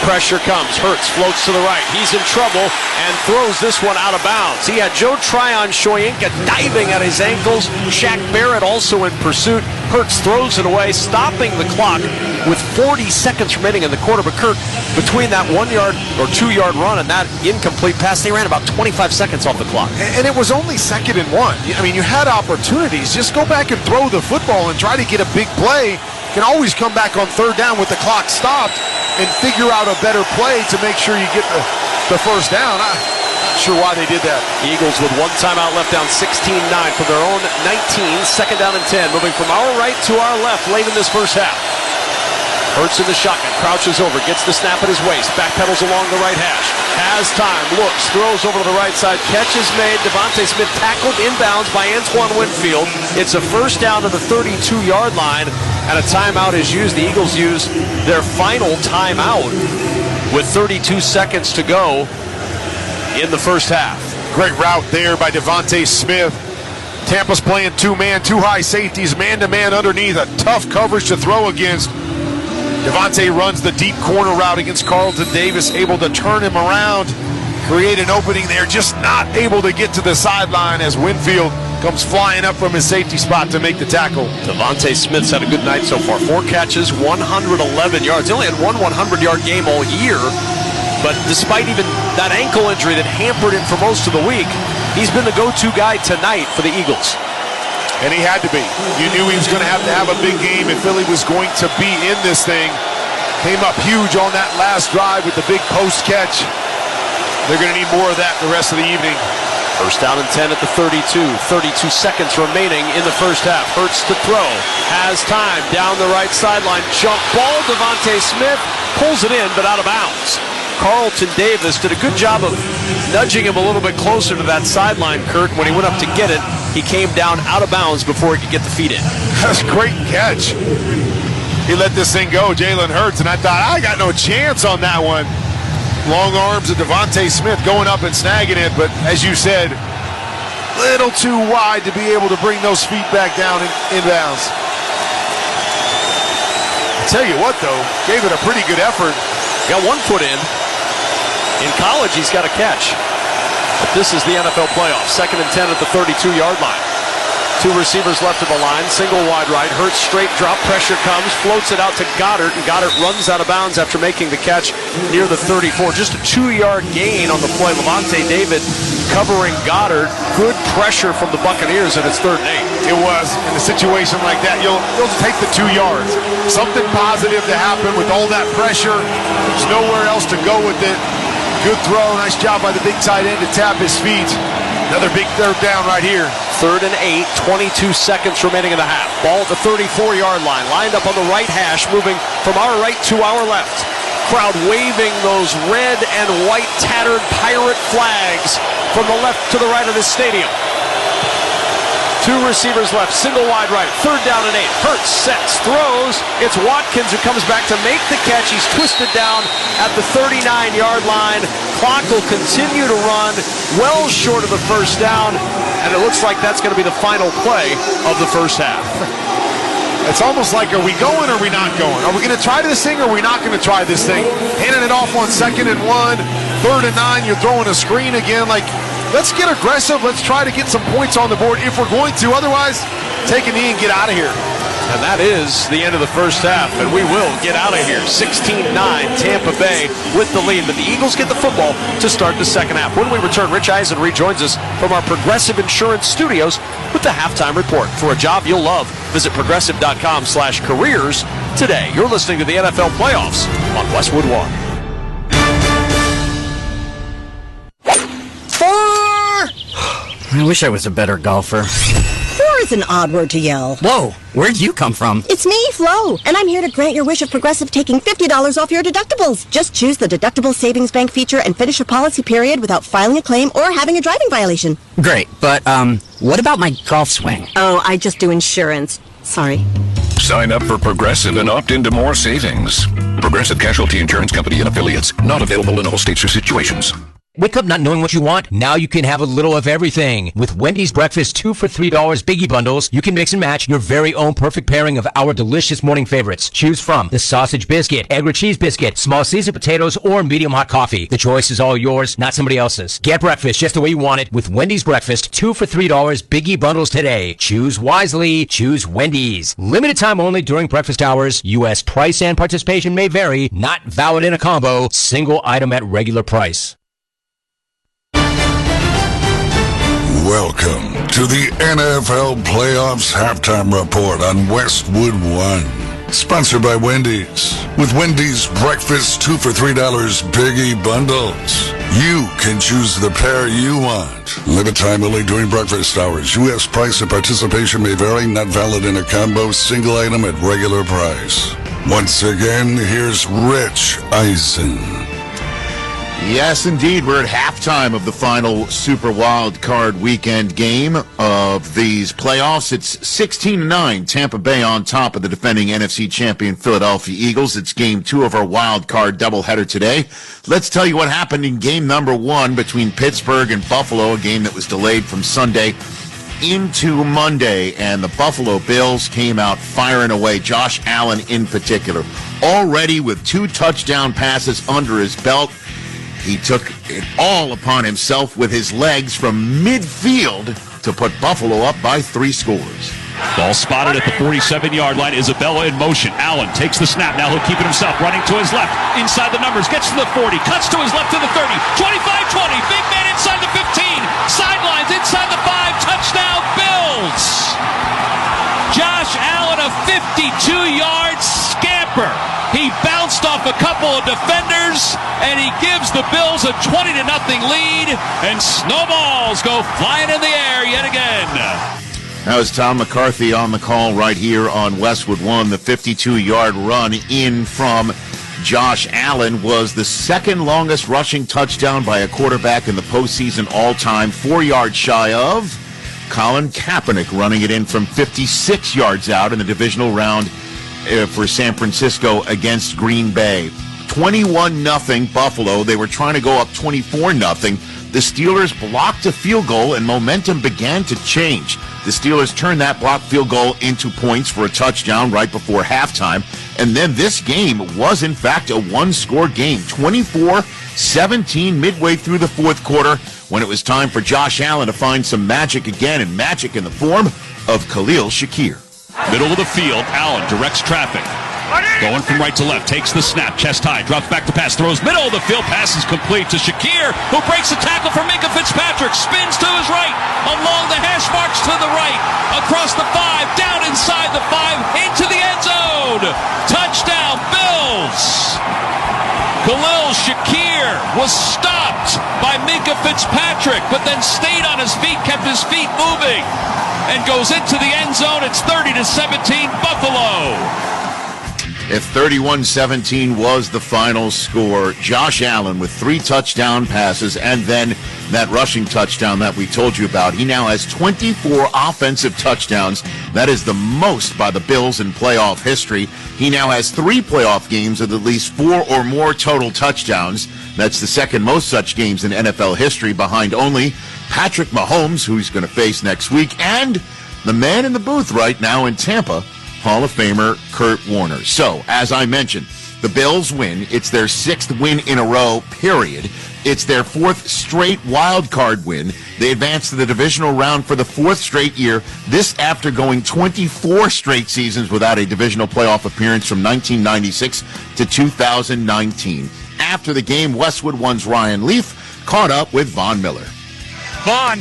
Pressure comes. Hurts floats to the right. He's in trouble and throws this one out of bounds. He had Joe Tryon-Shoyinka diving at his ankles. Shaq Barrett also in pursuit. Hurts throws it away, stopping the clock with 40 seconds remaining in the quarter. But Kurt, between that 1-yard or 2-yard run and that incomplete pass, they ran about 25 seconds off the clock. And it was only 2nd and 1. I mean, you had opportunities. Just go back and throw the football and try to get a big play. You can always come back on 3rd down with the clock stopped and figure out a better play to make sure you get the first down. I'm not sure why they did that. Eagles with 1 timeout left, down 16-9 from their own 19. 2nd down and 10. Moving from our right to our left late in this first half. Hurts in the shotgun, crouches over, gets the snap at his waist, backpedals along the right hash, has time, looks, throws over to the right side, catch is made. Devontae Smith tackled inbounds by Antoine Winfield. It's a first down to the 32-yard line, and a timeout is used. The Eagles use their final timeout with 32 seconds to go in the first half. Great route there by Devontae Smith. Tampa's playing two-man, two high safeties, man-to-man underneath, a tough coverage to throw against. Devontae runs the deep corner route against Carlton Davis, able to turn him around, create an opening there, just not able to get to the sideline as Winfield comes flying up from his safety spot to make the tackle. Devontae Smith's had a good night so far. 4 catches, 111 yards. He only had one 100-yard game all year, but despite even that ankle injury that hampered him for most of the week, he's been the go-to guy tonight for the Eagles. And he had to be. You knew he was going to have a big game if Philly was going to be in this thing. Came up huge on that last drive with the big post catch. They're going to need more of that the rest of the evening. First down and 10 at the 32. 32 seconds remaining in the first half. Hurts to throw. Has time. Down the right sideline. Jump ball. Devontae Smith pulls it in, but out of bounds. Carlton Davis did a good job of nudging him a little bit closer to that sideline, Kurt. When he went up to get it, he came down out of bounds before he could get the feet in. That's a great catch. He let this thing go, Jalen Hurts, and I thought, I got no chance on that one. Long arms of Devontae Smith going up and snagging it, but as you said, little too wide to be able to bring those feet back down in bounds. I tell you what, though, gave it a pretty good effort. Got 1 foot in. In college, he's got a catch. But this is the NFL playoffs. 2nd and 10 at the 32-yard line. 2 receivers left of the line. Single wide right. Hurts straight drop. Pressure comes. Floats it out to Goddard. And Goddard runs out of bounds after making the catch near the 34. Just a 2-yard gain on the play. Lavonte David covering Goddard. Good pressure from the Buccaneers, and it's 3rd and 8. It was. In a situation like that, you'll take the 2 yards. Something positive to happen with all that pressure. There's nowhere else to go with it. Good throw. Nice job by the big tight end to tap his feet. Another big 3rd down right here. 3rd and 8, 22 seconds remaining in the half. Ball at the 34-yard line, lined up on the right hash, moving from our right to our left. Crowd waving those red and white tattered pirate flags from the left to the right of this stadium. 2 receivers left, single wide right, 3rd down and 8. Hurts, sets, throws. It's Watkins who comes back to make the catch. He's twisted down at the 39-yard line. Clock will continue to run well short of the first down, and it looks like that's going to be the final play of the first half. It's almost like, are we going or are we not going? Are we going to try this thing or are we not going to try this thing? Handing it off on 2nd and 1, 3rd and 9, you're throwing a screen again. Like, let's get aggressive. Let's try to get some points on the board if we're going to. Otherwise, take a knee and get out of here. And that is the end of the first half, and we will get out of here. 16-9, Tampa Bay with the lead, but the Eagles get the football to start the second half. When we return, Rich Eisen rejoins us from our Progressive Insurance Studios with the halftime report. For a job you'll love, visit progressive.com/careers today. You're listening to the NFL Playoffs on Westwood One. 4! I wish I was a better golfer. 4 is an odd word to yell. Whoa, where'd you come from? It's me, Flo, and I'm here to grant your wish of Progressive taking $50 off your deductibles. Just choose the Deductible Savings Bank feature and finish your policy period without filing a claim or having a driving violation. Great, but, what about my golf swing? Oh, I just do insurance. Sorry. Sign up for Progressive and opt into more savings. Progressive Casualty Insurance Company and Affiliates. Not available in all states or situations. Wake up not knowing what you want? Now you can have a little of everything. With Wendy's Breakfast 2 for $3 Biggie Bundles, you can mix and match your very own perfect pairing of our delicious morning favorites. Choose from the sausage biscuit, egg or cheese biscuit, small seasoned potatoes, or medium hot coffee. The choice is all yours, not somebody else's. Get breakfast just the way you want it with Wendy's Breakfast 2 for $3 Biggie Bundles today. Choose wisely. Choose Wendy's. Limited time only during breakfast hours. U.S. price and participation may vary. Not valid in a combo. Single item at regular price. Welcome to the NFL Playoffs Halftime Report on Westwood One. Sponsored by Wendy's. With Wendy's Breakfast 2 for $3 Biggie Bundles, you can choose the pair you want. Limit time only during breakfast hours. U.S. price and participation may vary. Not valid in a combo. Single item at regular price. Once again, here's Rich Eisen. Yes, indeed. We're at halftime of the final Super Wild Card weekend game of these playoffs. It's 16-9. Tampa Bay on top of the defending NFC champion Philadelphia Eagles. It's game 2 of our Wild Card doubleheader today. Let's tell you what happened in game number 1 between Pittsburgh and Buffalo, a game that was delayed from Sunday into Monday, and the Buffalo Bills came out firing away, Josh Allen in particular. Already with 2 touchdown passes under his belt, he took it all upon himself with his legs from midfield to put Buffalo up by 3 scores. Ball spotted at the 47-yard line. Isabella in motion. Allen takes the snap. Now he'll keep it himself. Running to his left. Inside the numbers. Gets to the 40. Cuts to his left to the 30. 25-20. Big man inside the 15. Sidelines inside the 5. Touchdown Bills. Josh Allen, a 52-yard scamper. He bounced off a couple of defenders, and he gives the Bills a 20-0 lead, and snowballs go flying in the air yet again. That was Tom McCarthy on the call right here on Westwood One. The 52-yard run in from Josh Allen was the second longest rushing touchdown by a quarterback in the postseason all-time, 4 yards shy of Colin Kaepernick, running it in from 56 yards out in the divisional round for San Francisco against Green Bay. 21-0 Buffalo. They were trying to go up 24-0. The Steelers blocked a field goal, and momentum began to change. The Steelers turned that blocked field goal into points for a touchdown right before halftime. And then this game was, in fact, a one-score game. 24-17 midway through the fourth quarter, when it was time for Josh Allen to find some magic again, and magic in the form of Khalil Shakir. Middle of the field, Allen directs traffic. Going from right to left, takes the snap, chest high, drops back to pass, throws middle of the field, pass is complete to Shakir, who breaks the tackle for Minkah Fitzpatrick, spins to his right, along the hash marks to the right, across the 5, down inside the 5, into the end zone. Touchdown, Bills. Khalil Shakir was stopped by Minkah Fitzpatrick, but then stayed on his feet, kept his feet moving, and goes into the end zone. It's 30-17 Buffalo. If 31-17 was the final score, Josh Allen with 3 touchdown passes and then that rushing touchdown that we told you about. He now has 24 offensive touchdowns. That is the most by the Bills in playoff history. He now has 3 playoff games with at least 4 or more total touchdowns. That's the second most such games in NFL history, behind only Patrick Mahomes, who he's going to face next week, and the man in the booth right now in Tampa, Hall of Famer Kurt Warner. So, as I mentioned, the Bills win. It's their 6th win in a row, period. It's their 4th straight wild card win. They advance to the divisional round for the 4th straight year. This after going 24 straight seasons without a divisional playoff appearance from 1996 to 2019. After the game, Westwood One's Ryan Leaf caught up with Von Miller. Von,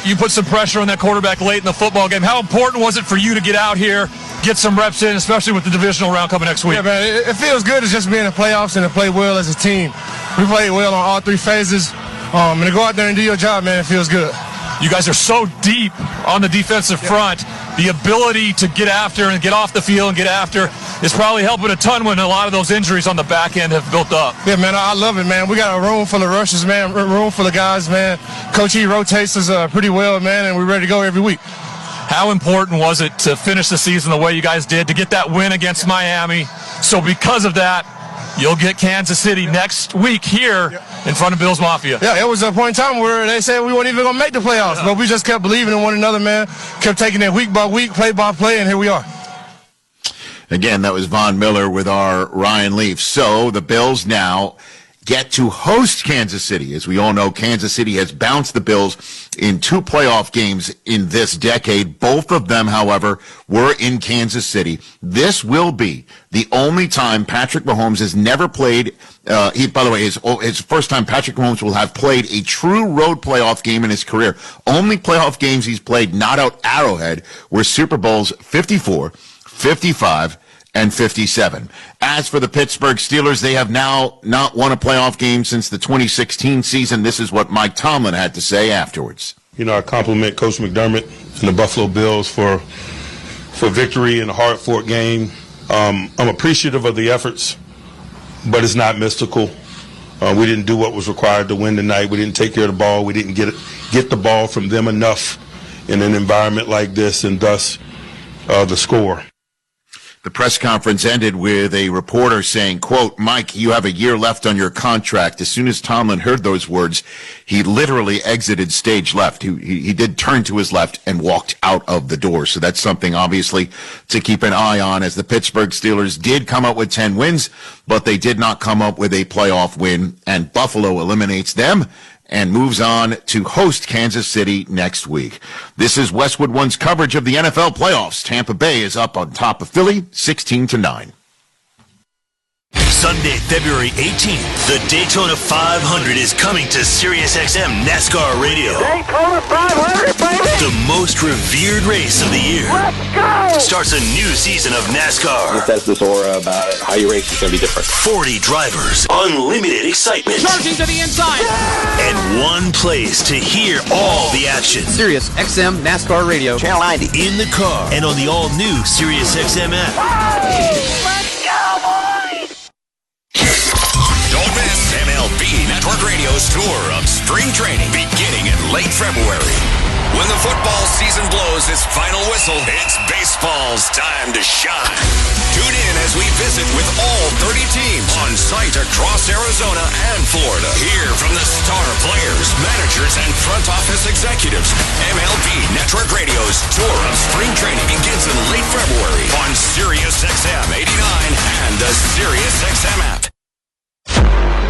you put some pressure on that quarterback late in the football game. How important was it for you to get out here, get some reps in, especially with the divisional round coming next week? Yeah, man, it feels good to just be in the playoffs and to play well as a team. We played well on all 3 phases, and to go out there and do your job, man, it feels good. You guys are so deep on the defensive front. The ability to get after and get off the field and get after is probably helping a ton when a lot of those injuries on the back end have built up. Yeah, man, I love it, man. We got a room full of rushers, man, room full of guys, man. Coach E rotates us pretty well, man, and we're ready to go every week. How important was it to finish the season the way you guys did, to get that win against Miami? So because of that, you'll get Kansas City next week here in front of Bills Mafia. Yeah, it was a point in time where they said we weren't even going to make the playoffs, but we just kept believing in one another, man. Kept taking it week by week, play by play, and here we are. Again, that was Von Miller with our Ryan Leaf. So the Bills now get to host Kansas City. As we all know, Kansas City has bounced the Bills in 2 playoff games in this decade. Both of them, however, were in Kansas City. This will be the only time Patrick Mahomes has never played. By the way, his first time Patrick Mahomes will have played a true road playoff game in his career. Only playoff games he's played not out Arrowhead were Super Bowls 54, 55, and 57. As for the Pittsburgh Steelers, they have now not won a playoff game since the 2016 season. This is what Mike Tomlin had to say afterwards. You know, I compliment Coach McDermott and the Buffalo Bills for victory in a hard-fought game. I'm appreciative of the efforts, but it's not mystical. We didn't do what was required to win tonight. We didn't take care of the ball. We didn't get the ball from them enough in an environment like this, and thus the score. The press conference ended with a reporter saying, quote, "Mike, you have a year left on your contract." As soon as Tomlin heard those words, he literally exited stage left. He did turn to his left and walked out of the door. So that's something, obviously, to keep an eye on, as the Pittsburgh Steelers did come up with 10 wins, but they did not come up with a playoff win, and Buffalo eliminates them and moves on to host Kansas City next week. This is Westwood One's coverage of the NFL playoffs. Tampa Bay is up on top of Philly, 16-9. Sunday, February 18th, the Daytona 500 is coming to SiriusXM NASCAR Radio. Daytona 500, baby! The most revered race of the year. Let's go! Starts a new season of NASCAR. It has this aura about it. How you race is going to be different. 40 drivers, unlimited excitement. Charging to the inside! And one place to hear all the action. SiriusXM NASCAR Radio. Channel 90. In the car and on the all-new SiriusXM app. Let's go, boys! Don't miss MLB Network Radio's tour of spring training beginning in late February. When the football season blows its final whistle, it's baseball's time to shine. Tune in as we visit with all 30 teams on site across Arizona and Florida. Hear from the star players, managers, and front office executives. MLB Network Radio's tour of spring training begins in late February on SiriusXM 89 and the SiriusXM app.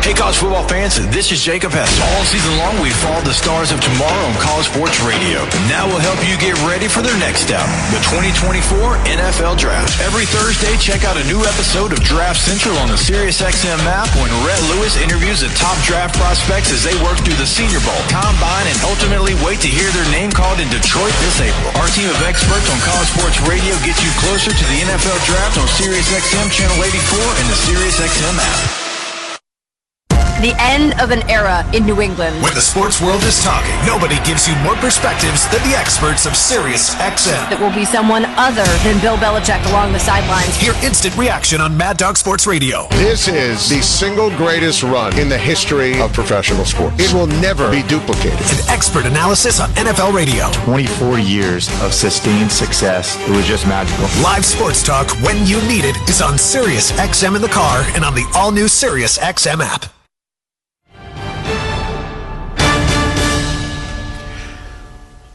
Hey, college football fans, this is Jacob Hester. All season long, we follow the stars of tomorrow on College Sports Radio. Now we'll help you get ready for their next step, the 2024 NFL Draft. Every Thursday, check out a new episode of Draft Central on the SiriusXM app when Rhett Lewis interviews the top draft prospects as they work through the Senior Bowl, Combine, and ultimately wait to hear their name called in Detroit this April. Our team of experts on College Sports Radio gets you closer to the NFL Draft on SiriusXM Channel 84 and the SiriusXM app. The end of an era in New England. When the sports world is talking, nobody gives you more perspectives than the experts of SiriusXM. It will be someone other than Bill Belichick along the sidelines. Hear instant reaction on Mad Dog Sports Radio. This is the single greatest run in the history of professional sports. It will never be duplicated. An expert analysis on NFL radio. 24 years of sustained success. It was just magical. Live sports talk when you need it is on SiriusXM in the car and on the all-new SiriusXM app.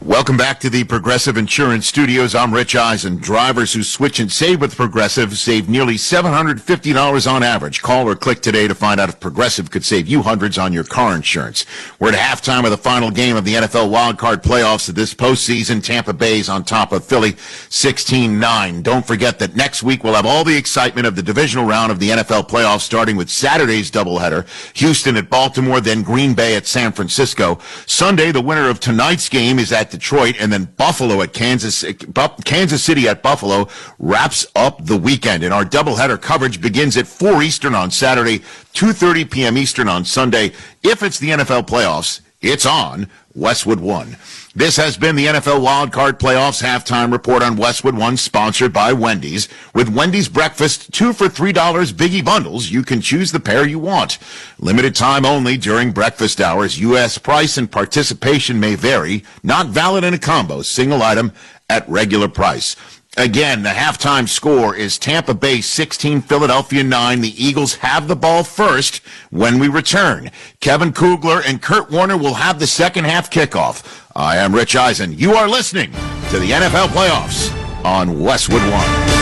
Welcome back to the Progressive Insurance Studios. I'm Rich Eisen. Drivers who switch and save with Progressive save nearly $750 on average. Call or click today to find out if Progressive could save you hundreds on your car insurance. We're at halftime of the final game of the NFL wildcard playoffs of this postseason. Tampa Bay's on top of Philly, 16-9. Don't forget that next week we'll have all the excitement of the divisional round of the NFL playoffs, starting with Saturday's doubleheader. Houston at Baltimore, then Green Bay at San Francisco. Sunday, the winner of tonight's game is at Detroit, and then Buffalo at Kansas City at Buffalo wraps up the weekend. And our doubleheader coverage begins at 4 Eastern on Saturday, 2:30 p.m. Eastern on Sunday. If it's the NFL playoffs, it's on Westwood One. This has been the NFL Wildcard Playoffs Halftime Report on Westwood One, sponsored by Wendy's. With Wendy's Breakfast 2 for $3 Biggie Bundles, you can choose the pair you want. Limited time only during breakfast hours. U.S. price and participation may vary. Not valid in a combo. Single item at regular price. Again, the halftime score is Tampa Bay 16, Philadelphia 9. The Eagles have the ball first when we return. Kevin Kugler and Kurt Warner will have the second half kickoff. I am Rich Eisen. You are listening to the NFL Playoffs on Westwood One.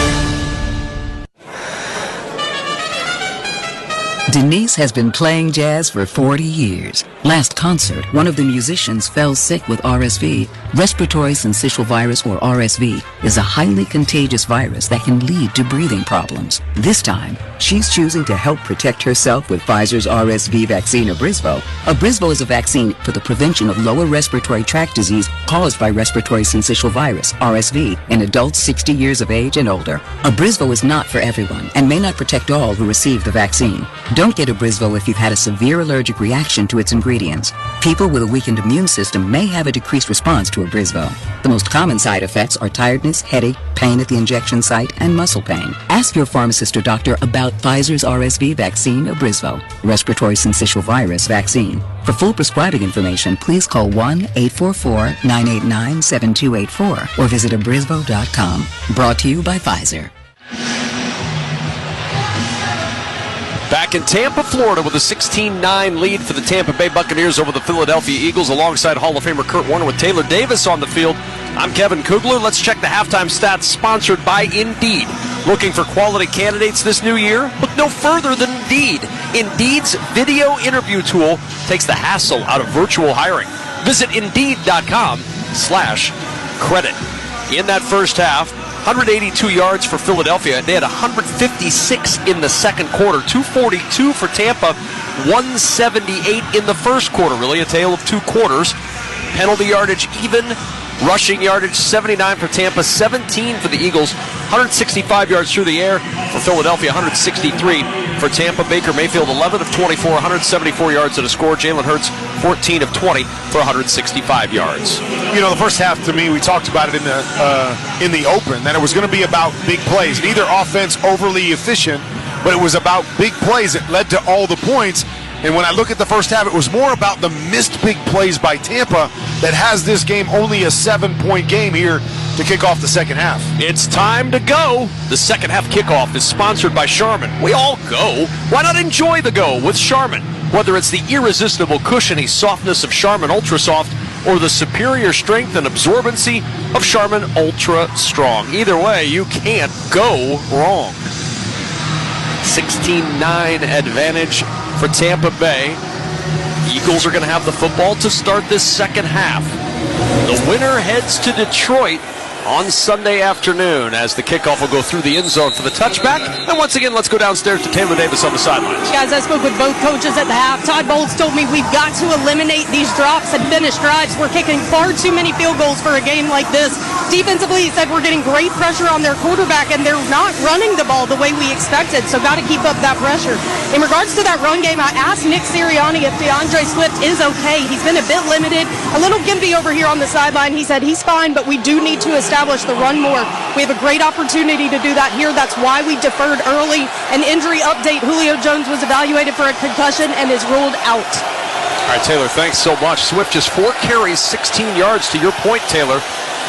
Denise has been playing jazz for 40 years. Last concert, one of the musicians fell sick with RSV. Respiratory syncytial virus, or RSV, is a highly contagious virus that can lead to breathing problems. This time, she's choosing to help protect herself with Pfizer's RSV vaccine, Abrysvo. Abrysvo is a vaccine for the prevention of lower respiratory tract disease caused by respiratory syncytial virus, RSV, in adults 60 years of age and older. Abrysvo is not for everyone and may not protect all who receive the vaccine. Don't get Abrysvo if you've had a severe allergic reaction to its ingredients. People with a weakened immune system may have a decreased response to Abrysvo. The most common side effects are tiredness, headache, pain at the injection site, and muscle pain. Ask your pharmacist or doctor about Pfizer's RSV vaccine, Abrysvo, respiratory syncytial virus vaccine. For full prescribing information, please call 1-844-989-7284 or visit abrysvo.com. Brought to you by Pfizer. Back in Tampa, Florida, with a 16-9 lead for the Tampa Bay Buccaneers over the Philadelphia Eagles, alongside Hall of Famer Kurt Warner with Taylor Davis on the field. I'm Kevin Kugler. Let's check the halftime stats, sponsored by Indeed. Looking for quality candidates this new year? Look no further than Indeed. Indeed's video interview tool takes the hassle out of virtual hiring. Visit Indeed.com/credit. In that first half, 182 yards for Philadelphia. They had 156 in the second quarter. 242 for Tampa. 178 in the first quarter. Really a tale of two quarters. Penalty yardage even. Rushing yardage 79 for Tampa. 17 for the Eagles. 165 yards through the air for Philadelphia. 163 for Tampa. Baker Mayfield 11 of 24. 174 yards at a score. Jalen Hurts 14 of 20 for 165 yards. You know, the first half, to me, we talked about it in the open, that it was going to be about big plays. Neither offense overly efficient, but it was about big plays that led to all the points. And when I look at the first half, it was more about the missed big plays by Tampa that has this game only a 7-point game here to kick off the second half. It's time to go. The second half kickoff is sponsored by Charmin. We all go. Why not enjoy the go with Charmin? Whether it's the irresistible cushiony softness of Charmin Ultra Soft or the superior strength and absorbency of Charmin Ultra Strong. Either way, you can't go wrong. 16-9 advantage for Tampa Bay. Eagles are going to have the football to start this second half. The winner heads to Detroit on Sunday afternoon as the kickoff will go through the end zone for the touchback. And once again, let's go downstairs to Taylor Davis on the sidelines. Guys, I spoke with both coaches at the half. Todd Bowles told me we've got to eliminate these drops and finish drives. We're kicking far too many field goals for a game like this. Defensively, he said we're getting great pressure on their quarterback, and they're not running the ball the way we expected, so got to keep up that pressure. In regards to that run game, I asked Nick Sirianni if DeAndre Swift is okay. He's been a bit limited, a little gimpy over here on the sideline. He said he's fine, but we do need to establish the run more. We have a great opportunity to do that here. That's why we deferred early. An injury update, Julio Jones was evaluated for a concussion and is ruled out. All right, Taylor, thanks so much. Swift just 4 carries, 16 yards to your point, Taylor.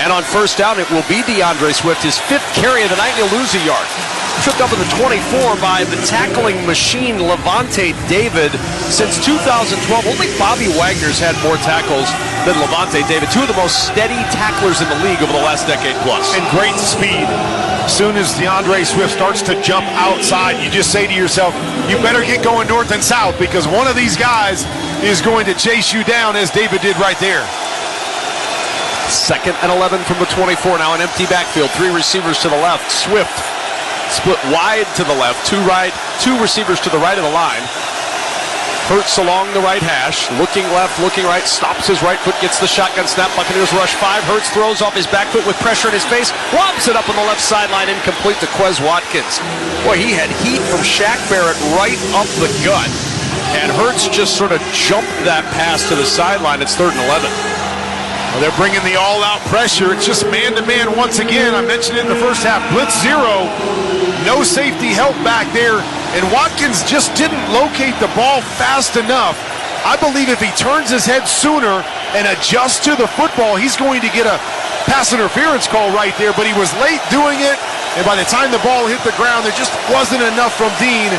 And on first down, it will be DeAndre Swift, his 5th carry of the night, and he'll lose a yard. Tripped up in the 24 by the tackling machine, Levante David. Since 2012, only Bobby Wagner's had more tackles than Levante David. Two of the most steady tacklers in the league over the last decade plus. And great speed. As soon as DeAndre Swift starts to jump outside, you just say to yourself, you better get going north and south, because one of these guys is going to chase you down, as David did right there. 2nd and 11 from the 24. Now an empty backfield. 3 receivers to the left. Swift split wide to the left. 2 receivers to the right of the line. Hurts along the right hash. Looking left, looking right. Stops his right foot. Gets the shotgun snap. Buccaneers rush 5. Hurts throws off his back foot with pressure in his face. Lobs it up on the left sideline. Incomplete to Quez Watkins. Boy, he had heat from Shaq Barrett right up the gut. And Hurts just sort of jumped that pass to the sideline. It's 3rd and 11. Well, they're bringing the all-out pressure. It's just man-to-man once again. I mentioned it in the first half. Blitz 0. No safety help back there. And Watkins just didn't locate the ball fast enough. I believe if he turns his head sooner and adjusts to the football, he's going to get a pass interference call right there. But he was late doing it. And by the time the ball hit the ground, there just wasn't enough from Dean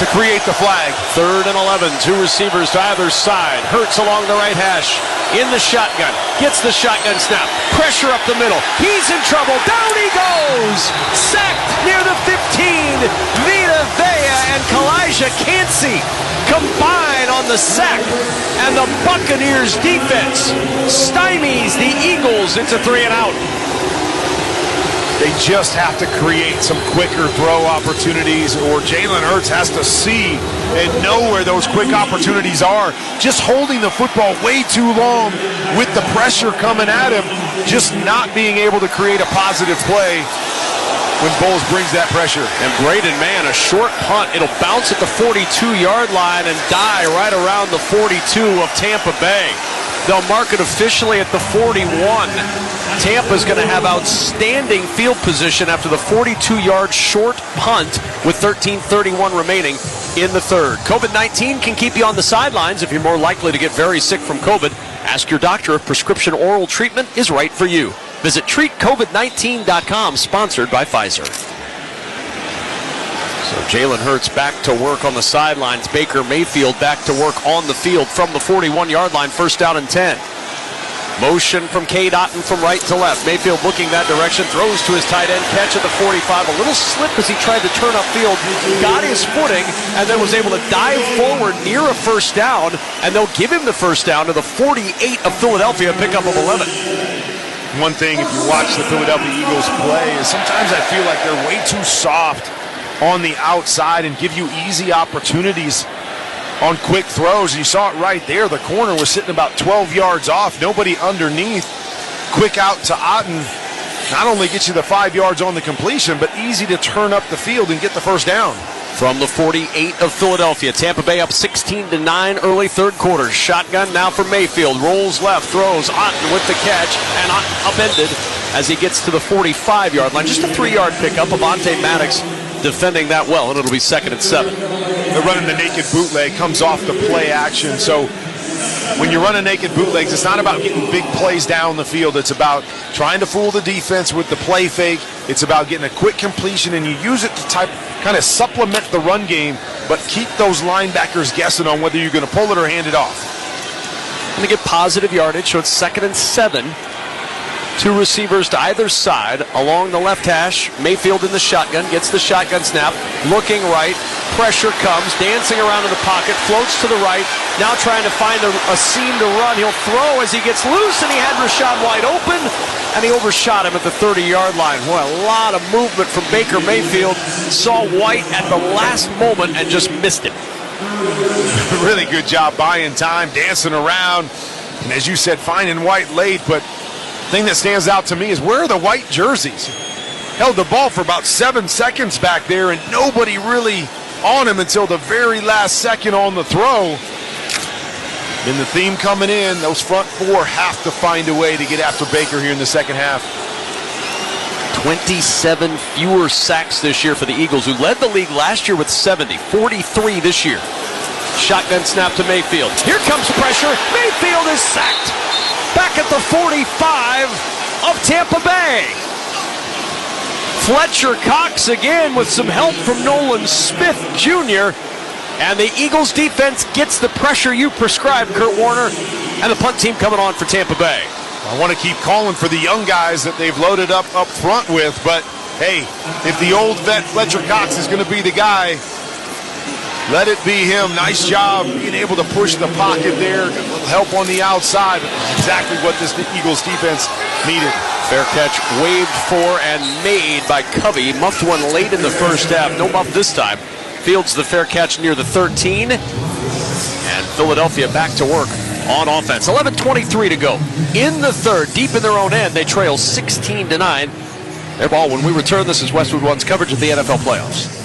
to create the flag. 3rd and 11. 2 receivers to either side. Hurts along the right hash. In the shotgun. Gets the shotgun snap. Pressure up the middle. He's in trouble. Down he goes. Sacked near the 15. Vita Vea and Kalijah Cansey combine on the sack. And the Buccaneers defense stymies the Eagles into 3 and out. They just have to create some quicker throw opportunities, or Jalen Hurts has to see and know where those quick opportunities are. Just holding the football way too long with the pressure coming at him, just not being able to create a positive play when Bowles brings that pressure. And Braden Mann, a short punt. It'll bounce at the 42-yard line and die right around the 42 of Tampa Bay. They'll mark it officially at the 41. Tampa's going to have outstanding field position after the 42-yard short punt with 13:31 remaining in the third. COVID-19 can keep you on the sidelines if you're more likely to get very sick from COVID. Ask your doctor if prescription oral treatment is right for you. Visit treatcovid19.com, sponsored by Pfizer. So Jalen Hurts back to work on the sidelines. Baker Mayfield back to work on the field from the 41-yard line, 1st down and 10. Motion from Cade Otton from right to left. Mayfield looking that direction, throws to his tight end, catch at the 45. A little slip as he tried to turn upfield, got his footing, and then was able to dive forward near a 1st down, and they'll give him the 1st down to the 48 of Philadelphia, pickup of 11. One thing, if you watch the Philadelphia Eagles play, is sometimes I feel like they're way too soft on the outside and give you easy opportunities on quick throws. You saw it right there. The corner was sitting about 12 yards off. Nobody underneath. Quick out to Otton. Not only gets you the 5 yards on the completion, but easy to turn up the field and get the 1st down. From the 48 of Philadelphia, Tampa Bay up 16-9 early third quarter. Shotgun now for Mayfield. Rolls left, throws. Otton with the catch, and Otton upended as he gets to the 45-yard line. Just a 3-yard pickup. Avonte Maddox defending that well, and it'll be 2nd and 7. They're running the naked bootleg, comes off the play action. So when you're running naked bootlegs, it's not about getting big plays down the field. It's about trying to fool the defense with the play fake. It's about getting a quick completion, and you use it to kind of supplement the run game, but keep those linebackers guessing on whether you're going to pull it or hand it off. Going to get positive yardage, so it's 2nd and 7. 2 receivers to either side along the left hash. Mayfield in the shotgun, gets the shotgun snap, looking right, pressure comes, dancing around in the pocket, floats to the right, now trying to find a seam to run. He'll throw as he gets loose, and he had Rashad White open, and he overshot him at the 30-yard line. Boy, a lot of movement from Baker Mayfield. Saw White at the last moment and just missed it. Really good job buying time, dancing around, and as you said, finding White late, but thing that stands out to me is where are the white jerseys? Held the ball for about 7 seconds back there, and nobody really on him until the very last second on the throw. And the theme coming in, those front 4 have to find a way to get after Baker here in the second half. 27 fewer sacks this year for the Eagles, who led the league last year with 70, 43 this year. Shotgun snap to Mayfield. Here comes pressure. Mayfield is sacked. Back at the 45 of Tampa Bay. Fletcher Cox again with some help from Nolan Smith Jr. And the Eagles defense gets the pressure you prescribed, Kurt Warner, and the punt team coming on for Tampa Bay. I want to keep calling for the young guys that they've loaded up front with, but hey, if the old vet Fletcher Cox is going to be the guy, let it be him. Nice job being able to push the pocket there. A little help on the outside. Exactly what this Eagles defense needed. Fair catch waved for and made by Covey. Muffed one late in the first half. No muff this time. Fields the fair catch near the 13. And Philadelphia back to work on offense. 11:23 to go. In the third, deep in their own end, they trail 16-9. Their ball when we return. This is Westwood One's coverage of the NFL playoffs.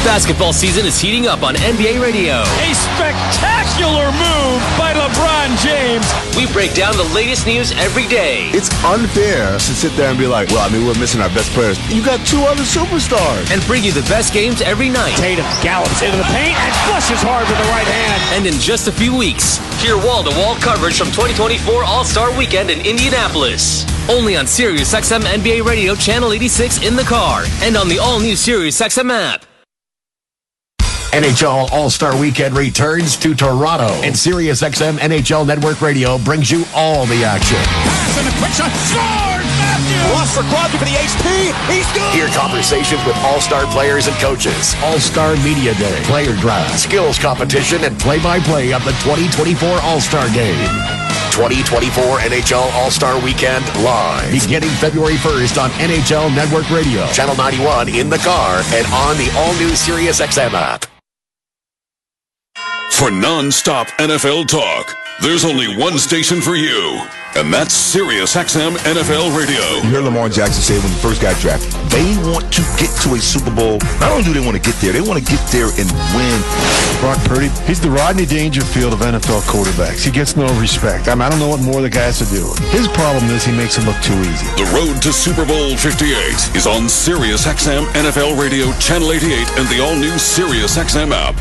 Basketball season is heating up on NBA Radio. A spectacular move by LeBron James. We break down the latest news every day. It's unfair to sit there and be like, well, I mean, we're missing our best players. You got 2 other superstars. And bring you the best games every night. Tatum gallops into the paint and flushes hard with the right hand. And in just a few weeks, hear wall-to-wall coverage from 2024 All-Star Weekend in Indianapolis. Only on SiriusXM NBA Radio Channel 86 in the car and on the all-new SiriusXM app. NHL All-Star Weekend returns to Toronto, and SiriusXM NHL Network Radio brings you all the action. Pass and a quick shot. Scores! Matthews! Lost for Crosby for the HP. He's good! Hear conversations with all-star players and coaches. All-Star Media Day, player draft, skills competition, and play-by-play of the 2024 All-Star Game. 2024 NHL All-Star Weekend live. Beginning February 1st on NHL Network Radio, Channel 91 in the car, and on the all-new SiriusXM app. For non-stop NFL talk, there's only one station for you, and that's Sirius XM NFL Radio. You heard Lamar Jackson say when he first got drafted, they want to get to a Super Bowl. Not only do they want to get there, they want to get there and win. Brock Purdy, he's the Rodney Dangerfield of NFL quarterbacks. He gets no respect. I don't know what more the guy has to do. His problem is he makes it look too easy. The road to Super Bowl 58 is on Sirius XM NFL Radio, Channel 88, and the all-new Sirius XM app.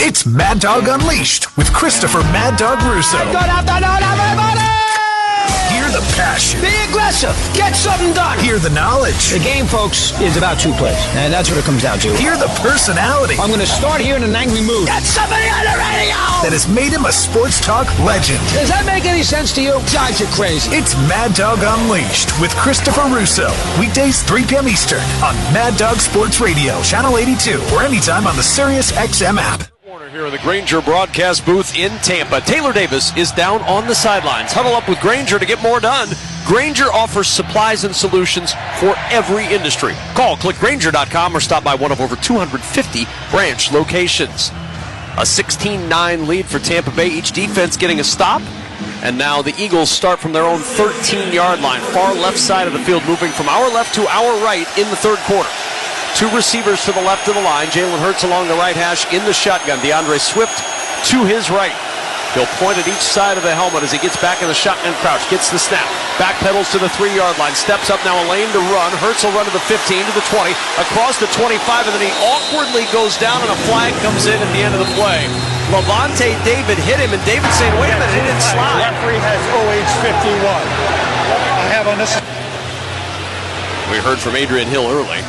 It's Mad Dog Unleashed with Christopher Mad Dog Russo. Good afternoon, everybody! Hear the passion. Be aggressive. Get something done. Hear the knowledge. The game, folks, is about two plays, and that's what it comes down to. Hear the personality. I'm going to start here in an angry mood. Get somebody on the radio! That has made him a sports talk legend. Does that make any sense to you? Drives you crazy. It's Mad Dog Unleashed with Christopher Russo. Weekdays 3 p.m. Eastern on Mad Dog Sports Radio, Channel 82, or anytime on the Sirius XM app. Here in the Grainger broadcast booth in Tampa. Taylor Davis is down on the sidelines. Huddle up with Grainger to get more done. Grainger offers supplies and solutions for every industry. Call clickgrainger.com or stop by one of over 250 branch locations. A 16-9 lead for Tampa Bay, each defense getting a stop. And now the Eagles start from their own 13-yard line, far left side of the field, moving from our left to our right in the third quarter. Two receivers to the left of the line. Jalen Hurts along the right hash in the shotgun. DeAndre Swift to his right. He'll point at each side of the helmet as he gets back in the shotgun crouch. Gets the snap. Backpedals to the 3-yard line. Steps up now a lane to run. Hurts will run to the 15, to the 20, across the 25, and then he awkwardly goes down and a flag comes in at the end of the play. Levante David hit him, and David saying, wait a minute, it didn't slide. Referee has OH51. I have on this. We heard from Adrian Hill early.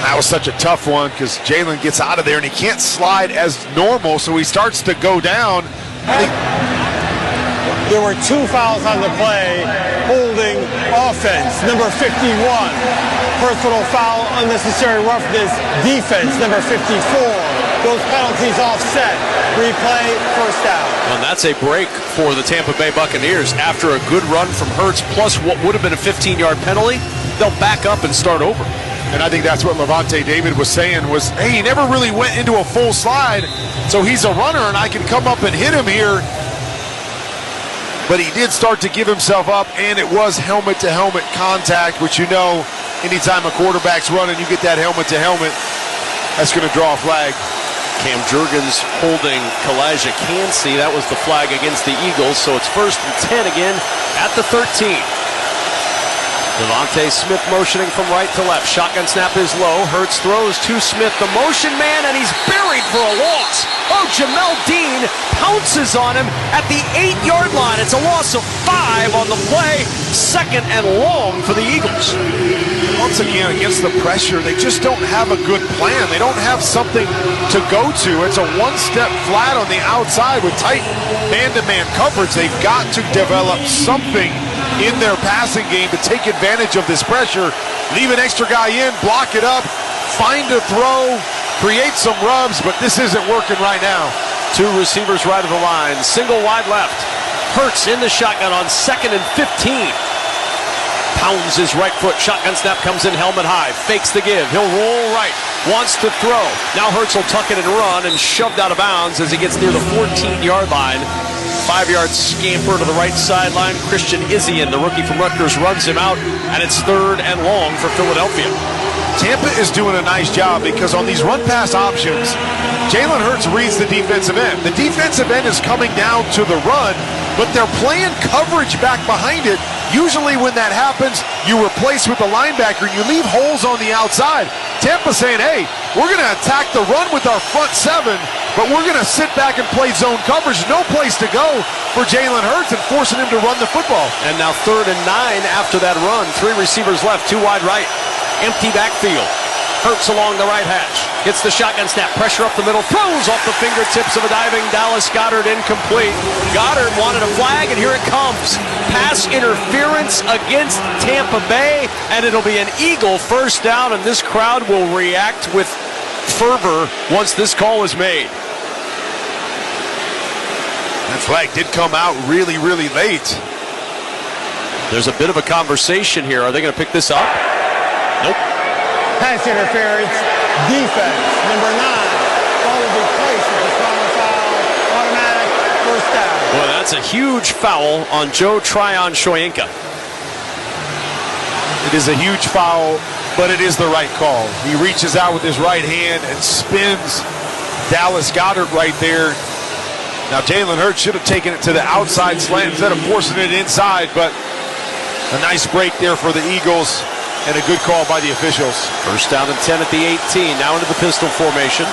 That was such a tough one because Jalen gets out of there and he can't slide as normal, so he starts to go down. There were two fouls on the play, holding offense, number 51. Personal foul, unnecessary roughness, defense, number 54. Those penalties offset. Replay, first down. And that's a break for the Tampa Bay Buccaneers. After a good run from Hurts, plus what would have been a 15-yard penalty, they'll back up and start over. And I think that's what Levante David was saying was, hey, he never really went into a full slide, so he's a runner and I can come up and hit him here. But he did start to give himself up, and it was helmet-to-helmet contact, which you know, anytime a quarterback's running, you get that helmet-to-helmet, that's going to draw a flag. Cam Jurgens holding Kalijah Cansey. That was the flag against the Eagles, so it's 1st and 10 again at the 13. Devontae Smith motioning from right to left. Shotgun snap is low. Hurts throws to Smith, the motion man, and he's buried for a loss. Oh, Jamel Dean pounces on him at the 8-yard line. It's a loss of 5 on the play. 2nd and long for the Eagles. Once again, against the pressure, they just don't have a good plan. They don't have something to go to. It's a one-step flat on the outside with tight man-to-man coverage. They've got to develop something in their passing game to take advantage of this pressure. Leave an extra guy in, block it up, find a throw, create some rubs, but this isn't working right now. Two receivers right of the line, single wide left. Hurts in the shotgun on 2nd and 15. Pounds his right foot, shotgun snap comes in helmet high, fakes the give, he'll roll right, wants to throw. Now Hurts will tuck it and run, and shoved out of bounds as he gets near the 14-yard line. 5-yard scamper to the right sideline. Christian Izien, the rookie from Rutgers, runs him out, and it's 3rd and long for Philadelphia. Tampa is doing a nice job because on these run-pass options, Jalen Hurts reads the defensive end. The defensive end is coming down to the run, but they're playing coverage back behind it. Usually when that happens, you replace with the linebacker and you leave holes on the outside. Tampa saying, hey, we're going to attack the run with our front 7, but we're going to sit back and play zone coverage. No place to go for Jalen Hurts and forcing him to run the football. And now 3rd and 9 after that run. 3 receivers left, 2 wide right. Empty backfield. Hurts along the right hash. Gets the shotgun snap. Pressure up the middle. Throws off the fingertips of a diving Dallas Goedert, incomplete. Goedert wanted a flag, and here it comes. Pass interference against Tampa Bay, and it'll be an Eagle first down, and this crowd will react with fervor once this call is made. That flag did come out really, really late. There's a bit of a conversation here. Are they going to pick this up? Nope. Pass interference, defense, number 9. Ball will be placed at the corner foul. Automatic first down. Well, that's a huge foul on Joe Tryon-Shoyinka. It is a huge foul, but it is the right call. He reaches out with his right hand and spins Dallas Goedert right there. Now, Jalen Hurts should have taken it to the outside slant instead of forcing it inside, but a nice break there for the Eagles and a good call by the officials. First down and 10 at the 18. Now into the pistol formation.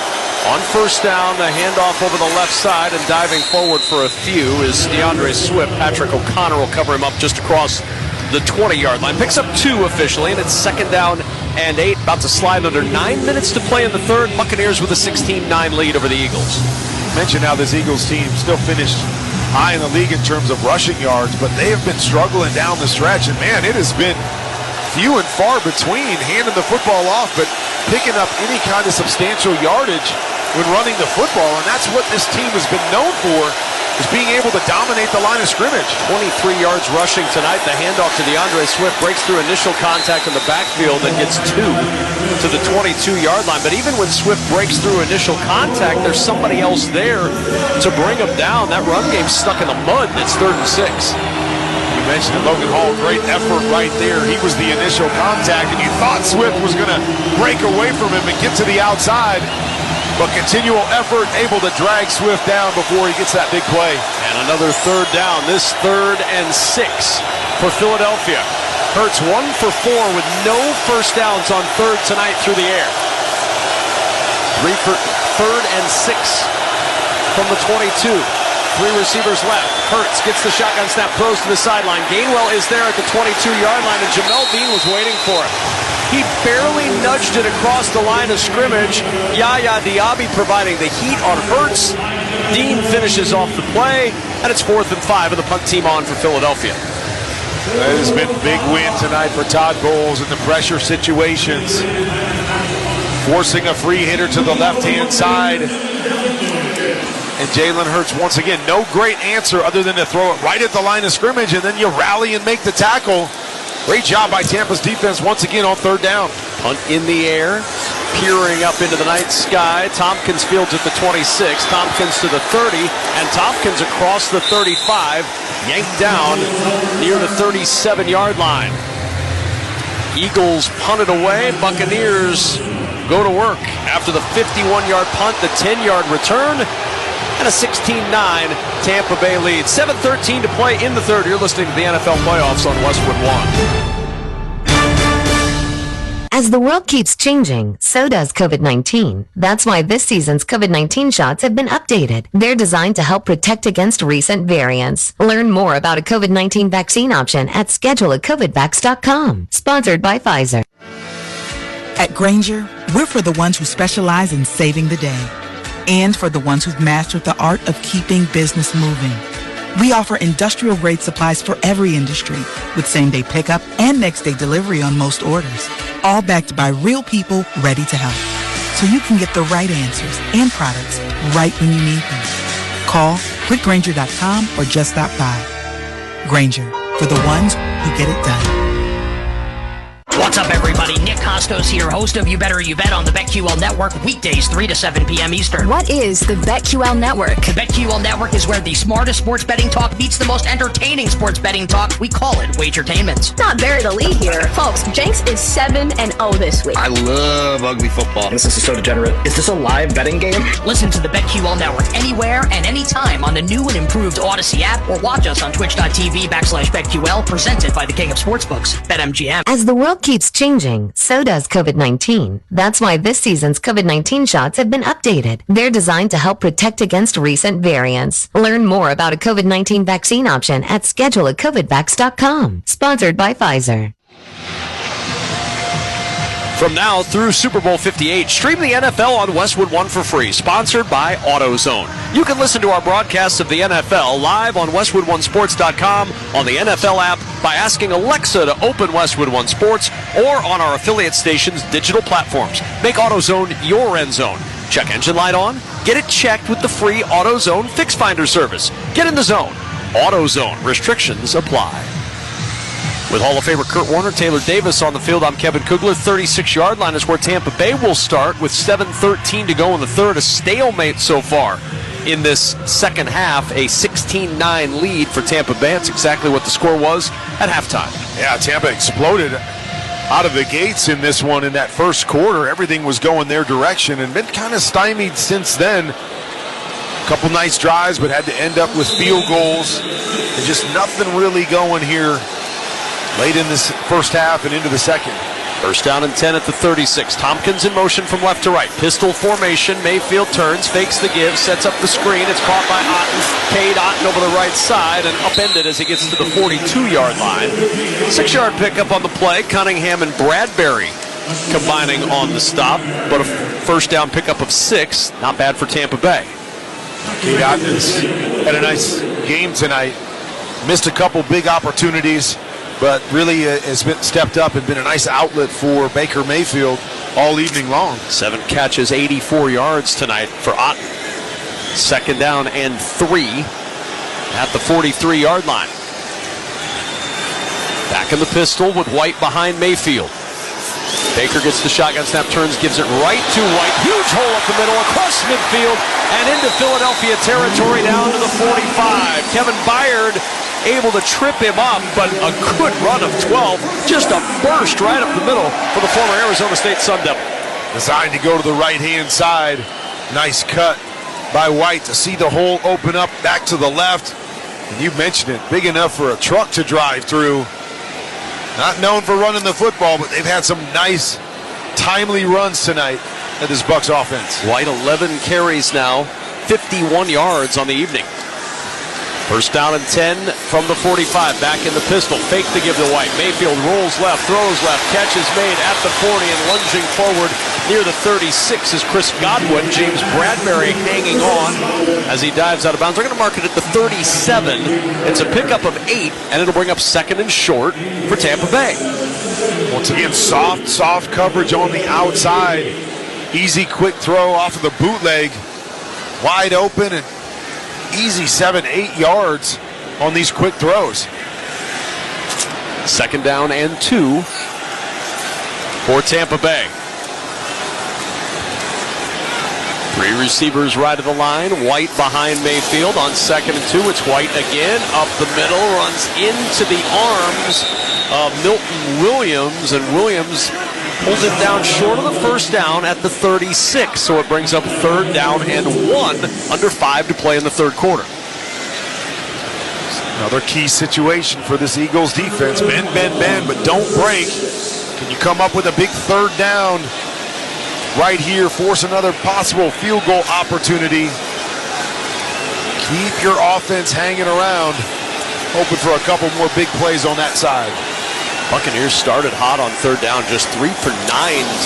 On first down, the handoff over the left side, and diving forward for a few is DeAndre Swift. Patrick O'Connor will cover him up just across the 20-yard line. Picks up 2 officially, and it's second down and 8. About to slide under 9 minutes to play in the third. Buccaneers with a 16-9 lead over the Eagles. Mention how this Eagles team still finished high in the league in terms of rushing yards, but they have been struggling down the stretch, and man, it has been few and far between handing the football off, but picking up any kind of substantial yardage when running the football, and that's what this team has been known for, is being able to dominate the line of scrimmage. 23 yards rushing tonight. The handoff to DeAndre Swift breaks through initial contact in the backfield and gets 2 to the 22-yard line. But even when Swift breaks through initial contact, there's somebody else there to bring him down. That run game's stuck in the mud, and it's 3rd and 6. You mentioned Logan Hall, great effort right there. He was the initial contact, and you thought Swift was going to break away from him and get to the outside. But continual effort, able to drag Swift down before he gets that big play. And another third down. This 3rd and 6 for Philadelphia. Hurts 1 for 4 with no first downs on third tonight through the air. 3 for 3rd and 6 from the 22. 3 receivers left. Hurts gets the shotgun snap, throws to the sideline. Gainwell is there at the 22-yard line, and Jamel Dean was waiting for it. He barely nudged it across the line of scrimmage. Yaya Diaby providing the heat on Hurts. Dean finishes off the play, and it's 4th and 5, and the punt team on for Philadelphia. That has been a big win tonight for Todd Bowles in the pressure situations. Forcing a free hitter to the left-hand side. And Jalen Hurts, once again, no great answer other than to throw it right at the line of scrimmage, and then you rally and make the tackle. Great job by Tampa's defense once again on 3rd down. Punt in the air, peering up into the night sky. Tompkins fields at the 26, Tompkins to the 30, and Tompkins across the 35, yanked down near the 37-yard line. Eagles punted away. Buccaneers go to work after the 51-yard punt, the 10-yard return, and a 16-9 Tampa Bay lead. 7:13 to play in the third. You're listening to the NFL playoffs on Westwood One. As the world keeps changing, so does COVID-19. That's why this season's COVID-19 shots have been updated. They're designed to help protect against recent variants. Learn more about a COVID-19 vaccine option at scheduleacovidvax.com. Sponsored by Pfizer. At Grainger, we're for the ones who specialize in saving the day, and for the ones who've mastered the art of keeping business moving. We offer industrial-grade supplies for every industry, with same-day pickup and next-day delivery on most orders, all backed by real people ready to help, so you can get the right answers and products right when you need them. Call quickgrainger.com or just stop by. Grainger, for the ones who get it done. What's up, everybody? Nick Costos here, host of You Better You Bet on the BetQL Network, weekdays 3 to 7 p.m. Eastern. What is the BetQL Network? The BetQL Network is where the smartest sports betting talk meets the most entertaining sports betting talk. We call it Wagertainment. Not bury the lead here. Folks, Jenks is 7-0 this week. I love ugly football. This is so degenerate. Is this a live betting game? Listen to the BetQL Network anywhere and anytime on the new and improved Odyssey app, or watch us on twitch.tv/BetQL, presented by the King of Sportsbooks, BetMGM. As the world keeps changing, so does COVID-19. That's why this season's COVID-19 shots have been updated. They're designed to help protect against recent variants. Learn more about a COVID-19 vaccine option at scheduleacovidvax.com. Sponsored by Pfizer. From now through Super Bowl 58, stream the NFL on Westwood One for free, sponsored by AutoZone. You can listen to our broadcasts of the NFL live on WestwoodOneSports.com, on the NFL app, by asking Alexa to open Westwood One Sports, or on our affiliate stations' digital platforms. Make AutoZone your end zone. Check engine light on? Get it checked with the free AutoZone Fix Finder service. Get in the zone. AutoZone. Restrictions apply. With Hall of Famer Kurt Warner, Taylor Davis on the field, I'm Kevin Kugler. 36-yard line is where Tampa Bay will start with 7:13 to go in the third. A stalemate so far in this second half. A 16-9 lead for Tampa Bay. That's exactly what the score was at halftime. Yeah, Tampa exploded out of the gates in this one in that first quarter. Everything was going their direction and been kind of stymied since then. A couple nice drives, but had to end up with field goals. And just nothing really going here late in this first half and into the second. First down and 10 at the 36. Tompkins in motion from left to right. Pistol formation. Mayfield turns, fakes the give, sets up the screen. It's caught by Otten. Cade Otten over the right side and upended as he gets to the 42-yard line. 6-yard pickup on the play. Cunningham and Bradbury combining on the stop, but a first down pickup of 6. Not bad for Tampa Bay. Cade Otten's had a nice game tonight. Missed a couple big opportunities, but really has been stepped up and been a nice outlet for Baker Mayfield all evening long. 7 catches, 84 yards tonight for Otten. Second down and 3 at the 43-yard line. Back in the pistol with White behind Mayfield. Baker gets the shotgun snap, turns, gives it right to White. Huge hole up the middle, across midfield, and into Philadelphia territory down to the 45. Kevin Byard able to trip him up, but a good run of 12. Just a burst right up the middle for the former Arizona State Sun Devil. Designed to go to the right-hand side. Nice cut by White to see the hole open up back to the left. And you mentioned it, big enough for a truck to drive through. Not known for running the football, but they've had some nice, timely runs tonight at this Bucs offense. White 11 carries now, 51 yards on the evening. First down and 10 from the 45. Back in the pistol. Fake to give to White. Mayfield rolls left, throws left. Catch is made at the 40 and lunging forward near the 36 is Chris Godwin. James Bradbury hanging on as he dives out of bounds. They're going to mark it at the 37. It's a pickup of 8, and it'll bring up second and short for Tampa Bay. Once again, soft coverage on the outside. Easy, quick throw off of the bootleg. Wide open and easy 7-8 yards on these quick throws. Second down and 2 for Tampa Bay. 3 receivers right of the line. White behind Mayfield on second and 2. It's White again up the middle, runs into the arms of Milton Williams, and Williams pulls it down short of the first down at the 36, so it brings up third down and 1, under 5 to play in the third quarter. Another key situation for this Eagles defense. Bend, but don't break. Can you come up with a big third down right here, force another possible field goal opportunity? Keep your offense hanging around, hoping for a couple more big plays on that side. Buccaneers started hot on third down, just 3 for 9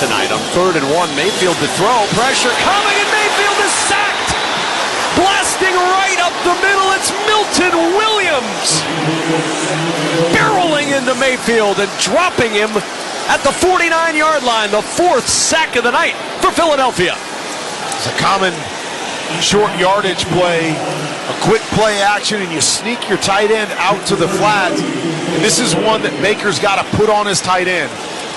tonight. On third and 1, Mayfield to throw. Pressure coming, and Mayfield is sacked. Blasting right up the middle, it's Milton Williams. Barreling into Mayfield and dropping him at the 49-yard line. The 4th sack of the night for Philadelphia. It's a common short yardage play, a quick play action, and you sneak your tight end out to the flat. And this is one that Baker's got to put on his tight end.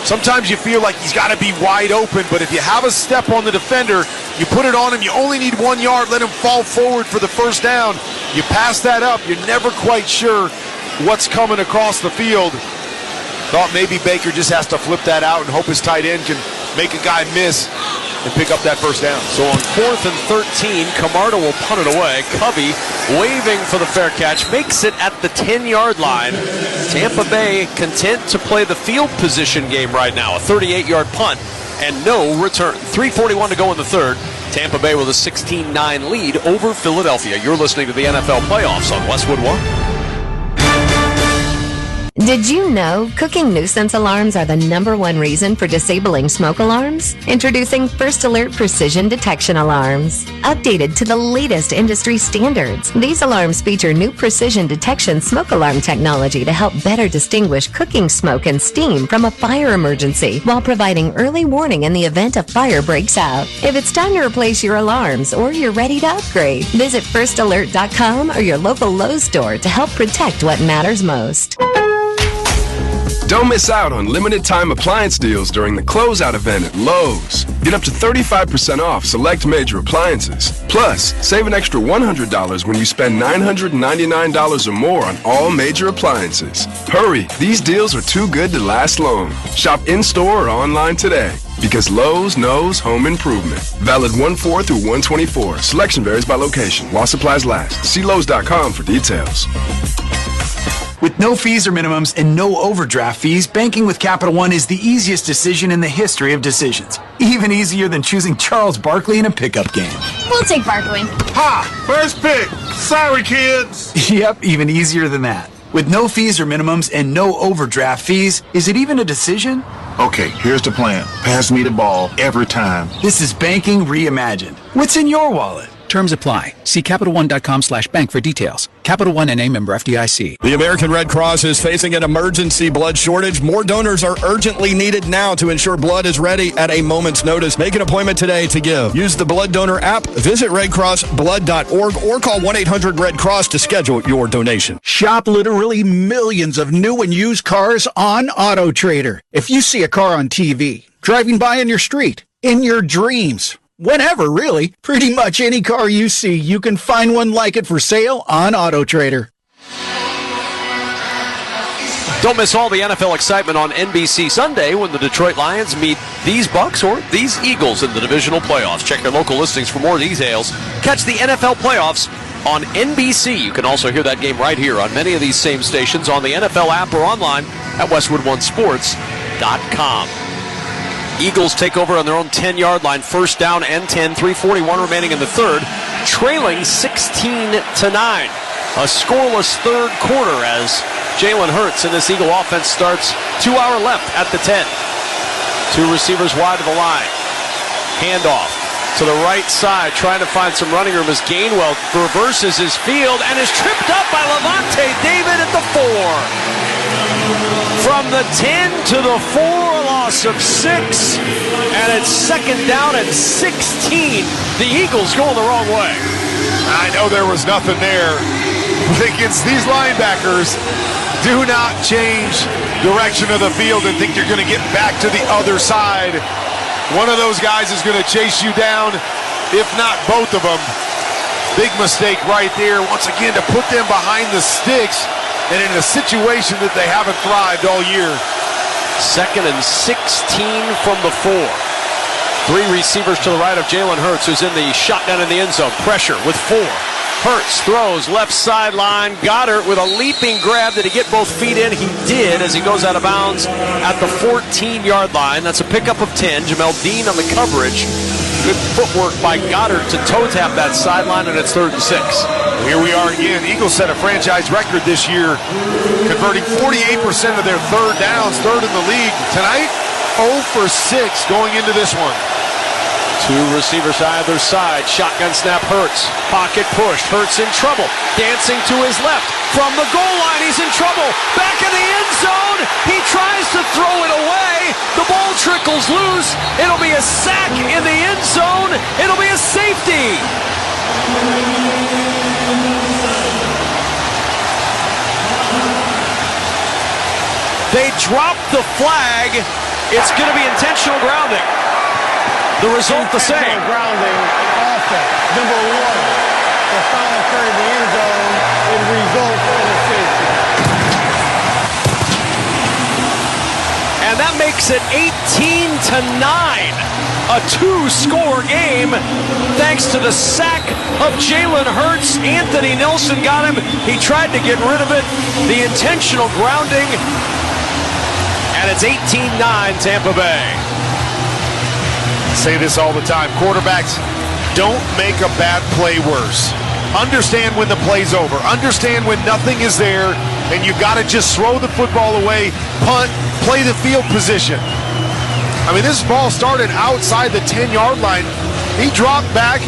Sometimes you feel like he's got to be wide open, but if you have a step on the defender, you put it on him, you only need 1 yard, let him fall forward for the first down. You pass that up, you're never quite sure what's coming across the field. Thought maybe Baker just has to flip that out and hope his tight end can make a guy miss and pick up that first down. So on 4th and 13, Camarda will punt it away. Covey waving for the fair catch, makes it at the 10-yard line. Tampa Bay content to play the field position game right now. A 38-yard punt and no return. 3:41 to go in the third. Tampa Bay with a 16-9 lead over Philadelphia. You're listening to the NFL Playoffs on Westwood One. Did you know cooking nuisance alarms are the #1 reason for disabling smoke alarms? Introducing First Alert Precision Detection Alarms. Updated to the latest industry standards, these alarms feature new precision detection smoke alarm technology to help better distinguish cooking smoke and steam from a fire emergency while providing early warning in the event a fire breaks out. If it's time to replace your alarms or you're ready to upgrade, visit firstalert.com or your local Lowe's store to help protect what matters most. Don't miss out on limited-time appliance deals during the closeout event at Lowe's. Get up to 35% off select major appliances. Plus, save an extra $100 when you spend $999 or more on all major appliances. Hurry, these deals are too good to last long. Shop in-store or online today. Because Lowe's knows home improvement. Valid 1/4 through 1/24. Selection varies by location. While supplies last. See Lowe's.com for details. With no fees or minimums and no overdraft fees, banking with Capital One is the easiest decision in the history of decisions. Even easier than choosing Charles Barkley in a pickup game. We'll take Barkley. Ha! First pick! Sorry, kids! Yep, even easier than that. With no fees or minimums and no overdraft fees, is it even a decision? Okay, here's the plan. Pass me the ball every time. This is banking reimagined. What's in your wallet? Terms apply. See CapitalOne.com/bank for details. Capital One NA, member FDIC. The American Red Cross is facing an emergency blood shortage. More donors are urgently needed now to ensure blood is ready at a moment's notice. Make an appointment today to give. Use the Blood Donor app, visit redcrossblood.org, or call 1-800-RED-CROSS to schedule your donation. Shop literally millions of new and used cars on AutoTrader. If you see a car on TV, driving by in your street, in your dreams, whenever, really. Pretty much any car you see, you can find one like it for sale on AutoTrader. Don't miss all the NFL excitement on NBC Sunday when the Detroit Lions meet these Bucs or these Eagles in the divisional playoffs. Check your local listings for more details. Catch the NFL playoffs on NBC. You can also hear that game right here on many of these same stations on the NFL app or online at westwoodonesports.com. Eagles take over on their own 10-yard line, first down and 10, 3:41 remaining in the third, trailing 16-9. A scoreless third quarter as Jalen Hurts in this Eagle offense starts 2 hour left at the 10. Two receivers wide of the line. Handoff to the right side, trying to find some running room as Gainwell reverses his field and is tripped up by Levante David at the 4. From the 10 to the 4, a loss of 6, and it's second down and 16. The Eagles going the wrong way. I know there was nothing there, but against these linebackers, do not change direction of the field and think you're going to get back to the other side. One of those guys is going to chase you down, if not both of them. Big mistake right there, once again, to put them behind the sticks and in a situation that they haven't thrived all year. Second and 16 from the 4. Three receivers to the right of Jalen Hurts, who's in the shotgun in the end zone. Pressure with 4. Hurts throws left sideline. Goddard with a leaping grab. Did he get both feet in? He did, as he goes out of bounds at the 14-yard line. That's a pickup of 10. Jamel Dean on the coverage. Good footwork by Goddard to toe tap that sideline, and it's 3rd and 6. Here we are again. Eagles set a franchise record this year, converting 48% of their third downs, third in the league. Tonight, 0 for 6 going into this one. Two receivers either side. Shotgun snap, Hurts. Pocket pushed. Hurts in trouble. Dancing to his left. From the goal line, he's in trouble. Back in the end zone. He tries to throw it away. The ball trickles loose. It'll be a sack in the end zone. It'll be a safety. They dropped the flag. It's going to be intentional grounding. The result the same. Grounding offense. Number 1. The foul occurred in the end zone. It results in a safety. And that makes it 18-9. A 2-score game thanks to the sack of Jalen Hurts. Anthony Nelson got him. He tried to get rid of it. The intentional grounding. And it's 18-9 Tampa Bay. Say this all the time. Quarterbacks don't make a bad play worse. Understand when the play's over. Understand when nothing is there and you got to just throw the football away, punt, play the field position. I mean, this ball started outside the 10-yard line. He dropped back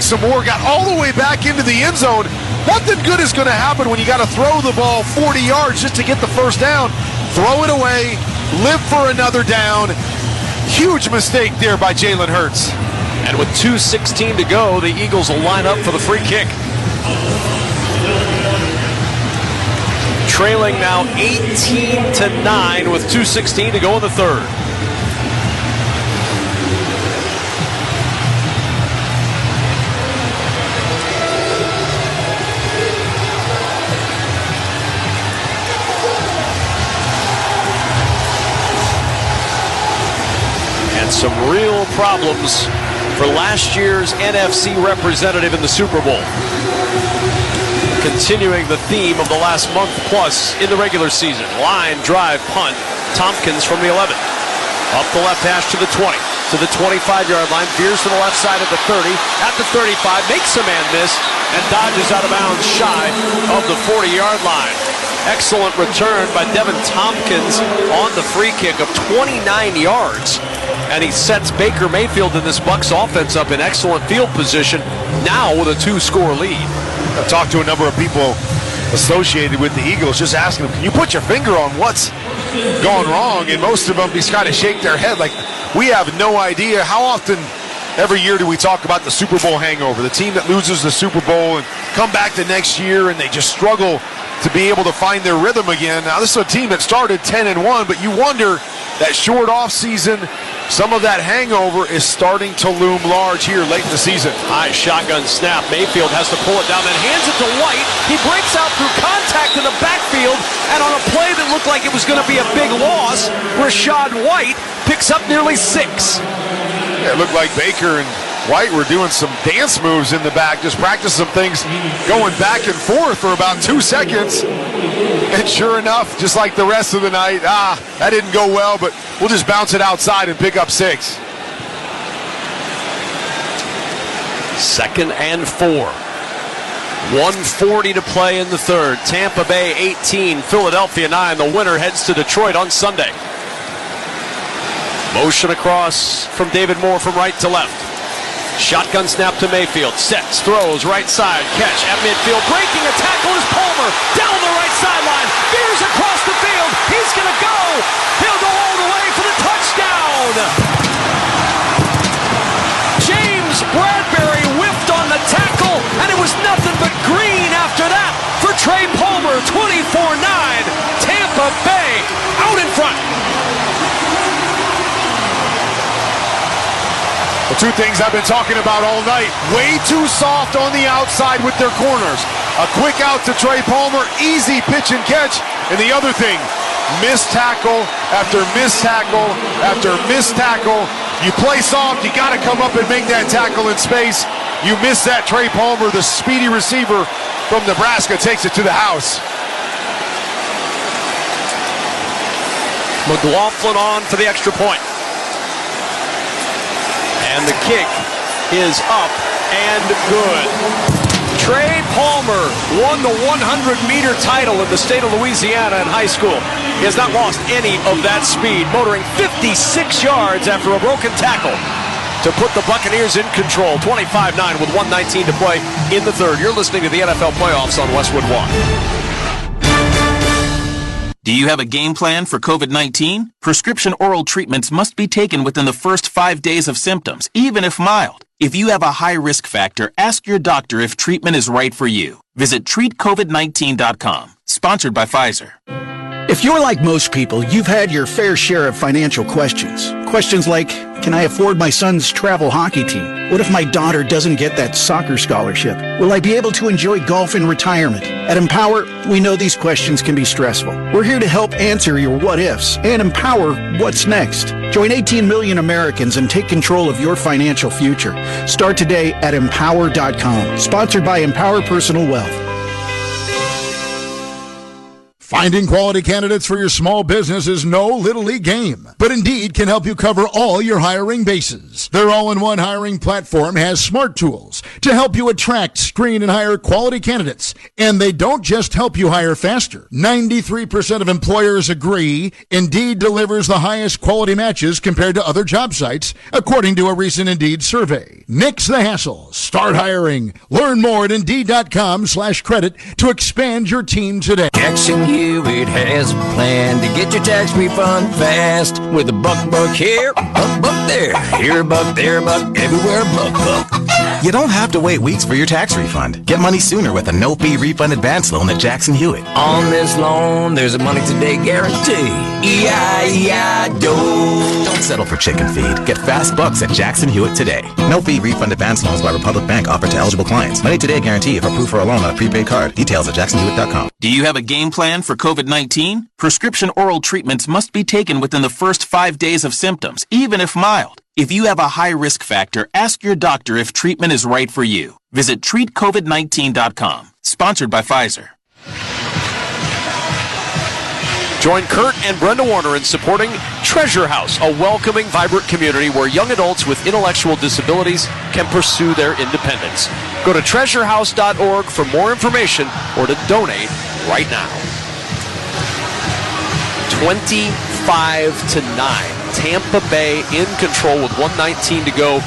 some more, got all the way back into the end zone. Nothing good is going to happen when you got to throw the ball 40 yards just to get the first down. Throw it away, live for another down. Huge mistake there by Jalen Hurts. And with 2:16 to go, the Eagles will line up for the free kick. trailing now 18-9 with 2:16 to go in the third. And some real problems for last year's NFC representative in the Super Bowl. Continuing the theme of the last month plus in the regular season. Line, drive, punt. Tompkins from the 11. Up the left hash to the 20. To the 25-yard line. Veers to the left side at the 30. At the 35. Makes a man miss. And dodges out of bounds shy of the 40-yard line. Excellent return by Devin Tompkins on the free kick of 29 yards. And he sets Baker Mayfield in this Bucs offense up in excellent field position. Now with a 2-score lead. I've talked to a number of people associated with the Eagles, just asking them, can you put your finger on what's gone wrong? And most of them just kind of shake their head like, we have no idea. How often every year do we talk about the Super Bowl hangover? The team that loses the Super Bowl and come back the next year and they just struggle to be able to find their rhythm again. Now, this is a team that started 10-1, but you wonder that short off season, some of that hangover is starting to loom large here late in the season. High shotgun snap. Mayfield has to pull it down, then hands it to White. He breaks out through contact in the backfield, and on a play that looked like it was going to be a big loss, Rachaad White picks up nearly 6. Yeah, it looked like Baker and White were doing some dance moves in the back, just practicing some things, going back and forth for about 2 seconds. And sure enough, just like the rest of the night, that didn't go well, but we'll just bounce it outside and pick up 6. 2nd and 4. 1:40 to play in the third. Tampa Bay 18, Philadelphia 9. The winner heads to Detroit on Sunday. Motion across from David Moore from right to left. Shotgun snap to Mayfield. Sets, throws, right side, catch at midfield. Breaking a tackle is Palmer. Down the right sideline. Veers across the field. He's going to go. He'll go all the way for the touchdown. James Bradbury whiffed on the tackle, and it was nothing but green after that for Trey Palmer. 24-9. Tampa Bay out in front. The two things I've been talking about all night. Way too soft on the outside with their corners. A quick out to Trey Palmer. Easy pitch and catch. And the other thing, missed tackle after missed tackle after missed tackle. You play soft, you got to come up and make that tackle in space. You miss that. Trey Palmer, the speedy receiver from Nebraska, takes it to the house. McLaughlin on for the extra point. And the kick is up and good. Trey Palmer won the 100-meter title in the state of Louisiana in high school. He has not lost any of that speed, motoring 56 yards after a broken tackle to put the Buccaneers in control. 25-9 with 1:19 to play in the third. You're listening to the NFL Playoffs on Westwood One. Do you have a game plan for COVID-19? Prescription oral treatments must be taken within the first 5 days of symptoms, even if mild. If you have a high risk factor, ask your doctor if treatment is right for you. Visit treatcovid19.com. Sponsored by Pfizer. If you're like most people, you've had your fair share of financial questions. Questions like, can I afford my son's travel hockey team? What if my daughter doesn't get that soccer scholarship? Will I be able to enjoy golf in retirement? At Empower, we know these questions can be stressful. We're here to help answer your what ifs and empower what's next. Join 18 million Americans and take control of your financial future. Start today at empower.com. Sponsored by Empower Personal Wealth. Finding quality candidates for your small business is no little league game, but Indeed can help you cover all your hiring bases. Their all-in-one hiring platform has smart tools to help you attract, screen, and hire quality candidates. And they don't just help you hire faster. 93% of employers agree Indeed delivers the highest quality matches compared to other job sites, according to a recent Indeed survey. Nix the hassle. Start hiring. Learn more at Indeed.com/credit to expand your team today. Jackson Hewitt has a plan to get your tax refund fast. With a buck here, buck there. Here a buck, there a buck, everywhere a buck. You don't have to wait weeks for your tax refund. Get money sooner with a no-fee refund advance loan at Jackson Hewitt. On this loan, there's a money today guarantee. E-I-E-I-Do. Don't settle for chicken feed. Get fast bucks at Jackson Hewitt today. No-fee refund advance loans by Republic Bank offered to eligible clients. Money today guarantee if approved for a loan on a prepaid card. Details at jacksonhewitt.com. Do you have a game plan for COVID-19? Prescription oral treatments must be taken within the first 5 days of symptoms, even if mild. If you have a high risk factor, ask your doctor if treatment is right for you. Visit treatcovid19.com. Sponsored by Pfizer. Join Kurt and Brenda Warner in supporting Treasure House, a welcoming, vibrant community where young adults with intellectual disabilities can pursue their independence. Go to treasurehouse.org for more information or to donate right now. 25-9. Tampa Bay in control with 1:19 to go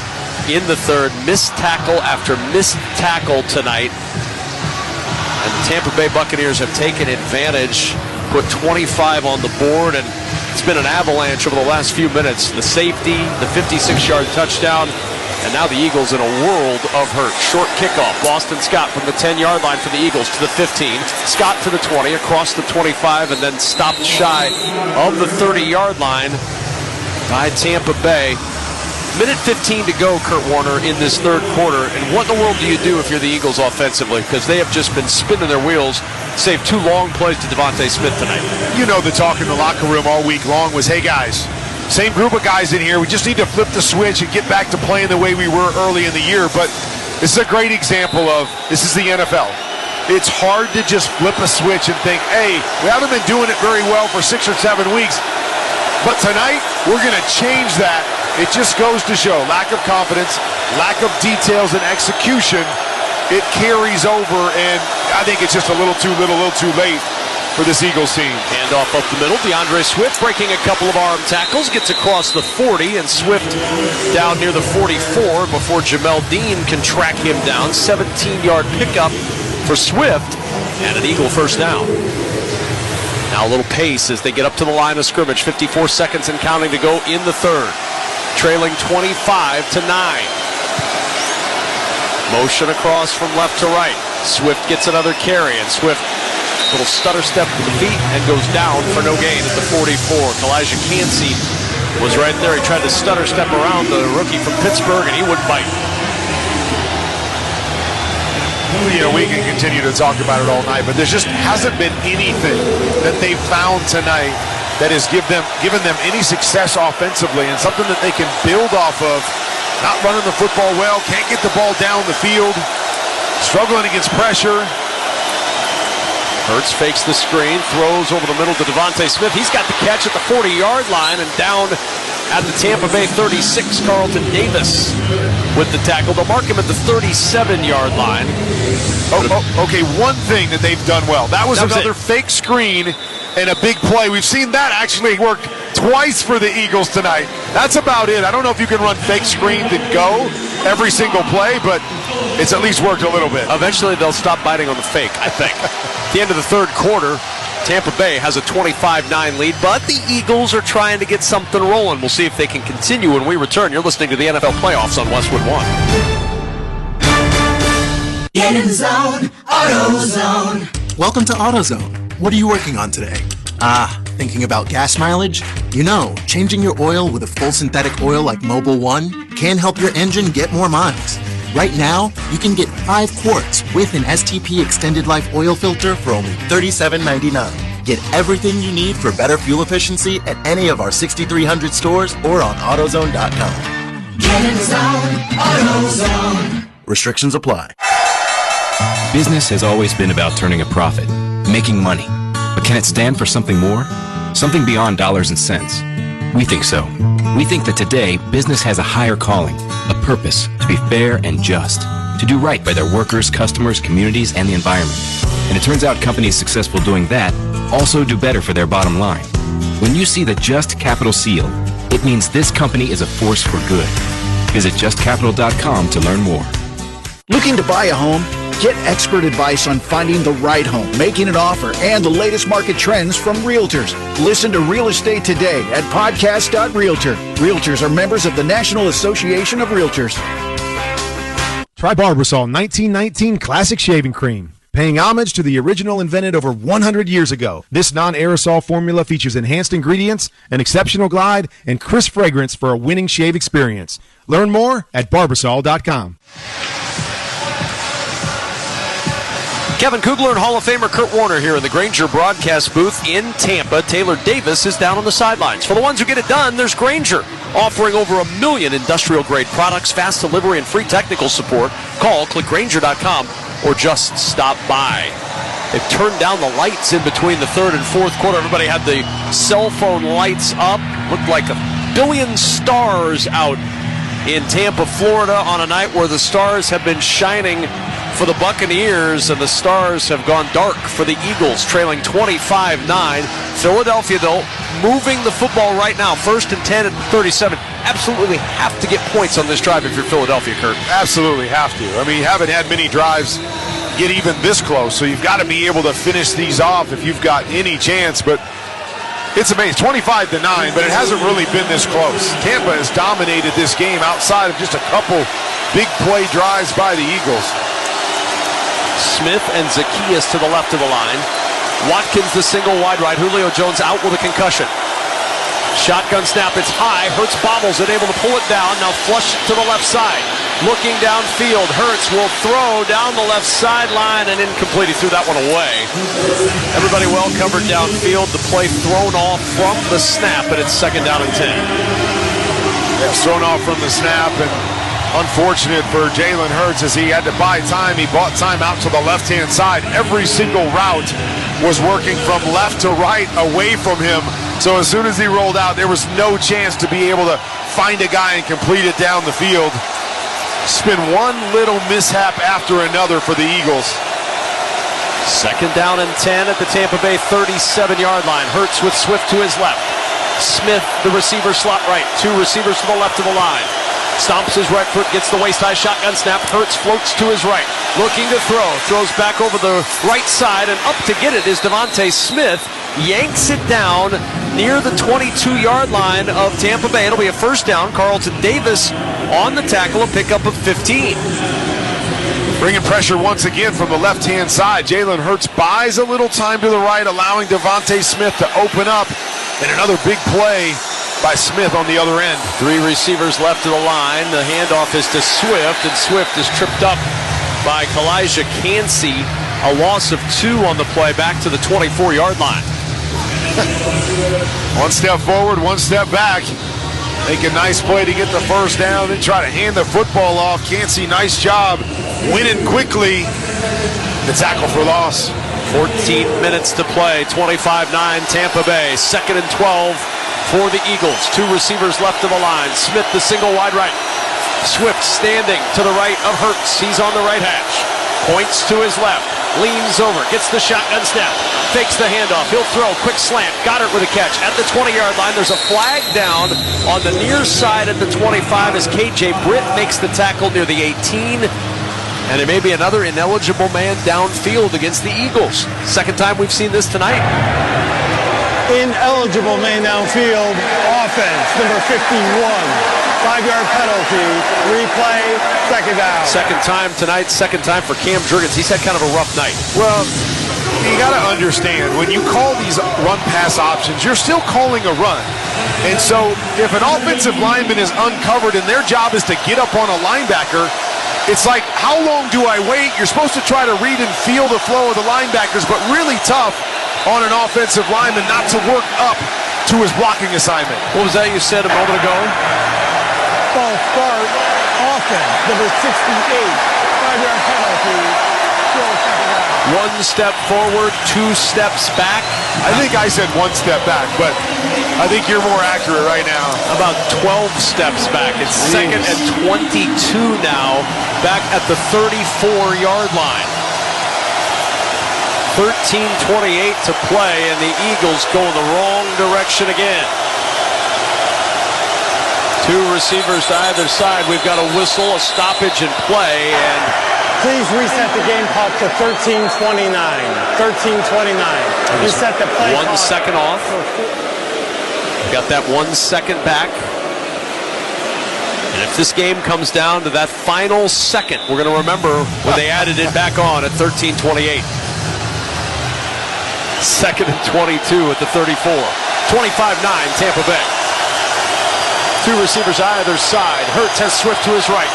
in the third. Missed tackle after missed tackle tonight. And the Tampa Bay Buccaneers have taken advantage, put 25 on the board, and it's been an avalanche over the last few minutes. The safety, the 56-yard touchdown, and now the Eagles in a world of hurt. Short kickoff. Boston Scott from the 10-yard line for the Eagles to the 15. Scott to the 20, across the 25, and then stopped shy of the 30-yard line by Tampa Bay. Minute 15 to go, Kurt Warner, in this third quarter. And what in the world do you do if you're the Eagles offensively? Because they have just been spinning their wheels, save 2 long plays to Devontae Smith tonight. You know, the talk in the locker room all week long was, hey, guys, same group of guys in here. We just need to flip the switch and get back to playing the way we were early in the year. But this is a great example of, this is the NFL. It's hard to just flip a switch and think, hey, we haven't been doing it very well for 6 or 7 weeks. But tonight, we're going to change that. It just goes to show lack of confidence, lack of details and execution. It carries over, and I think it's just a little too late for this Eagles team. Handoff up the middle. DeAndre Swift breaking a couple of arm tackles, gets across the 40, and Swift down near the 44 before Jamel Dean can track him down. 17-yard pickup for Swift, and an Eagle first down. Now a little pace as they get up to the line of scrimmage. 54 seconds and counting to go in the third. Trailing 25-9. Motion across from left to right. Swift gets another carry, and Swift, little stutter step to the feet and goes down for no gain at the 44. Kalijah Cansey was right there. He tried to stutter step around the rookie from Pittsburgh, and he wouldn't bite. You know, we can continue to talk about it all night, but there just hasn't been anything that they've found tonight that has given them any success offensively, and something that they can build off of. Not running the football well, can't get the ball down the field, struggling against pressure. Hurts fakes the screen, throws over the middle to Devontae Smith. He's got the catch at the 40-yard line, and down at the Tampa Bay 36, Carlton Davis with the tackle. They'll mark him at the 37-yard line. Okay, one thing that they've done well. That was another fake screen and a big play. We've seen that actually work twice for the Eagles tonight. That's about it. I don't know if you can run fake screen to go every single play, but it's at least worked a little bit. Eventually they'll stop biting on the fake, I think. At the end of the third quarter, Tampa Bay has a 25-9 lead, but the Eagles are trying to get something rolling. We'll see if they can continue when we return. You're listening to the NFL Playoffs on Westwood One. Get in the zone, AutoZone. Welcome to AutoZone. What are you working on today? Thinking about gas mileage? You know, changing your oil with a full synthetic oil like Mobil 1 can help your engine get more miles. Right now, you can get 5 quarts with an STP Extended Life oil filter for only $37.99. Get everything you need for better fuel efficiency at any of our 6,300 stores or on AutoZone.com. Get in the zone, AutoZone. Restrictions apply. Business has always been about turning a profit, making money. But can it stand for something more? Something beyond dollars and cents? We think so. We think that today, business has a higher calling, a purpose to be fair and just, to do right by their workers, customers, communities, and the environment. And it turns out companies successful doing that also do better for their bottom line. When you see the Just Capital seal, it means this company is a force for good. Visit justcapital.com to learn more. Looking to buy a home? Get expert advice on finding the right home, making an offer, and the latest market trends from realtors. Listen to Real Estate Today at podcast.realtor. Realtors are members of the National Association of Realtors. Try Barbasol 1919 Classic Shaving Cream. Paying homage to the original invented over 100 years ago. This non-aerosol formula features enhanced ingredients, an exceptional glide, and crisp fragrance for a winning shave experience. Learn more at Barbasol.com. Kevin Kugler and Hall of Famer Kurt Warner here in the Grainger broadcast booth in Tampa. Taylor Davis is down on the sidelines. For the ones who get it done, there's Grainger, offering over 1 million industrial-grade products, fast delivery, and free technical support. Call, click Grainger.com, or just stop by. They've turned down the lights in between the third and fourth quarter. Everybody had the cell phone lights up. Looked like 1 billion stars out in Tampa, Florida, on a night where the stars have been shining for the Buccaneers, and the stars have gone dark for the Eagles, trailing 25-9. Philadelphia, though, moving the football right now. 1st and 10 at 37. Absolutely have to get points on this drive if you're Philadelphia, Kurt. Absolutely have to. I mean, you haven't had many drives get even this close, so you've got to be able to finish these off if you've got any chance. But it's amazing. 25-9, but it hasn't really been this close. Tampa has dominated this game outside of just a couple big play drives by the Eagles. Smith and Zacchaeus to the left of the line. Watkins the single wide right. Julio Jones out with a concussion. Shotgun snap, it's high. Hurts bobbles it, able to pull it down. Now flush to the left side. Looking downfield. Hurts will throw down the left sideline and incomplete. He threw that one away. Everybody well covered downfield. The play thrown off from the snap, and it's 2nd down and 10. Yeah, it's thrown off from the snap, and unfortunate for Jalen Hurts as he had to buy time. He bought time out to the left-hand side. Every single route was working from left to right away from him. So as soon as he rolled out, there was no chance to be able to find a guy and complete it down the field. It's been one little mishap after another for the Eagles. 2nd down and 10 at the Tampa Bay 37-yard line. Hurts with Swift to his left. Smith, the receiver, slot right. 2 receivers to the left of the line. Stomps his right foot, gets the waist-high shotgun snap. Hurts floats to his right. Looking to throw. Throws back over the right side, and up to get it is Devontae Smith. Yanks it down near the 22-yard line of Tampa Bay. It'll be a 1st down. Carlton Davis on the tackle, a pickup of 15. Bringing pressure once again from the left-hand side. Jalen Hurts buys a little time to the right, allowing Devontae Smith to open up. And another big play by Smith on the other end. 3 receivers left of the line. The handoff is to Swift, and Swift is tripped up by Kalijah Cansey. A loss of 2 on the play, back to the 24-yard line. 1 step forward, 1 step back. Make a nice play to get the 1st down, then try to hand the football off. Cansey, nice job winning quickly. The tackle for loss. 14 minutes to play, 25-9 Tampa Bay. 2nd and 12 for the Eagles. 2 receivers left of the line. Smith the single wide right. Swift standing to the right of Hurts. He's on the right hash. Points to his left. Leans over. Gets the shotgun snap. Fakes the handoff. He'll throw. Quick slant. Goddard with a catch. At the 20-yard line, there's a flag down on the near side at the 25 as KJ Britt makes the tackle near the 18. And it may be another ineligible man downfield against the Eagles. 2nd time we've seen this tonight. Ineligible man downfield. Offense, number 51. 5-yard penalty. Replay, 2nd down. 2nd time tonight. 2nd time for Cam Jurgens. He's had kind of a rough night. Well, you got to understand, when you call these run-pass options, you're still calling a run. And so if an offensive lineman is uncovered and their job is to get up on a linebacker, it's like, how long do I wait? You're supposed to try to read and feel the flow of the linebackers, but really tough on an offensive lineman not to work up to his blocking assignment. What was that you said a moment ago? False start, offense, number 68. 5-yard penalty, still 2nd down. 1 step forward, 2 steps back. I think I said 1 step back, but I think you're more accurate right now. About 12 steps back. It's 2nd and 22 now, back at the 34-yard line. 13:28 to play, and the Eagles go in the wrong direction again. 2 receivers to either side. We've got a whistle, a stoppage, and play, and please reset the game clock to 13:29. 13:29. Reset the play 1 second off. Got that 1 second back. And if this game comes down to that final second, we're going to remember when they added it back on at 13:28. Second and 22 at the 34. 25-9 Tampa Bay. Two receivers either side. Hurts has Swift to his right.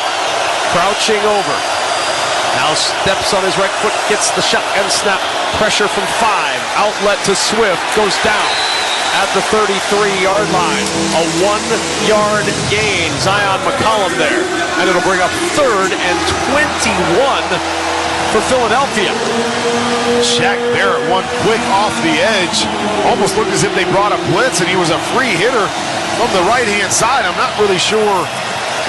Crouching over. Now steps on his right foot, gets the shotgun snap. Pressure from 5. Outlet to Swift. Goes down at the 33-yard line. A 1-yard gain. Zion McCollum there. And it'll bring up 3rd and 21 for Philadelphia. Shaq Barrett one quick off the edge. Almost looked as if they brought a blitz and he was a free hitter from the right-hand side. I'm not really sure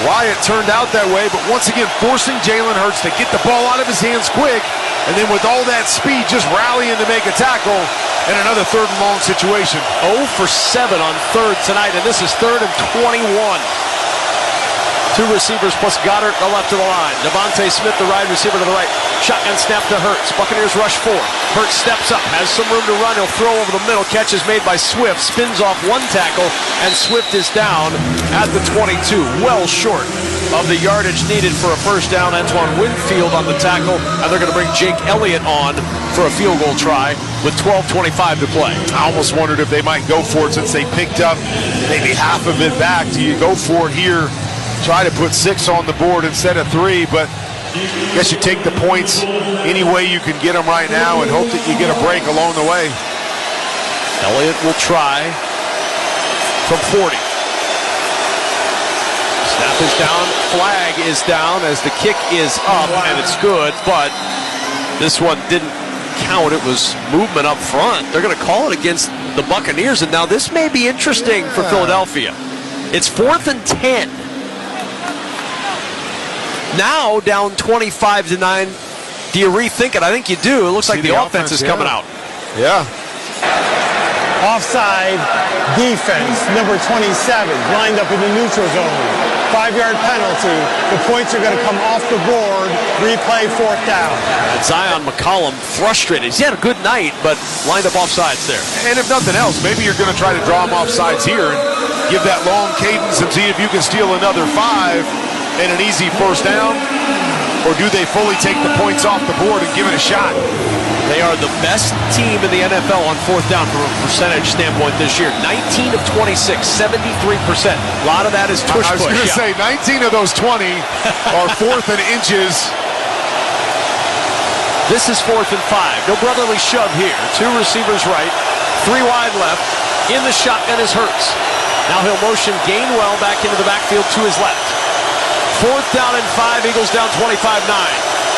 why it turned out that way, but once again forcing Jalen Hurts to get the ball out of his hands quick, and then with all that speed just rallying to make a tackle, and another 3rd and long situation. 0 for 7 on 3rd tonight, and this is 3rd and 21. Two receivers plus Goddard the left of the line. Devontae Smith, the wide receiver to the right. Shotgun snap to Hurts. Buccaneers rush 4. Hurts steps up, has some room to run. He'll throw over the middle. Catch is made by Swift. Spins off one tackle, and Swift is down at the 22. Well short of the yardage needed for a first down. Antoine Winfield on the tackle, and they're going to bring Jake Elliott on for a field goal try with 12:25 to play. I almost wondered if they might go for it since they picked up maybe half of it back. Do you go for it here? Try to put 6 on the board instead of 3, but I guess you take the points any way you can get them right now and hope that you get a break along the way. Elliott will try from 40. Snap is down, flag is down as the kick is up, and it's good, but this one didn't count. It was movement up front. They're going to call it against the Buccaneers, and now this may be interesting for Philadelphia. It's 4th and 10. Now down 25-9. Do you rethink it? I think you do. It looks like the offense is coming out. Yeah. Offside defense, number 27, lined up in the neutral zone. 5-yard penalty. The points are going to come off the board. Replay 4th down. And Zion McCollum frustrated. He had a good night, but lined up offsides there. And if nothing else, maybe you're going to try to draw him offsides here and give that long cadence and see if you can steal another 5 and an easy first down, or do they fully take the points off the board and give it a shot? They are the best team in the NFL on 4th down from a percentage standpoint this year. 19 of 26, 73%. A lot of that is tush push. I was going to say, 19 of those 20 are 4th and inches. This is 4th and 5. No brotherly shove here. 2 receivers right, 3 wide left. In the shotgun is Hurts. Now he'll motion Gainwell back into the backfield to his left. 4th down and 5, Eagles down 25-9.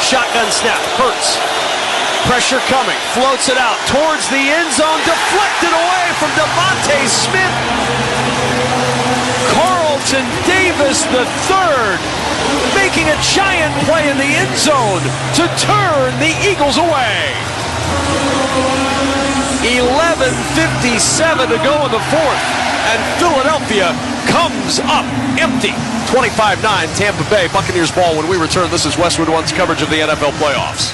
Shotgun snap, Hurts. Pressure coming, floats it out towards the end zone, deflected away from Devontae Smith. Carlton Davis III making a giant play in the end zone to turn the Eagles away. 11:57 to go in the 4th, and Philadelphia comes up empty. 25-9 Tampa Bay. Buccaneers ball when we return. This is Westwood One's coverage of the NFL playoffs.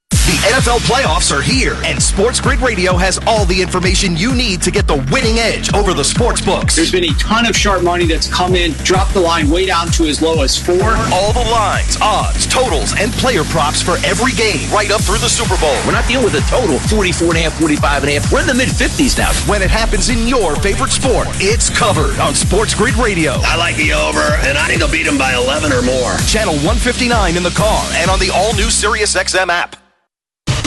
The NFL playoffs are here, and Sports Grid Radio has all the information you need to get the winning edge over the sports books. There's been a ton of sharp money that's come in, dropped the line way down to as low as 4. All the lines, odds, totals, and player props for every game, right up through the Super Bowl. We're not dealing with a total 44.5, 45.5. We're in the mid-50s now. When it happens in your favorite sport, it's covered on Sports Grid Radio. I like the over, and I think they'll beat them by 11 or more. Channel 159 in the car and on the all-new SiriusXM app.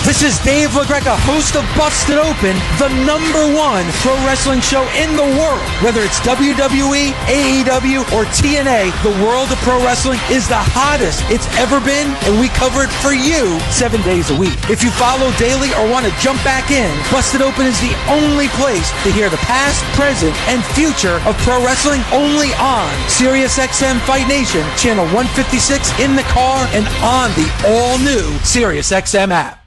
This is Dave LaGreca, host of Busted Open, the #1 pro wrestling show in the world. Whether it's WWE, AEW, or TNA, the world of pro wrestling is the hottest it's ever been, and we cover it for you 7 days a week. If you follow daily or want to jump back in, Busted Open is the only place to hear the past, present, and future of pro wrestling, only on SiriusXM Fight Nation, channel 156 in the car and on the all-new SiriusXM app.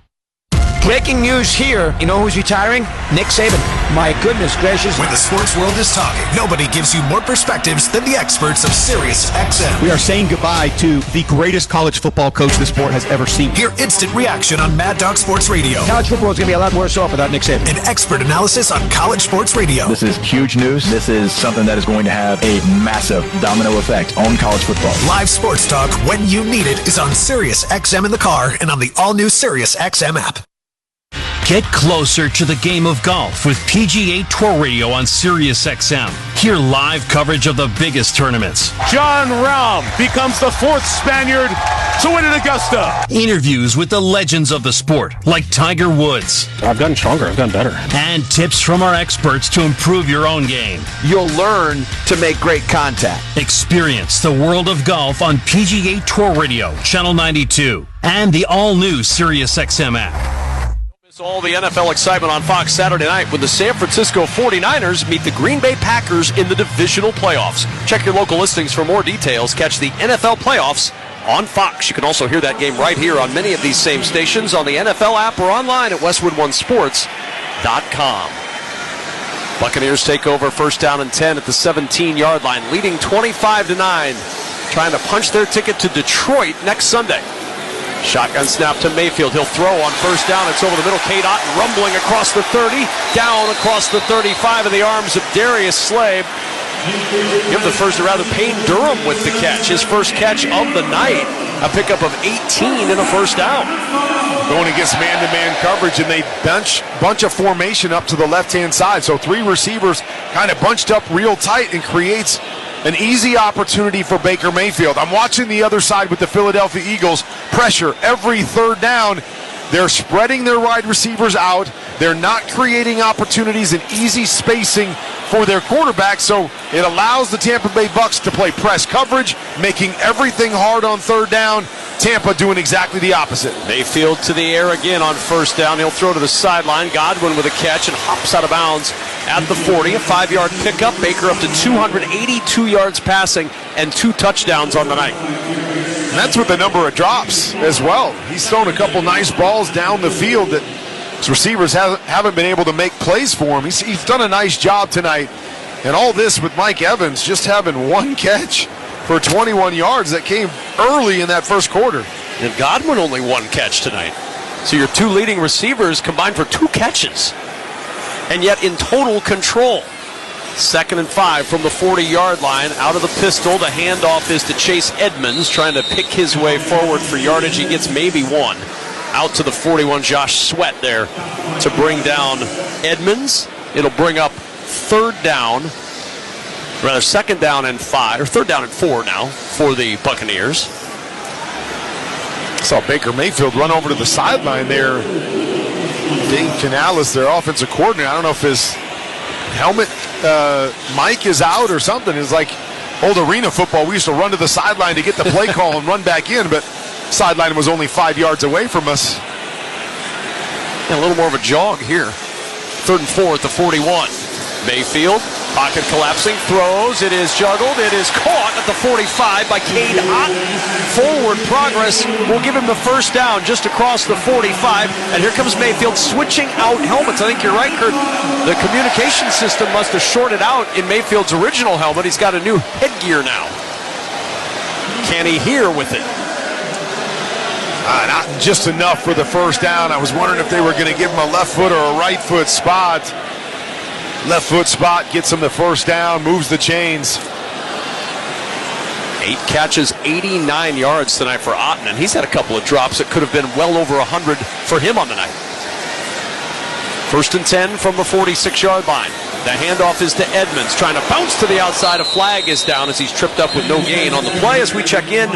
Breaking news here. You know who's retiring? Nick Saban. My goodness gracious. When the sports world is talking, nobody gives you more perspectives than the experts of SiriusXM. We are saying goodbye to the greatest college football coach the sport has ever seen. Hear instant reaction on Mad Dog Sports Radio. College football is going to be a lot worse off without Nick Saban. An expert analysis on college sports radio. This is huge news. This is something that is going to have a massive domino effect on college football. Live sports talk when you need it is on SiriusXM in the car and on the all-new SiriusXM app. Get closer to the game of golf with PGA Tour Radio on SiriusXM. Hear live coverage of the biggest tournaments. Jon Rahm becomes the fourth Spaniard to win at Augusta. Interviews with the legends of the sport, like Tiger Woods. I've gotten stronger. I've gotten better. And tips from our experts to improve your own game. You'll learn to make great contact. Experience the world of golf on PGA Tour Radio, Channel 92, and the all-new SiriusXM app. All the NFL excitement on Fox Saturday night when the San Francisco 49ers meet the Green Bay Packers in the divisional playoffs. Check your local listings for more details. Catch the NFL playoffs on Fox. You can also hear that game right here on many of these same stations on the NFL app or online at westwoodonesports.com. Buccaneers take over first down and 10 at the 17-yard line, leading 25-9, trying to punch their ticket to Detroit next Sunday. Shotgun snap to Mayfield. He'll throw on first down. It's over the middle. Cade Otton rumbling across the 30, down across the 35 in the arms of Darius Slay. Give the first to rather Payne Durham with the catch. His first catch of the night. A pickup of 18 and a first down. Going against man-to-man coverage, and they bunch a formation up to the left-hand side. So three receivers kind of bunched up real tight and creates an easy opportunity for Baker Mayfield. I'm watching the other side with the Philadelphia Eagles. Pressure every third down. They're spreading their wide receivers out. They're not creating opportunities and easy spacing for their quarterback, so it allows the Tampa Bay Bucs to play press coverage, making everything hard on third down. Tampa doing exactly the opposite. Mayfield to the air again on first down. He'll throw to the sideline. Godwin with a catch and hops out of bounds at the 40. A 5-yard pickup. Baker up to 282 yards passing and 2 touchdowns on the night. And that's with the number of drops as well. He's thrown a couple nice balls down the field that his receivers haven't been able to make plays for him. He's done a nice job tonight. And all this with Mike Evans just having one catch for 21 yards that came early in that first quarter. And Godwin only one catch tonight. So your 2 leading receivers combined for 2 catches. And yet in total control. 2nd and 5 from the 40-yard line. Out of the pistol, the handoff is to Chase Edmonds, trying to pick his way forward for yardage. He gets maybe 1. Out to the 41, Josh Sweat there to bring down Edmonds. It'll bring up 2nd down and 5, or 3rd down and 4 now for the Buccaneers. Saw Baker Mayfield run over to the sideline there. Dave Canales, their offensive coordinator, I don't know if his helmet mic is out or something. It's like old arena football. We used to run to the sideline to get the play call and run back in, but sideline was only 5 yards away from us. And a little more of a jog here. 3rd and 4 at the 41. Mayfield, pocket collapsing, throws, it is juggled, it is caught at the 45 by Cade Otton. Forward progress will give him the first down just across the 45, and here comes Mayfield switching out helmets. I think you're right, Kurt. The communication system must have shorted out in Mayfield's original helmet. He's got a new headgear now. Can he hear with it? Not just enough for the first down. I was wondering if they were going to give him a left foot or a right foot spot. Left foot spot gets him the first down, moves the chains. 8 catches, 89 yards tonight for Otton, and he's had a couple of drops that could have been well over 100 for him on the night. 1st and 10 from the 46-yard line. The handoff is to Edmonds, trying to bounce to the outside. A flag is down as he's tripped up with no gain on the play. As we check in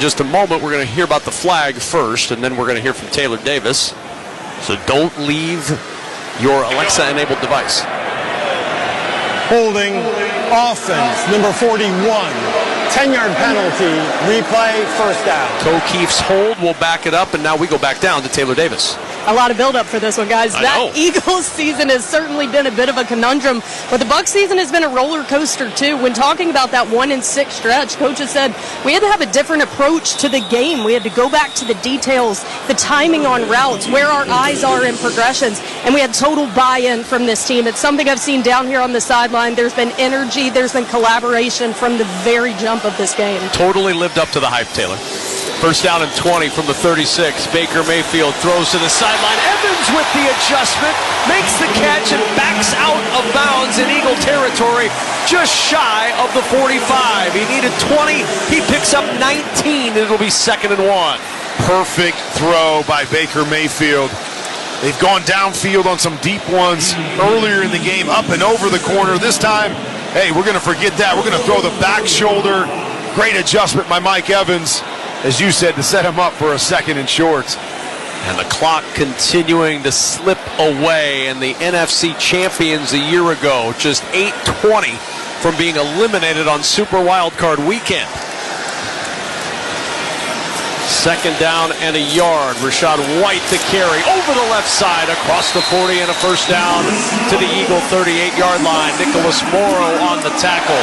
just a moment, we're going to hear about the flag first, and then we're going to hear from Taylor Davis. So don't leave your Alexa-enabled device. Holding offense, number 41. 10-yard penalty, replay, first down. O'Keefe's hold will back it up, and now we go back down to Taylor Davis. A lot of build-up for this one, guys. That Eagles season has certainly been a bit of a conundrum, but the Bucs season has been a roller coaster, too. When talking about that 1-6 stretch, coaches said we had to have a different approach to the game. We had to go back to the details, the timing on routes, where our eyes are in progressions, and we had total buy-in from this team. It's something I've seen down here on the sideline. There's been energy, there's been collaboration from the very jump of this game. Totally lived up to the hype, Taylor. First down and 20 from the 36. Baker Mayfield throws to the sideline. Evans with the adjustment, makes the catch and backs out of bounds in Eagle territory, just shy of the 45. He needed 20. He picks up 19. It'll be 2nd and 1. Perfect throw by Baker Mayfield. They've gone downfield on some deep ones earlier in the game, up and over the corner. This time, hey, we're going to forget that. We're going to throw the back shoulder. Great adjustment by Mike Evans, as you said, to set him up for a 2nd and short. And the clock continuing to slip away, and the NFC champions a year ago, just 8:20 from being eliminated on Super Wildcard weekend. 2nd down and a yard. Rachaad White to carry over the left side across the 40 and a first down to the Eagle 38-yard line. Nicholas Morrow on the tackle.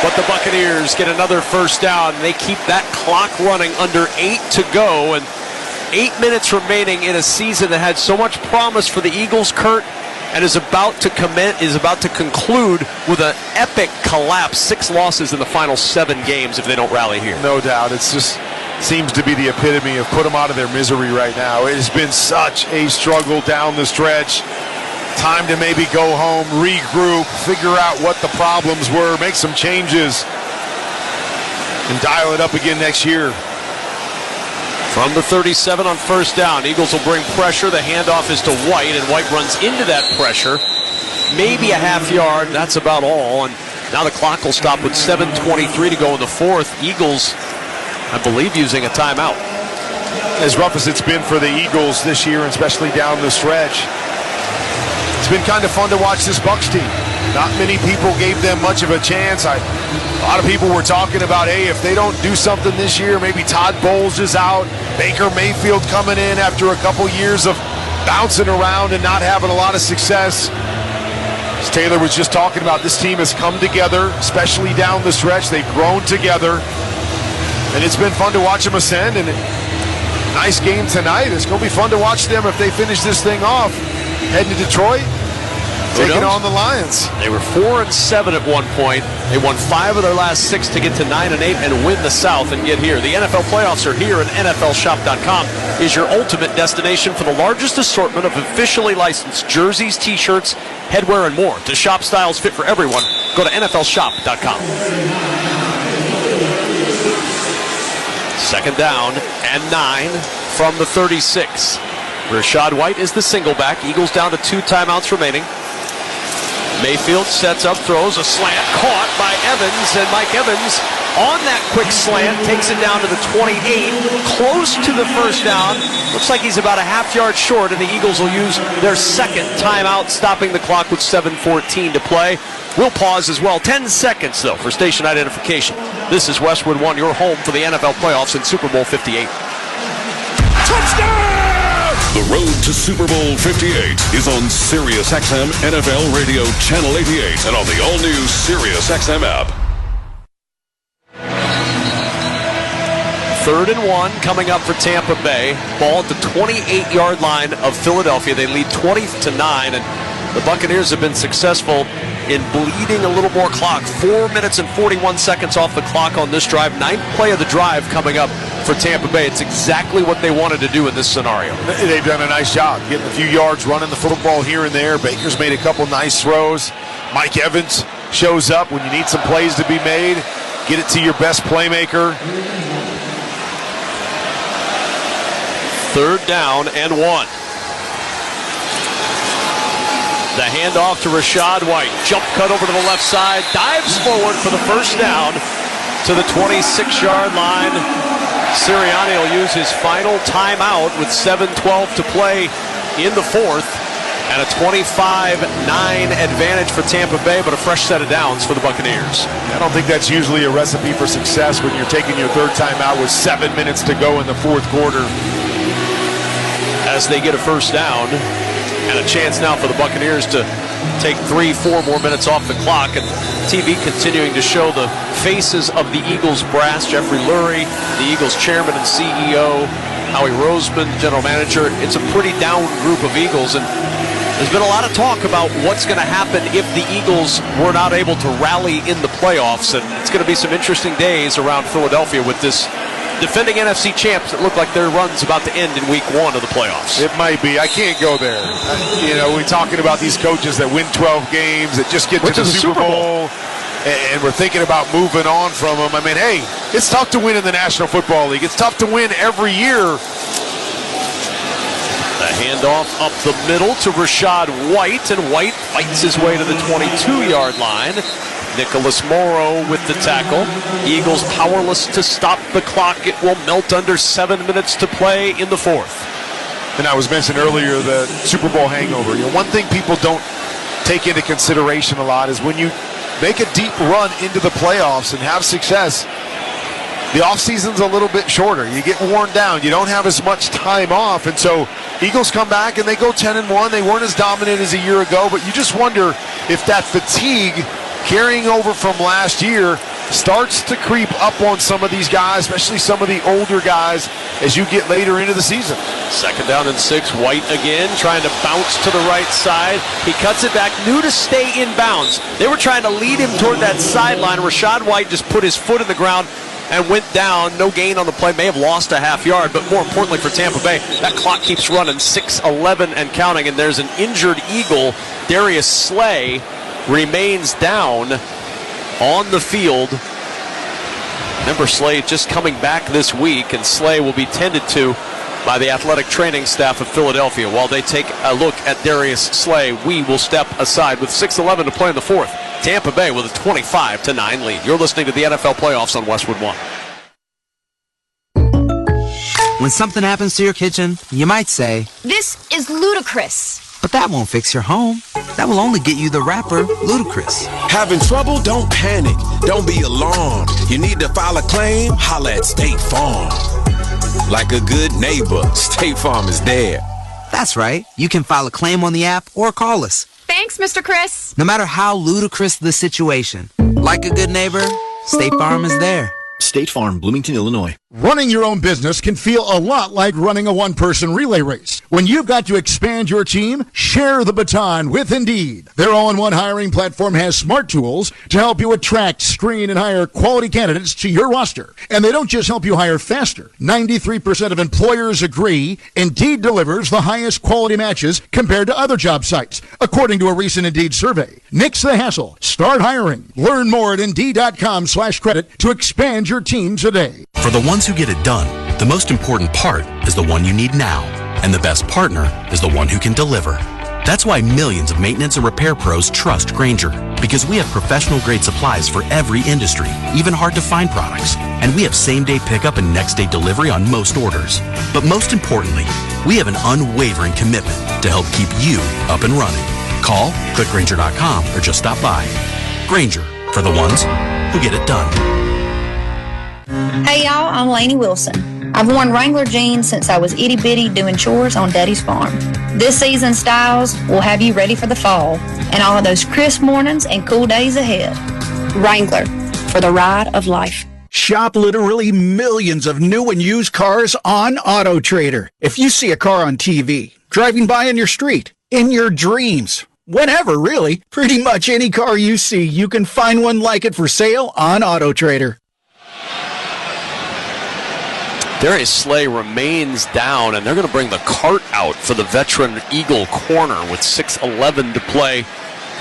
But the Buccaneers get another first down. They keep that clock running under 8 to go. And 8 minutes remaining in a season that had so much promise for the Eagles, Kurt, and is about to conclude with an epic collapse. 6 losses in the final 7 games if they don't rally here. No doubt. It's just seems to be the epitome of put them out of their misery right now. It has been such a struggle down the stretch. Time to maybe go home, regroup, figure out what the problems were, make some changes, and dial it up again next year. From the 37 on first down, Eagles will bring pressure. The handoff is to White, and White runs into that pressure. Maybe a half yard, that's about all. And now the clock will stop with 7:23 to go in the 4th. Eagles, I believe, using a timeout. As rough as it's been for the Eagles this year, especially down the stretch, it's been kind of fun to watch this Bucs team. Not many people gave them much of a chance. A lot of people were talking about, hey, if they don't do something this year, maybe Todd Bowles is out, Baker Mayfield coming in after a couple years of bouncing around and not having a lot of success. As Taylor was just talking about, this team has come together, especially down the stretch. They've grown together, and it's been fun to watch them ascend. And nice game tonight. It's going to be fun to watch them if they finish this thing off. Heading to Detroit, taking on the Lions. They were 4-7 at one point. They won 5 of their last 6 to get to 9-8 and win the South and get here. The NFL playoffs are here, and NFLshop.com is your ultimate destination for the largest assortment of officially licensed jerseys, T-shirts, headwear, and more. To shop styles fit for everyone, go to NFLshop.com. 2nd down and 9 from the 36. Rachaad White is the single back. Eagles down to 2 timeouts remaining. Mayfield sets up, throws a slant, caught by Evans, and Mike Evans on that quick slant takes it down to the 28, close to the first down. Looks like he's about a half yard short, and the Eagles will use their 2nd timeout, stopping the clock with 7:14 to play. We'll pause as well. 10 seconds, though, for station identification. This is Westwood One, your home for the NFL playoffs in Super Bowl 58. Touchdown! The road to Super Bowl 58 is on SiriusXM NFL Radio Channel 88 and on the all-new SiriusXM app. 3rd and 1 coming up for Tampa Bay. Ball at the 28-yard line of Philadelphia. They lead 20-9, and the Buccaneers have been successful in bleeding a little more clock. 4 minutes and 41 seconds off the clock on this drive. 9th play of the drive coming up for Tampa Bay. It's exactly what they wanted to do in this scenario. They've done a nice job getting a few yards, running the football here and there. Baker's made a couple nice throws. Mike Evans shows up when you need some plays to be made. Get it to your best playmaker. 3rd down and 1. The handoff to Rachaad White. Jump cut over to the left side. Dives forward for the first down to the 26-yard line. Sirianni will use his final timeout with 7:12 to play in the 4th. And a 25-9 advantage for Tampa Bay, but a fresh set of downs for the Buccaneers. I don't think that's usually a recipe for success when you're taking your 3rd timeout with 7 minutes to go in the 4th quarter. as they get a first down. And a chance now for the Buccaneers to take 3-4 more minutes off the clock. And TV continuing to show the faces of the Eagles brass. Jeffrey Lurie, the Eagles chairman and CEO. Howie Roseman, general manager. It's a pretty down group of Eagles. And there's been a lot of talk about what's going to happen if the Eagles were not able to rally in the playoffs. And it's going to be some interesting days around Philadelphia with this defending NFC champs that look like their run's about to end in week 1 of the playoffs. It might be. I can't go there. We're talking about these coaches that win 12 games, that just get to the Super Bowl, and we're thinking about moving on from them. I mean, hey, it's tough to win in the National Football League. It's tough to win every year. The handoff up the middle to Rashad White, and White fights his way to the 22-yard line. Nicholas Morrow with the tackle. Eagles powerless to stop the clock. It will melt under 7 minutes to play in the 4th. And I was mentioning earlier the Super Bowl hangover. One thing people don't take into consideration a lot is when you make a deep run into the playoffs and have success, the offseason's a little bit shorter. You get worn down. You don't have as much time off. And so Eagles come back and they go 10-1. They weren't as dominant as a year ago, but you just wonder if that fatigue carrying over from last year starts to creep up on some of these guys, especially some of the older guys, as you get later into the season. 2nd down and 6. White again trying to bounce to the right side. He cuts it back, knew to stay in bounds. They were trying to lead him toward that sideline. Rashad White just put his foot in the ground and went down. No gain on the play. May have lost a half yard, but more importantly for Tampa Bay, that clock keeps running. 6:11 and counting, and there's an injured Eagle. Darius Slay remains down on the field. Remember, Slay just coming back this week, and Slay will be tended to by the athletic training staff of Philadelphia. While they take a look at Darius Slay, we will step aside with 6:11 to play in the 4th. Tampa Bay with a 25-9 lead. You're listening to the NFL Playoffs on Westwood One. When something happens to your kitchen, you might say, "This is ludicrous." But that won't fix your home. That will only get you the rapper, Ludacris. Having trouble? Don't panic. Don't be alarmed. You need to file a claim? Holla at State Farm. Like a good neighbor, State Farm is there. That's right. You can file a claim on the app or call us. Thanks, Mr. Chris. No matter how ludicrous the situation, like a good neighbor, State Farm is there. State Farm, Bloomington, Illinois. Running your own business can feel a lot like running a one-person relay race. When you've got to expand your team, share the baton with Indeed. Their all-in-one hiring platform has smart tools to help you attract, screen, and hire quality candidates to your roster. And they don't just help you hire faster. 93% of employers agree Indeed delivers the highest quality matches compared to other job sites, according to a recent Indeed survey. Nix the hassle. Start hiring. Learn more at Indeed.com/credit to expand your team today. For the ones who get it done, the most important part is the one you need now. And the best partner is the one who can deliver. That's why millions of maintenance and repair pros trust Grainger, because we have professional-grade supplies for every industry, even hard-to-find products. And we have same-day pickup and next-day delivery on most orders. But most importantly, we have an unwavering commitment to help keep you up and running. Call, click Grainger.com, or just stop by. Grainger, for the ones who get it done. Hey y'all, I'm Lainey Wilson. I've worn Wrangler jeans since I was itty-bitty doing chores on Daddy's farm. This season's styles will have you ready for the fall and all of those crisp mornings and cool days ahead. Wrangler, for the ride of life. Shop literally millions of new and used cars on AutoTrader. If you see a car on TV, driving by in your street, in your dreams, whenever really, pretty much any car you see, you can find one like it for sale on AutoTrader. Darius Slay remains down, and they're going to bring the cart out for the veteran Eagle corner with 6:11 to play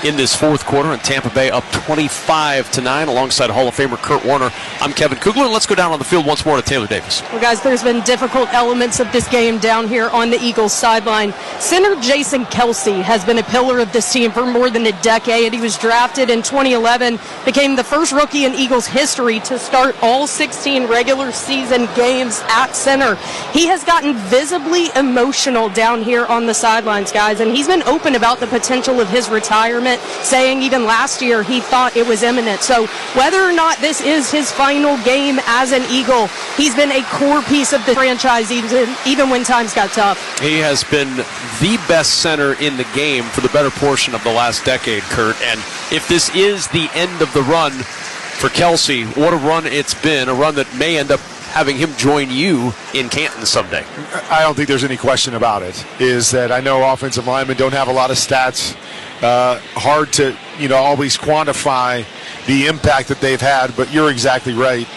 in this 4th quarter, and Tampa Bay up 25-9 alongside Hall of Famer Kurt Warner. I'm Kevin Kugler, and let's go down on the field once more to Taylor Davis. Well, guys, there's been difficult elements of this game down here on the Eagles sideline. Center Jason Kelsey has been a pillar of this team for more than a decade. He was drafted in 2011, became the first rookie in Eagles history to start all 16 regular season games at center. He has gotten visibly emotional down here on the sidelines, guys, and he's been open about the potential of his retirement. statement saying even last year he thought it was imminent. So whether or not this is his final game as an Eagle, he's been a core piece of the franchise even when times got tough. He has been the best center in the game for the better portion of the last decade, Kurt. And if this is the end of the run for Kelsey, what a run it's been, a run that may end up having him join you in Canton someday. I don't think there's any question about it, is that I know offensive linemen don't have a lot of stats. Hard to, always quantify the impact that they've had, but you're exactly right.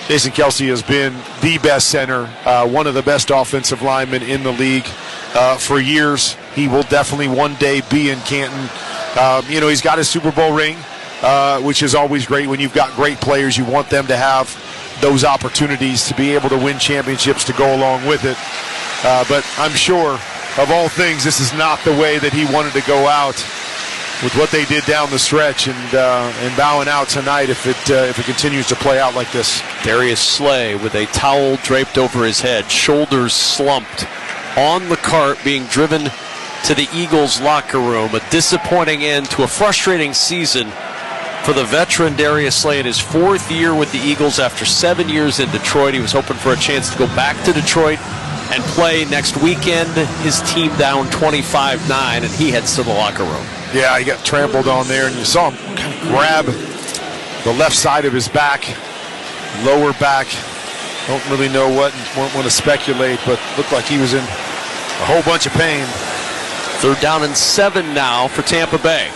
Jason Kelsey has been the best center, one of the best offensive linemen in the league for years. He will definitely one day be in Canton. He's got his Super Bowl ring, which is always great. When you've got great players, you want them to have those opportunities to be able to win championships to go along with it. But I'm sure, of all things, this is not the way that he wanted to go out with what they did down the stretch and bowing out tonight if it continues to play out like this. Darius Slay with a towel draped over his head, shoulders slumped, on the cart being driven to the Eagles locker room. A disappointing end to a frustrating season for the veteran Darius Slay in his fourth year with the Eagles after 7 years in Detroit. He was hoping for a chance to go back to Detroit and play next weekend. His team down 25-9, and he heads to the locker room. Yeah, he got trampled on there, and you saw him kind of grab the left side of his back, lower back. Don't really know what and won't want to speculate, but looked like he was in a whole bunch of pain. 3rd down and 7 now for Tampa Bay.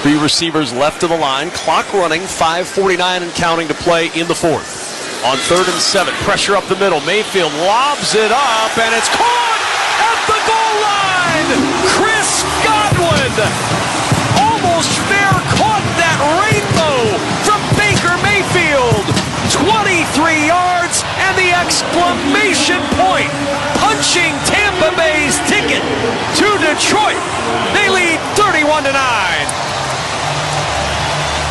3 receivers left of the line. Clock running, 5:49 and counting to play in the 4th. On 3rd and 7, pressure up the middle. Mayfield lobs it up, and it's caught at the goal line. Chris Godwin almost fair caught that rainbow from Baker Mayfield. 23 yards and the exclamation point, punching Tampa Bay's ticket to Detroit. They lead 31-9.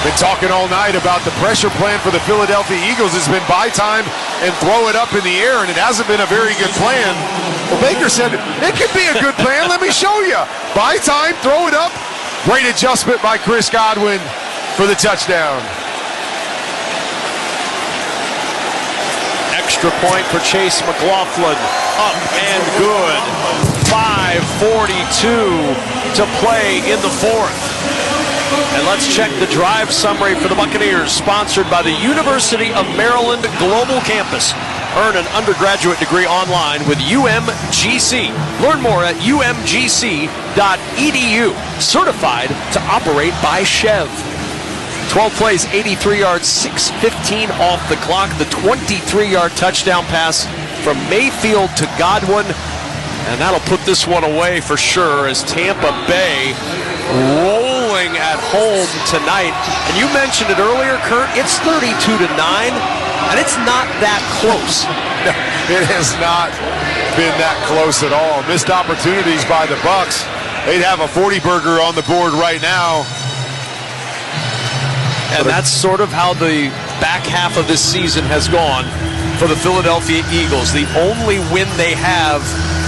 Been talking all night about the pressure plan for the Philadelphia Eagles has been buy time and throw it up in the air, and it hasn't been a very good plan. Well, Baker said, it could be a good plan. Let me show you. Buy time, throw it up. Great adjustment by Chris Godwin for the touchdown. Extra point for Chase McLaughlin. Up and good. 5:42 to play in the 4th. And let's check the drive summary for the Buccaneers, sponsored by the University of Maryland Global Campus. Earn an undergraduate degree online with UMGC. Learn more at umgc.edu. Certified to operate by Chev. 12 plays, 83 yards, 6:15 off the clock. The 23-yard touchdown pass from Mayfield to Godwin. And that'll put this one away for sure as Tampa Bay rolling at home tonight. And you mentioned it earlier, Kurt, it's 32-9, and it's not that close. No, it has not been that close at all. Missed opportunities by the Bucs. They'd have a 40-burger on the board right now. And that's sort of how the back half of this season has gone for the Philadelphia Eagles. The only win they have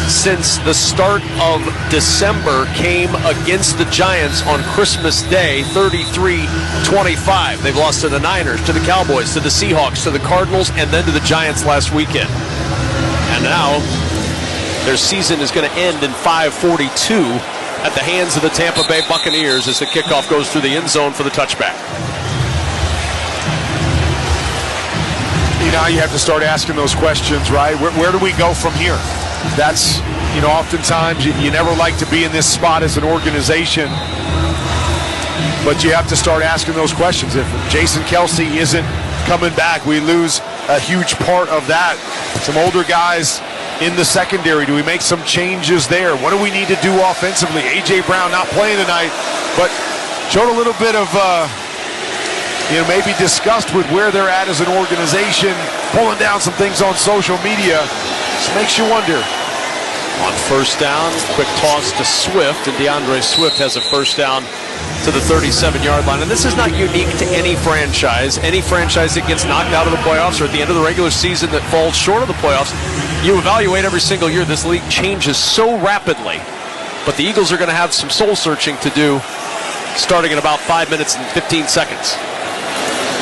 since the start of December came against the Giants on Christmas Day, 33-25. They've lost to the Niners, to the Cowboys, to the Seahawks, to the Cardinals, and then to the Giants last weekend. And now their season is going to end in 5:42 at the hands of the Tampa Bay Buccaneers as the kickoff goes through the end zone for the touchback. Now you have to start asking those questions, right? Where do we go from here? That's, oftentimes you never like to be in this spot as an organization, but you have to start asking those questions. If Jason Kelsey isn't coming back, we lose a huge part of that. Some older guys in the secondary. Do we make some changes there? What do we need to do offensively? A.J. Brown not playing tonight, but showed a little bit of maybe disgust with where they're at as an organization, pulling down some things on social media. Just makes you wonder. On 1st down, quick toss to Swift, and DeAndre Swift has a 1st down to the 37-yard line. And this is not unique to any franchise. Any franchise that gets knocked out of the playoffs or at the end of the regular season that falls short of the playoffs, you evaluate every single year. This league changes so rapidly But the Eagles are going to have some soul-searching to do starting in about 5 minutes and 15 seconds.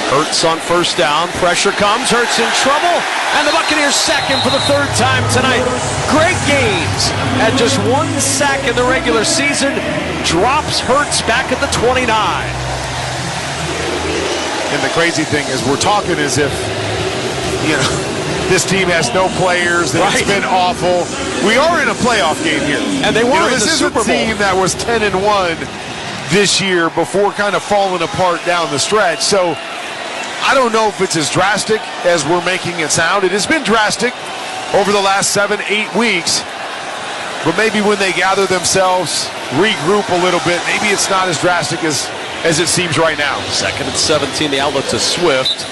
Hurts on first down. Pressure comes. Hurts in trouble. And the Buccaneers sack him for the third time tonight. Greg Gaines had just 1 sack in the regular season. Drops Hurts back at the 29. And the crazy thing is we're talking as if, this team has no players, that It's been awful. We are in a playoff game here. And they were in the This is Super Bowl. a team that was 10-1 this year before kind of falling apart down the stretch. So I don't know if it's as drastic as we're making it sound. It has been drastic over the last 7-8 weeks. But maybe when they gather themselves, regroup a little bit, maybe it's not as drastic as it seems right now. 2nd and 17, the outlet to Swift.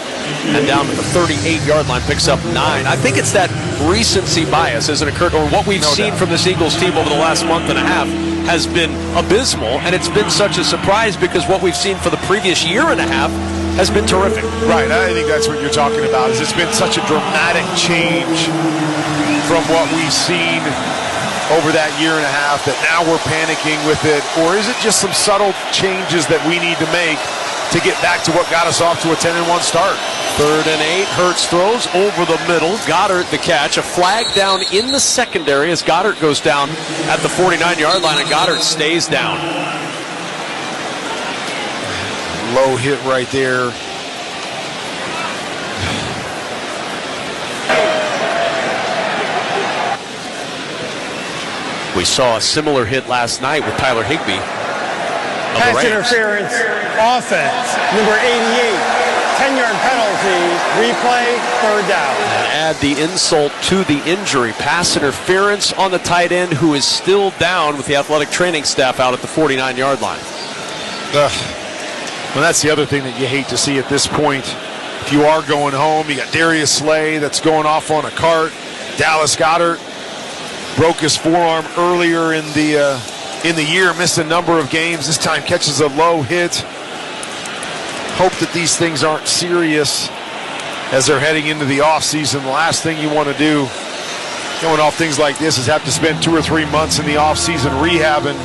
And down to the 38-yard line, picks up 9. I think it's that recency bias, isn't it, Kurt? Or what we've seen from this Eagles team over the last month and a half has been abysmal. And it's been such a surprise because what we've seen for the previous year and a half has been terrific. Right, I think that's what you're talking about. Is it's been such a dramatic change from what we've seen over that year and a half that now we're panicking with it? Or is it just some subtle changes that we need to make to get back to what got us off to a 10-1 start? 3rd and 8, Hurts throws over the middle. Goddard the catch. A flag down in the secondary as Goddard goes down at the 49-yard line, and Goddard stays down. Low hit right there. We saw a similar hit last night with Tyler Higbee. Pass interference, offense, number 88, 10-yard penalty, replay, 3rd down. And add the insult to the injury. Pass interference on the tight end who is still down with the athletic training staff out at the 49-yard line. Well, that's the other thing that you hate to see at this point. If you are going home, you got Darius Slay that's going off on a cart. Dallas Goedert broke his forearm earlier in the year, missed a number of games. This time catches a low hit. Hope that these things aren't serious as they're heading into the offseason. The last thing you want to do going off things like this is have to spend 2 or 3 months in the offseason rehabbing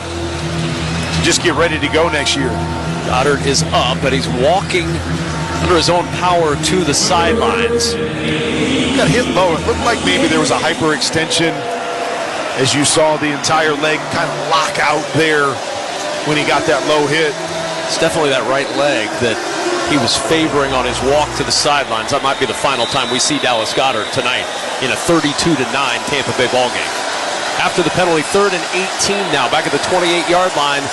to just get ready to go next year. Goddard is up, but he's walking under his own power to the sidelines. Got hit low. It looked like maybe there was a hyperextension as you saw the entire leg kind of lock out there when he got that low hit. It's definitely that right leg that he was favoring on his walk to the sidelines. That might be the final time we see Dallas Goedert tonight in a 32-9 Tampa Bay ballgame. After the penalty, 3rd and 18 now, back at the 28-yard line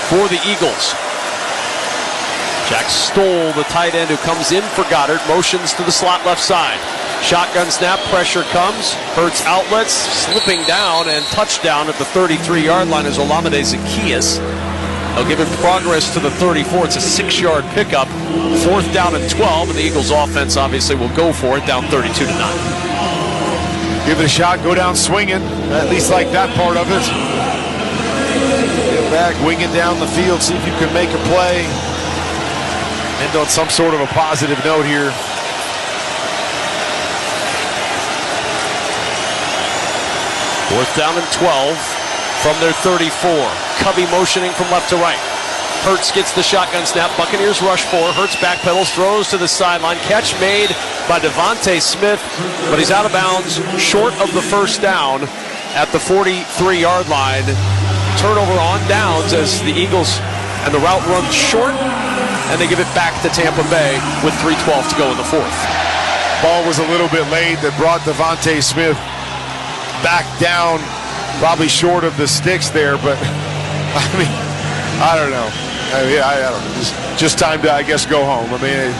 for the Eagles. Jack Stoll, the tight end who comes in for Goddard, motions to the slot left side. Shotgun snap, pressure comes. Hurts outlets, slipping down, and touchdown at the 33-yard line is Olamide Zaccheaus. They'll give him progress to the 34. It's a 6-yard pickup. 4th down and 12, and the Eagles offense obviously will go for it, down 32-9. Give it a shot, go down swinging. At least like that part of it. Get back, wing it down the field, see if you can make a play. End on some sort of a positive note here. Fourth down and 12 from their 34. Covey motioning from left to right. Hurts gets the shotgun snap. Buccaneers rush 4. Hurts backpedals, throws to the sideline. Catch made by Devontae Smith, but he's out of bounds, short of the first down at the 43-yard line. Turnover on downs as the Eagles and the route runs short, and they give it back to Tampa Bay with 3:12 to go in the 4th. Ball was a little bit late that brought Devontae Smith back down, probably short of the sticks there, but I mean, I don't know. I don't know. Just time to, I guess, go home. I mean,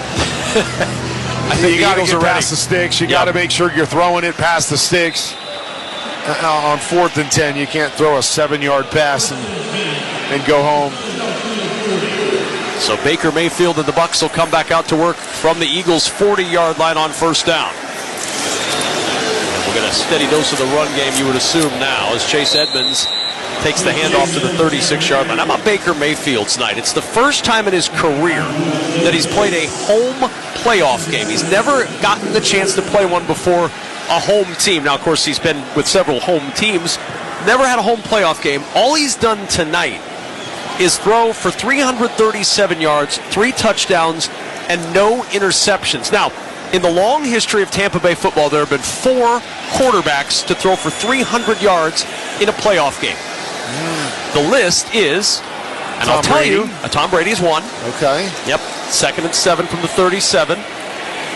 I think you got to get past the sticks. You got to make sure you're throwing it past the sticks. On 4th and 10, you can't throw a 7-yard pass and go home. So Baker Mayfield and the Bucs will come back out to work from the Eagles' 40-yard line on first down. And we'll get a steady dose of the run game, you would assume now, as Chase Edmonds takes the handoff to the 36-yard line. How about Baker Mayfield's night? It's the first time in his career that he's played a home playoff game. He's never gotten the chance to play one before a home team. Now, of course, he's been with several home teams never had a home playoff game. All he's done tonight is throw for 337 yards, 3 touchdowns, and no interceptions. Now, in the long history of Tampa Bay football, there have been 4 quarterbacks to throw for 300 yards in a playoff game. The list is, and I'll tell you, Tom Brady's one. Okay. Yep, 2nd and 7 from the 37.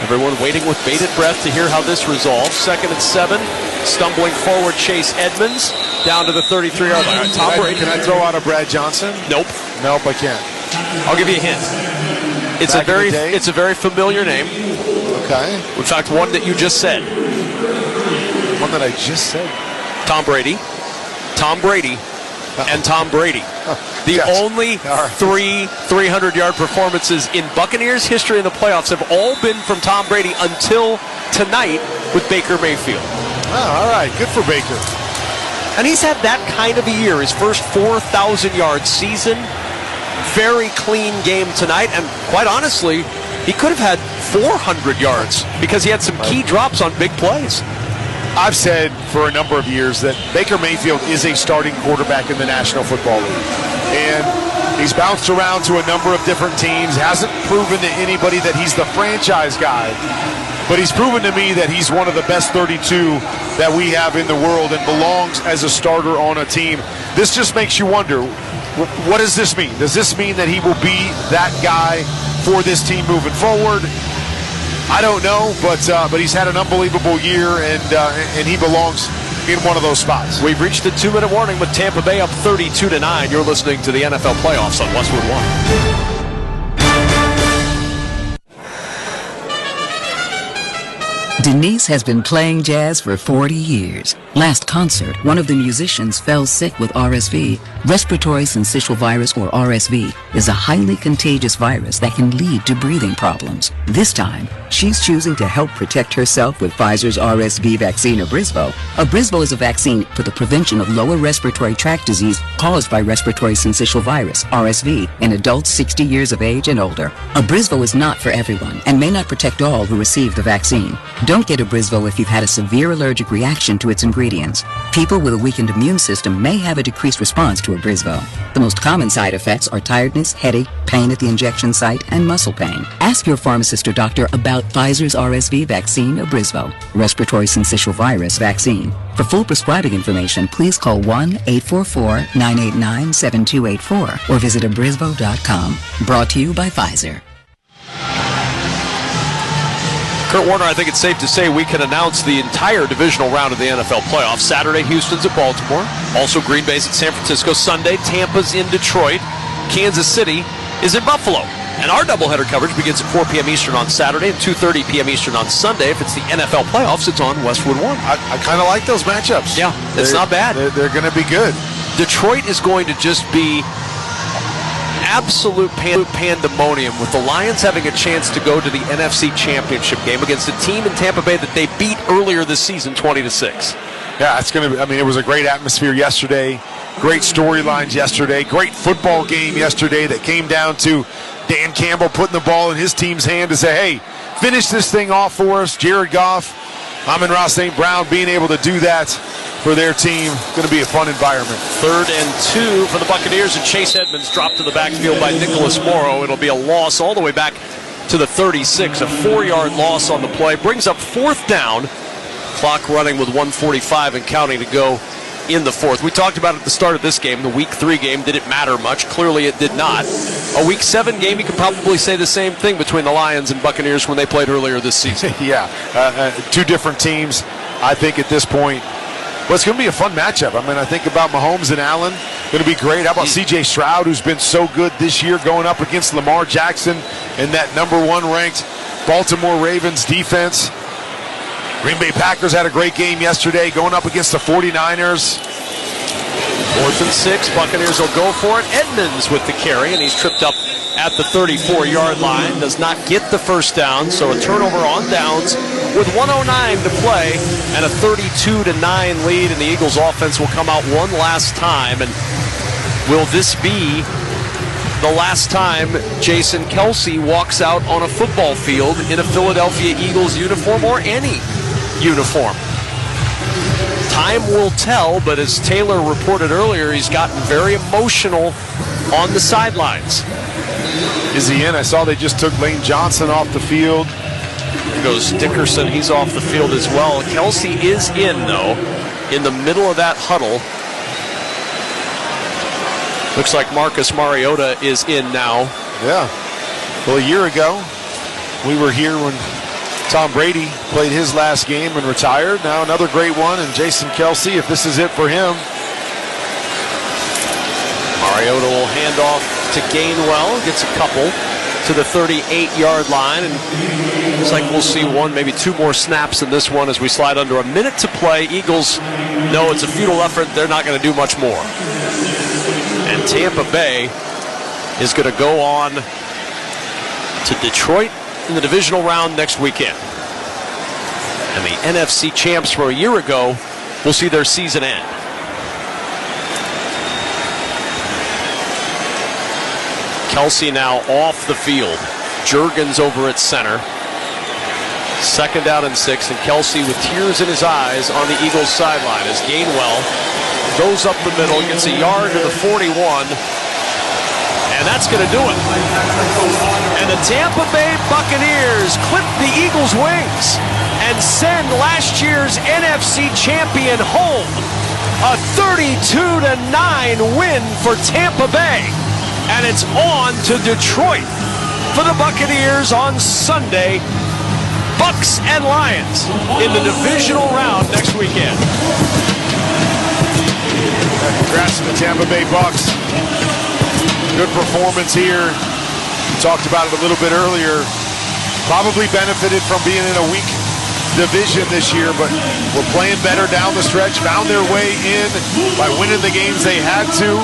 Everyone waiting with bated breath to hear how this resolves. 2nd and 7, stumbling forward Chase Edmonds down to the 33-yard line. Tom Brady. Can I throw out a Brad Johnson? Nope. Nope, I can't. I'll give you a hint. It's a very familiar name. Okay. In fact, one that you just said. One that I just said. Tom Brady, and Tom Brady. The only 3 300-yard performances in Buccaneers history in the playoffs have all been from Tom Brady until tonight with Baker Mayfield. Oh, all right. Good for Baker. And he's had that kind of a year. His first 4,000-yard season. Very clean game tonight. And quite honestly, he could have had 400 yards because he had some key drops on big plays. I've said for a number of years that Baker Mayfield is a starting quarterback in the National Football League. And he's bounced around to a number of different teams, hasn't proven to anybody that he's the franchise guy, but he's proven to me that he's one of the best 32 that we have in the world and belongs as a starter on a team. This just makes you wonder, what does this mean? Does this mean that he will be that guy for this team moving forward? I don't know, but he's had an unbelievable year, and he belongs in one of those spots. We've reached the 2-minute warning with Tampa Bay up 32-9. You're listening to the NFL Playoffs on Westwood One. Denise has been playing jazz for 40 years. Last concert, one of the musicians fell sick with RSV. Respiratory syncytial virus, or RSV, is a highly contagious virus that can lead to breathing problems. This time, she's choosing to help protect herself with Pfizer's RSV vaccine, Abrysvo. Abrysvo is a vaccine for the prevention of lower respiratory tract disease caused by respiratory syncytial virus, RSV, in adults 60 years of age and older. Abrysvo is not for everyone and may not protect all who receive the vaccine. Don't get Abrysvo if you've had a severe allergic reaction to its ingredients. People with a weakened immune system may have a decreased response to Abrysvo. The most common side effects are tiredness, headache, pain at the injection site, and muscle pain. Ask your pharmacist or doctor about Pfizer's RSV vaccine, Abrysvo, respiratory syncytial virus vaccine. For full prescribing information, please call 1-844-989-7284 or visit abrysvo.com. Brought to you by Pfizer. Kurt Warner, I think it's safe to say we can announce the entire divisional round of the NFL playoffs. Saturday, Houston's at Baltimore. Also, Green Bay's at San Francisco. Sunday, Tampa's in Detroit. Kansas City is in Buffalo. And our doubleheader coverage begins at 4 p.m. Eastern on Saturday and 2:30 p.m. Eastern on Sunday. If it's the NFL playoffs, it's on Westwood One. I kind of like those matchups. Yeah, it's not bad. They're going to be good. Detroit is going to just be absolute pandemonium with the Lions having a chance to go to the NFC Championship game against a team in Tampa Bay that they beat earlier this season 20-6. Yeah, it's going to be, I mean, it was a great atmosphere yesterday, great storylines yesterday, great football game yesterday that came down to Dan Campbell putting the ball in his team's hand to say, hey, finish this thing off for us. Jared Goff, Amon-Ra St. Brown being able to do that for their team. It's going to be a fun environment. 3rd and 2 for the Buccaneers, and Chase Edmonds dropped to the backfield by Nicholas Morrow. It'll be a loss all the way back to the 36, a 4-yard loss on the play. Brings up 4th down. Clock running with 1:45 and counting to go in the 4th. We talked about at the start of this game, the Week 3 game, did it matter much? Clearly it did not. A Week 7 game, you could probably say the same thing between the Lions and Buccaneers when they played earlier this season. Yeah, 2 different teams, I think, at this point. Well, it's going to be a fun matchup. I mean, I think about Mahomes and Allen. Going to be great. How about C.J. Stroud, who's been so good this year, going up against Lamar Jackson and that #1 ranked Baltimore Ravens defense. Green Bay Packers had a great game yesterday, going up against the 49ers. 4th and 6, Buccaneers will go for it. Edmonds with the carry, and he's tripped up at the 34-yard line. Does not get the first down, so a turnover on downs with 1:09 to play and a 32-9 lead, and the Eagles offense will come out one last time. And will this be the last time Jason Kelce walks out on a football field in a Philadelphia Eagles uniform or any uniform? Time will tell, but as Taylor reported earlier, he's gotten very emotional on the sidelines. Is he in? I saw they just took Lane Johnson off the field. There goes Dickerson. He's off the field as well. Kelsey is in, though, in the middle of that huddle. Looks like Marcus Mariota is in now. Yeah. Well, a year ago, we were here when Tom Brady played his last game and retired. Now another great one, and Jason Kelsey, if this is it for him. Mariota will hand off to Gainwell. Gets a couple to the 38-yard line. And looks like we'll see one, maybe two more snaps in this one as we slide under a minute to play. Eagles know it's a futile effort. They're not going to do much more. And Tampa Bay is going to go on to Detroit in the divisional round next weekend. And the NFC champs from a year ago will see their season end. Kelsey now off the field. Juergens over at center. 2nd down and 6, and Kelsey with tears in his eyes on the Eagles sideline as Gainwell goes up the middle, gets a yard to the 41, and that's going to do it. And the Tampa Bay Buccaneers clip the Eagles' wings and send last year's NFC champion home. A 32-9 win for Tampa Bay. And it's on to Detroit for the Buccaneers on Sunday. Bucs and Lions in the divisional round next weekend. Congrats to the Tampa Bay Bucs. Good performance here. We talked about it a little bit earlier. Probably benefited from being in a weak division this year, but we're playing better down the stretch. Found their way in by winning the games they had to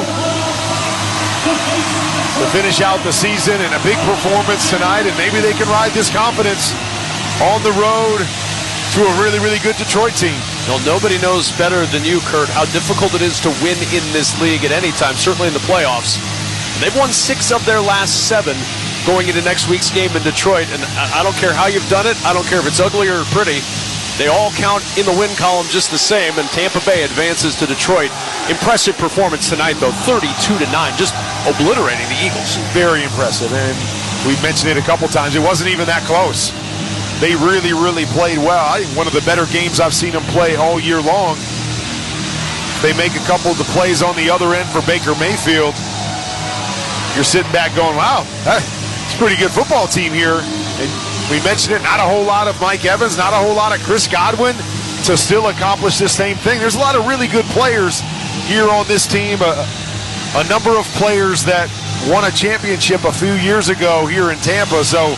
finish out the season, and a big performance tonight, and maybe they can ride this confidence on the road to a really, really good Detroit team. Well, nobody knows better than you, Kurt, how difficult it is to win in this league at any time, certainly in the playoffs. They've won 6 of their last 7 going into next week's game in Detroit, and I don't care how you've done it. I don't care if it's ugly or pretty. They all count in the win column just the same, and Tampa Bay advances to Detroit. Impressive performance tonight, though, 32-9, just obliterating the Eagles. Very impressive, and we've mentioned it a couple times. It wasn't even that close. They really, really played well. I think one of the better games I've seen them play all year long. They make a couple of the plays on the other end for Baker Mayfield. You're sitting back going, wow, it's a pretty good football team here. And we mentioned it, not a whole lot of Mike Evans, not a whole lot of Chris Godwin to still accomplish this same thing. There's a lot of really good players here on this team. A number of players that won a championship a few years ago here in Tampa. So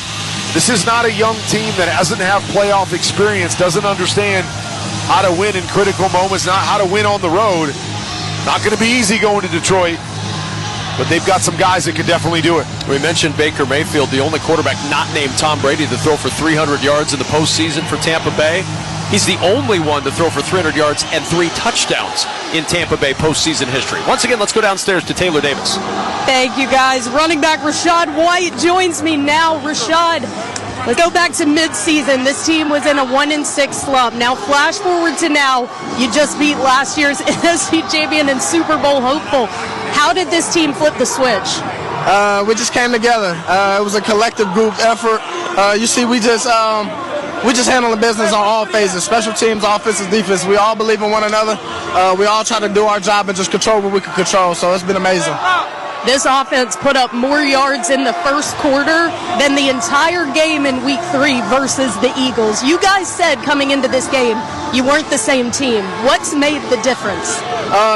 this is not a young team that doesn't have playoff experience, doesn't understand how to win in critical moments, not how to win on the road. Not going to be easy going to Detroit, but they've got some guys that can definitely do it. We mentioned Baker Mayfield, the only quarterback not named Tom Brady to throw for 300 yards in the postseason for Tampa Bay. He's the only one to throw for 300 yards and 3 touchdowns in Tampa Bay postseason history. Once again, let's go downstairs to Taylor Davis. Thank you, guys. Running back Rachaad White joins me now. Rachaad, let's go back to midseason. This team was in a 1-6 slump. Now, flash forward to now. You just beat last year's NFC champion and Super Bowl hopeful. How did this team flip the switch? We just came together. It was a collective group effort. You see, we just handle the business on all phases, special teams, offense, defense. We all believe in one another. We all try to do our job and just control what we can control, so it's been amazing. This offense put up more yards in the first quarter than the entire game in week 3 versus the Eagles. You guys said coming into this game you weren't the same team. What's made the difference?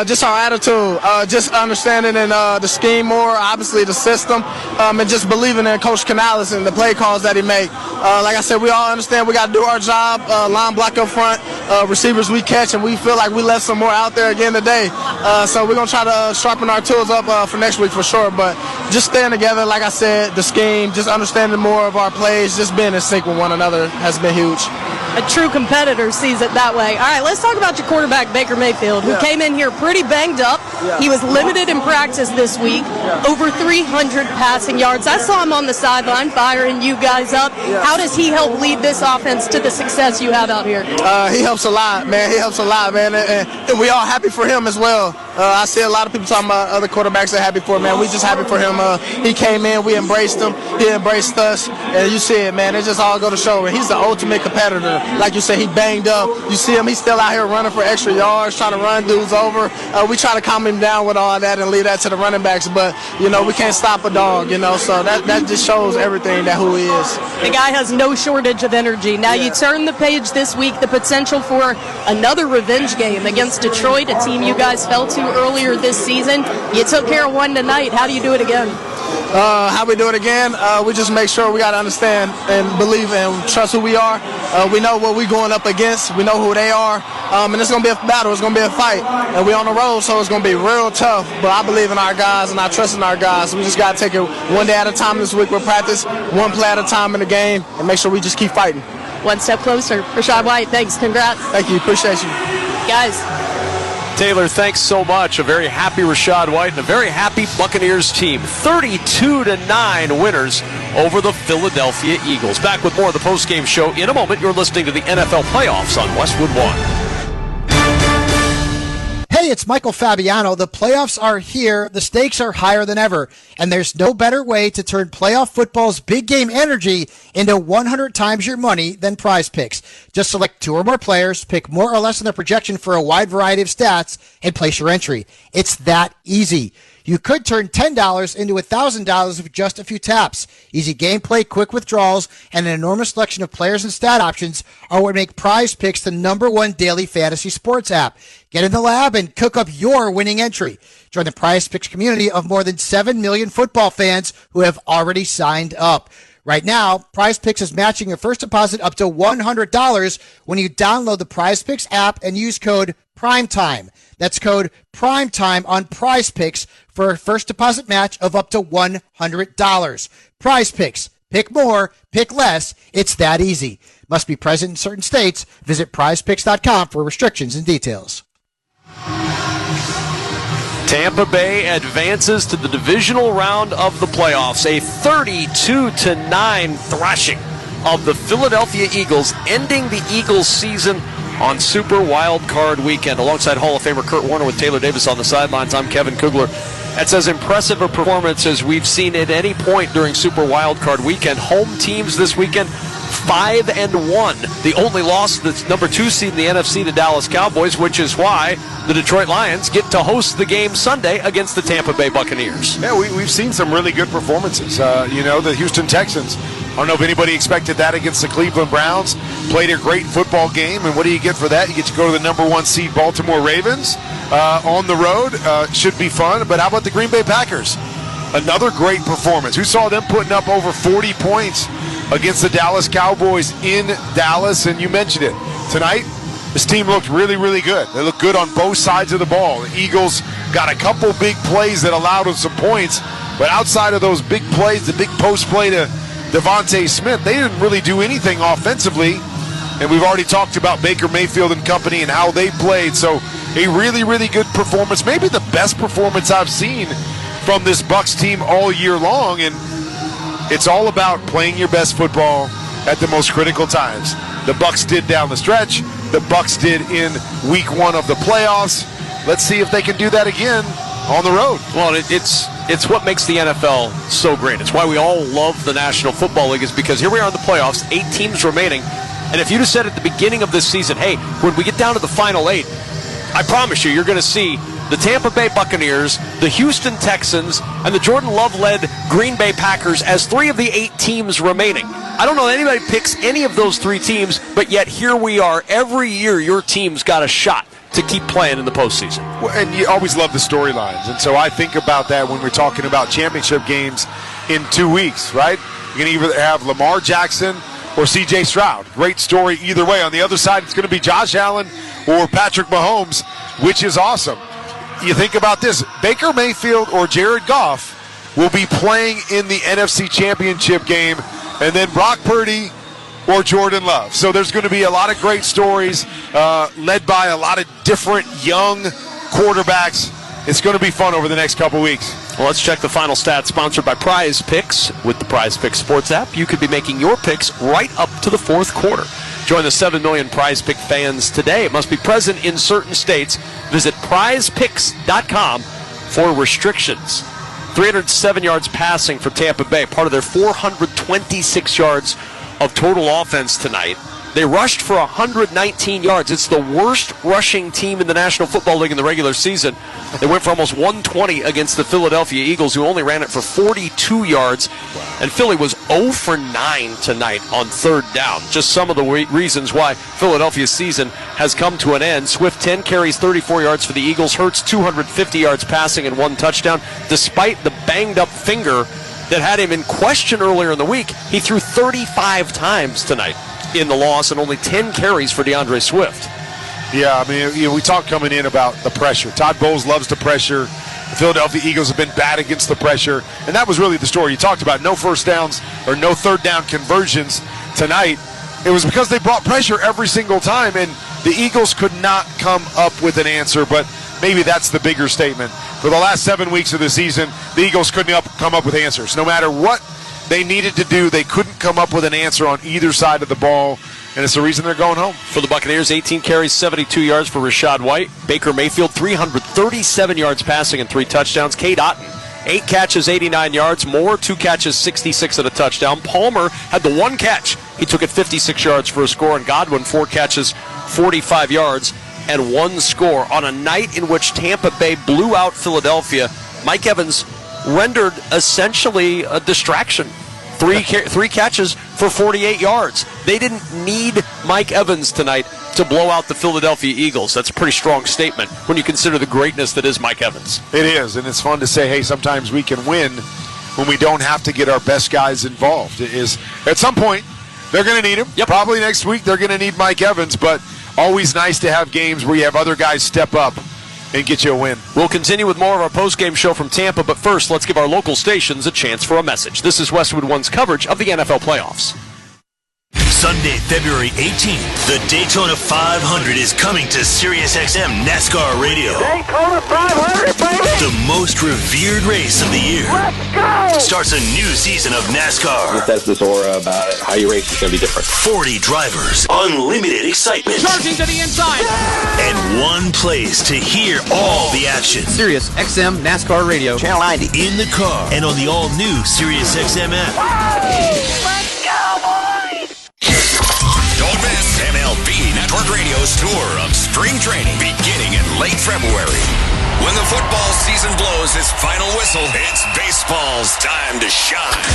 Just our attitude, just understanding and the scheme more, obviously the system, and just believing in Coach Canales and the play calls that he make. Like I said, we all understand we got to do our job, line block up front, receivers we catch, and we feel like we left some more out there again today. So we're going to try to sharpen our tools up for next week for sure, but just staying together, like I said, the scheme, just understanding more of our plays, just being in sync with one another has been huge. A true competitor sees it that way. All right, let's talk about your quarterback, Baker Mayfield, who came in here pretty banged up. He was limited in practice this week, over 300 passing yards. I saw him on the sideline firing you guys up. How does he help lead this offense to the success you have out here? He helps a lot, man. And we all happy for him as well. I see a lot of people talking about other quarterbacks are happy for him, man. We just happy for him. He came in, we embraced him, he embraced us, and you see it, man. It just all go to show. He's the ultimate competitor. Like you said, he banged up. You see him, he's still out here running for extra yards, trying to run dudes over. We try to calm him down with all that and leave that to the running backs, but, we can't stop a dog, so that just shows everything that who he is. The guy has no shortage of energy. Now you turn the page this week, the potential for another revenge game against Detroit, a team you guys fell to earlier this season. You took care of one tonight. How do you do it again? How we do it again? We just make sure we got to understand and believe and trust who we are. We know what we're going up against. We know who they are. And it's going to be a battle. It's going to be a fight. And we're on the road, so it's going to be real tough. But I believe in our guys, and I trust in our guys. We just got to take it one day at a time this week with practice, one play at a time in the game, and make sure we just keep fighting. One step closer. Rachaad White, thanks. Congrats. Thank you. Appreciate you. Guys. Taylor, thanks so much. A very happy Rachaad White and a very happy Buccaneers team. 32-9 winners over the Philadelphia Eagles. Back with more of the postgame show in a moment. You're listening to the NFL Playoffs on Westwood One. Hey, it's Michael Fabiano. The playoffs are here. The stakes are higher than ever. And there's no better way to turn playoff football's big game energy into 100 times your money than Prize Picks. Just select 2 or more players, pick more or less than their projection for a wide variety of stats, and place your entry. It's that easy. You could turn $10 into $1,000 with just a few taps. Easy gameplay, quick withdrawals, and an enormous selection of players and stat options are what make Prize Picks the #1 daily fantasy sports app. Get in the lab and cook up your winning entry. Join the Prize Picks community of more than 7 million football fans who have already signed up. Right now, Prize Picks is matching your first deposit up to $100 when you download the Prize Picks app and use code PRIMETIME. That's code PRIMETIME on Prize Picks for a first deposit match of up to $100. Prize Picks. Pick more, pick less. It's that easy. Must be present in certain states. Visit prizepicks.com for restrictions and details. Tampa Bay advances to the divisional round of the playoffs. A 32-9 thrashing of the Philadelphia Eagles, ending the Eagles season on Super Wildcard Weekend. Alongside Hall of Famer Kurt Warner with Taylor Davis on the sidelines, I'm Kevin Kugler. That's as impressive a performance as we've seen at any point during Super Wildcard Weekend. Home teams this weekend, 5-1. The only loss that's #2 seed in the NFC, the Dallas Cowboys, which is why the Detroit Lions get to host the game Sunday against the Tampa Bay Buccaneers. Yeah, we've seen some really good performances. The Houston Texans, I don't know if anybody expected that against the Cleveland Browns. Played a great football game, and what do you get for that? You get to go to the #1 seed Baltimore Ravens on the road. Should be fun. But how about the Green Bay Packers? Another great performance. Who saw them putting up over 40 points against the Dallas Cowboys in Dallas? And you mentioned it. Tonight, this team looked really, really good. They looked good on both sides of the ball. The Eagles got a couple big plays that allowed them some points. But outside of those big plays, the big post play to Devontae Smith, they didn't really do anything offensively. And we've already talked about Baker Mayfield and company and how they played. So a really, really good performance. Maybe the best performance I've seen from this Bucs team all year long. And it's all about playing your best football at the most critical times. The Bucs did down the stretch. The Bucs did in week 1 of the playoffs. Let's see if they can do that again on the road. Well, it's what makes the NFL so great. It's why we all love the National Football League, is because here we are in the playoffs, 8 teams remaining. And if you'd have said at the beginning of this season, hey, when we get down to the final 8, I promise you're going to see the Tampa Bay Buccaneers, the Houston Texans, and the Jordan Love-led Green Bay Packers as 3 of the 8 teams remaining. I don't know that anybody picks any of those 3 teams, but yet here we are. Every year your team's got a shot to keep playing in the postseason. Well, and you always love the storylines. And so I think about that when we're talking about championship games in 2 weeks, right? You're going to either have Lamar Jackson or C.J. Stroud. Great story either way. On the other side, it's going to be Josh Allen or Patrick Mahomes, which is awesome. You think about this. Baker Mayfield or Jared Goff will be playing in the NFC Championship game, and then Brock Purdy or Jordan Love. So there's going to be a lot of great stories led by a lot of different young quarterbacks. It's going to be fun over the next couple weeks. Well, let's check the final stats sponsored by Prize Picks. With the Prize Picks Sports app, you could be making your picks right up to the fourth quarter. Join the 7 million Prize Pick fans today. It must be present in certain states. Visit prizepicks.com for restrictions. 307 yards passing for Tampa Bay, part of their 426 yards of total offense tonight. They rushed for 119 yards. It's the worst rushing team in the National Football League in the regular season. They went for almost 120 against the Philadelphia Eagles, who only ran it for 42 yards. And Philly was 0 for 9 tonight on third down. Just some of the reasons why Philadelphia's season has come to an end. Swift, 10 carries, 34 yards for the Eagles. Hurts, 250 yards passing and 1 touchdown. Despite the banged-up finger that had him in question earlier in the week, he threw 35 times tonight in the loss, and only 10 carries for DeAndre Swift. Yeah, I mean, we talked coming in about the pressure. Todd Bowles loves the pressure. The Philadelphia Eagles have been bad against the pressure, and that was really the story. You talked about no first downs or no third down conversions tonight. It was because they brought pressure every single time, and the Eagles could not come up with an answer, but maybe that's the bigger statement. For the last 7 weeks of the season, the Eagles couldn't come up with answers. No matter what they needed to do, they couldn't come up with an answer on either side of the ball, and it's the reason they're going home. For the Buccaneers, 18 carries, 72 yards for Rashad White. Baker Mayfield, 337 yards passing and 3 touchdowns. Cade Otton, 8 catches, 89 yards. Moore, 2 catches, 66 and a touchdown. Palmer had the 1 catch. He took it 56 yards for a score. And Godwin, 4 catches, 45 yards and 1 score. On a night in which Tampa Bay blew out Philadelphia, Mike Evans rendered essentially a distraction. 3 catches for 48 yards. They didn't need Mike Evans tonight to blow out the Philadelphia Eagles. That's a pretty strong statement when you consider the greatness that is Mike Evans. It is, and it's fun to say, hey, sometimes we can win when we don't have to get our best guys involved. It is, at some point, they're going to need him. Yep. Probably next week they're going to need Mike Evans, but always nice to have games where you have other guys step up and get you a win. We'll continue with more of our post-game show from Tampa, but first, let's give our local stations a chance for a message. This is Westwood One's coverage of the NFL playoffs. Sunday, February 18th, the Daytona 500 is coming to SiriusXM NASCAR Radio. Daytona 500, baby! The most revered race of the year. Let's go! Starts a new season of NASCAR. It has this aura about it. How you race is going to be different. 40 drivers, unlimited excitement. Charging to the inside! And one place to hear all the action. SiriusXM NASCAR Radio, Channel 90. In the car and on the all-new SiriusXM app. Let's go, boys! Don't miss MLB Network Radio's tour of spring training beginning in late February. When the football season blows its final whistle, it's baseball's time to shine.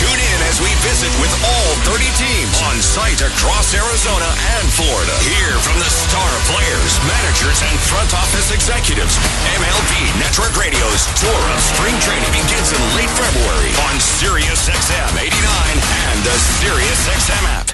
Tune in as we visit with all 30 teams on site across Arizona and Florida. Hear from the star players, managers, and front office executives. MLB Network Radio's tour of spring training begins in late February on SiriusXM 89 and the SiriusXM app.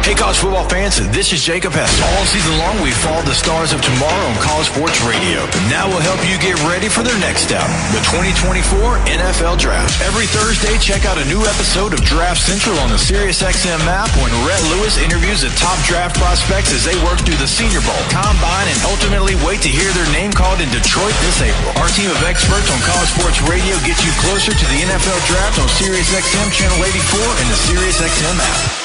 Hey, college football fans, this is Jacob Hester. All season long, we followed the stars of tomorrow on College Sports Radio. Now we'll help you get ready for their next step, the 2024 NFL Draft. Every Thursday, check out a new episode of Draft Central on the SiriusXM app when Rhett Lewis interviews the top draft prospects as they work through the Senior Bowl, Combine, and ultimately wait to hear their name called in Detroit this April. Our team of experts on College Sports Radio gets you closer to the NFL Draft on SiriusXM Channel 84 and the SiriusXM app.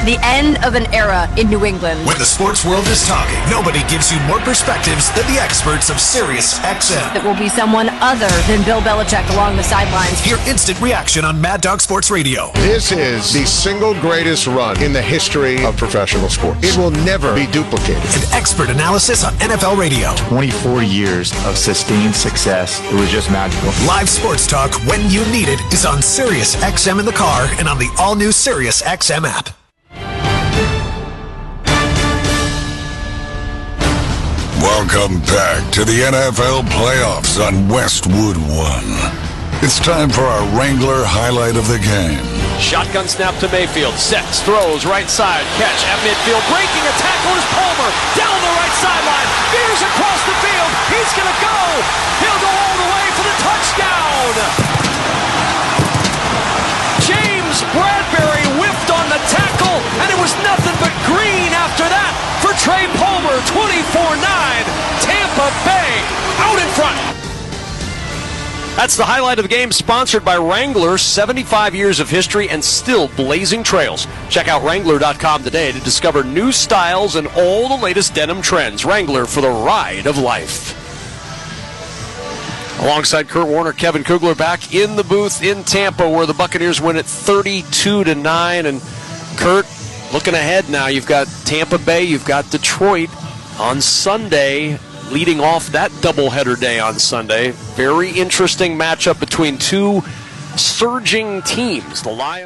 The end of an era in New England. When the sports world is talking, nobody gives you more perspectives than the experts of SiriusXM. It will be someone other than Bill Belichick along the sidelines. Hear instant reaction on Mad Dog Sports Radio. This is the single greatest run in the history of professional sports. It will never be duplicated. And expert analysis on NFL Radio. 24 years of sustained success. It was just magical. Live sports talk when you need it is on SiriusXM in the car and on the all-new SiriusXM app. Welcome back to the NFL playoffs on Westwood One. It's time for our Wrangler highlight of the game. Shotgun snap to Mayfield. Sets, throws, right side, catch at midfield. Breaking a tackle is Palmer. Down the right sideline. Veers across the field. He's going to go. He'll go all the way for the touchdown. James That's the highlight of the game, sponsored by Wrangler. 75 years of history and still blazing trails. Check out Wrangler.com today to discover new styles and all the latest denim trends. Wrangler, for the ride of life. Alongside Kurt Warner, Kevin Kugler back in the booth in Tampa, where the Buccaneers win at 32-9. And Kurt, looking ahead now, you've got Tampa Bay, you've got Detroit on Sunday, leading off that doubleheader day on Sunday. Very interesting matchup between two surging teams. The Lions.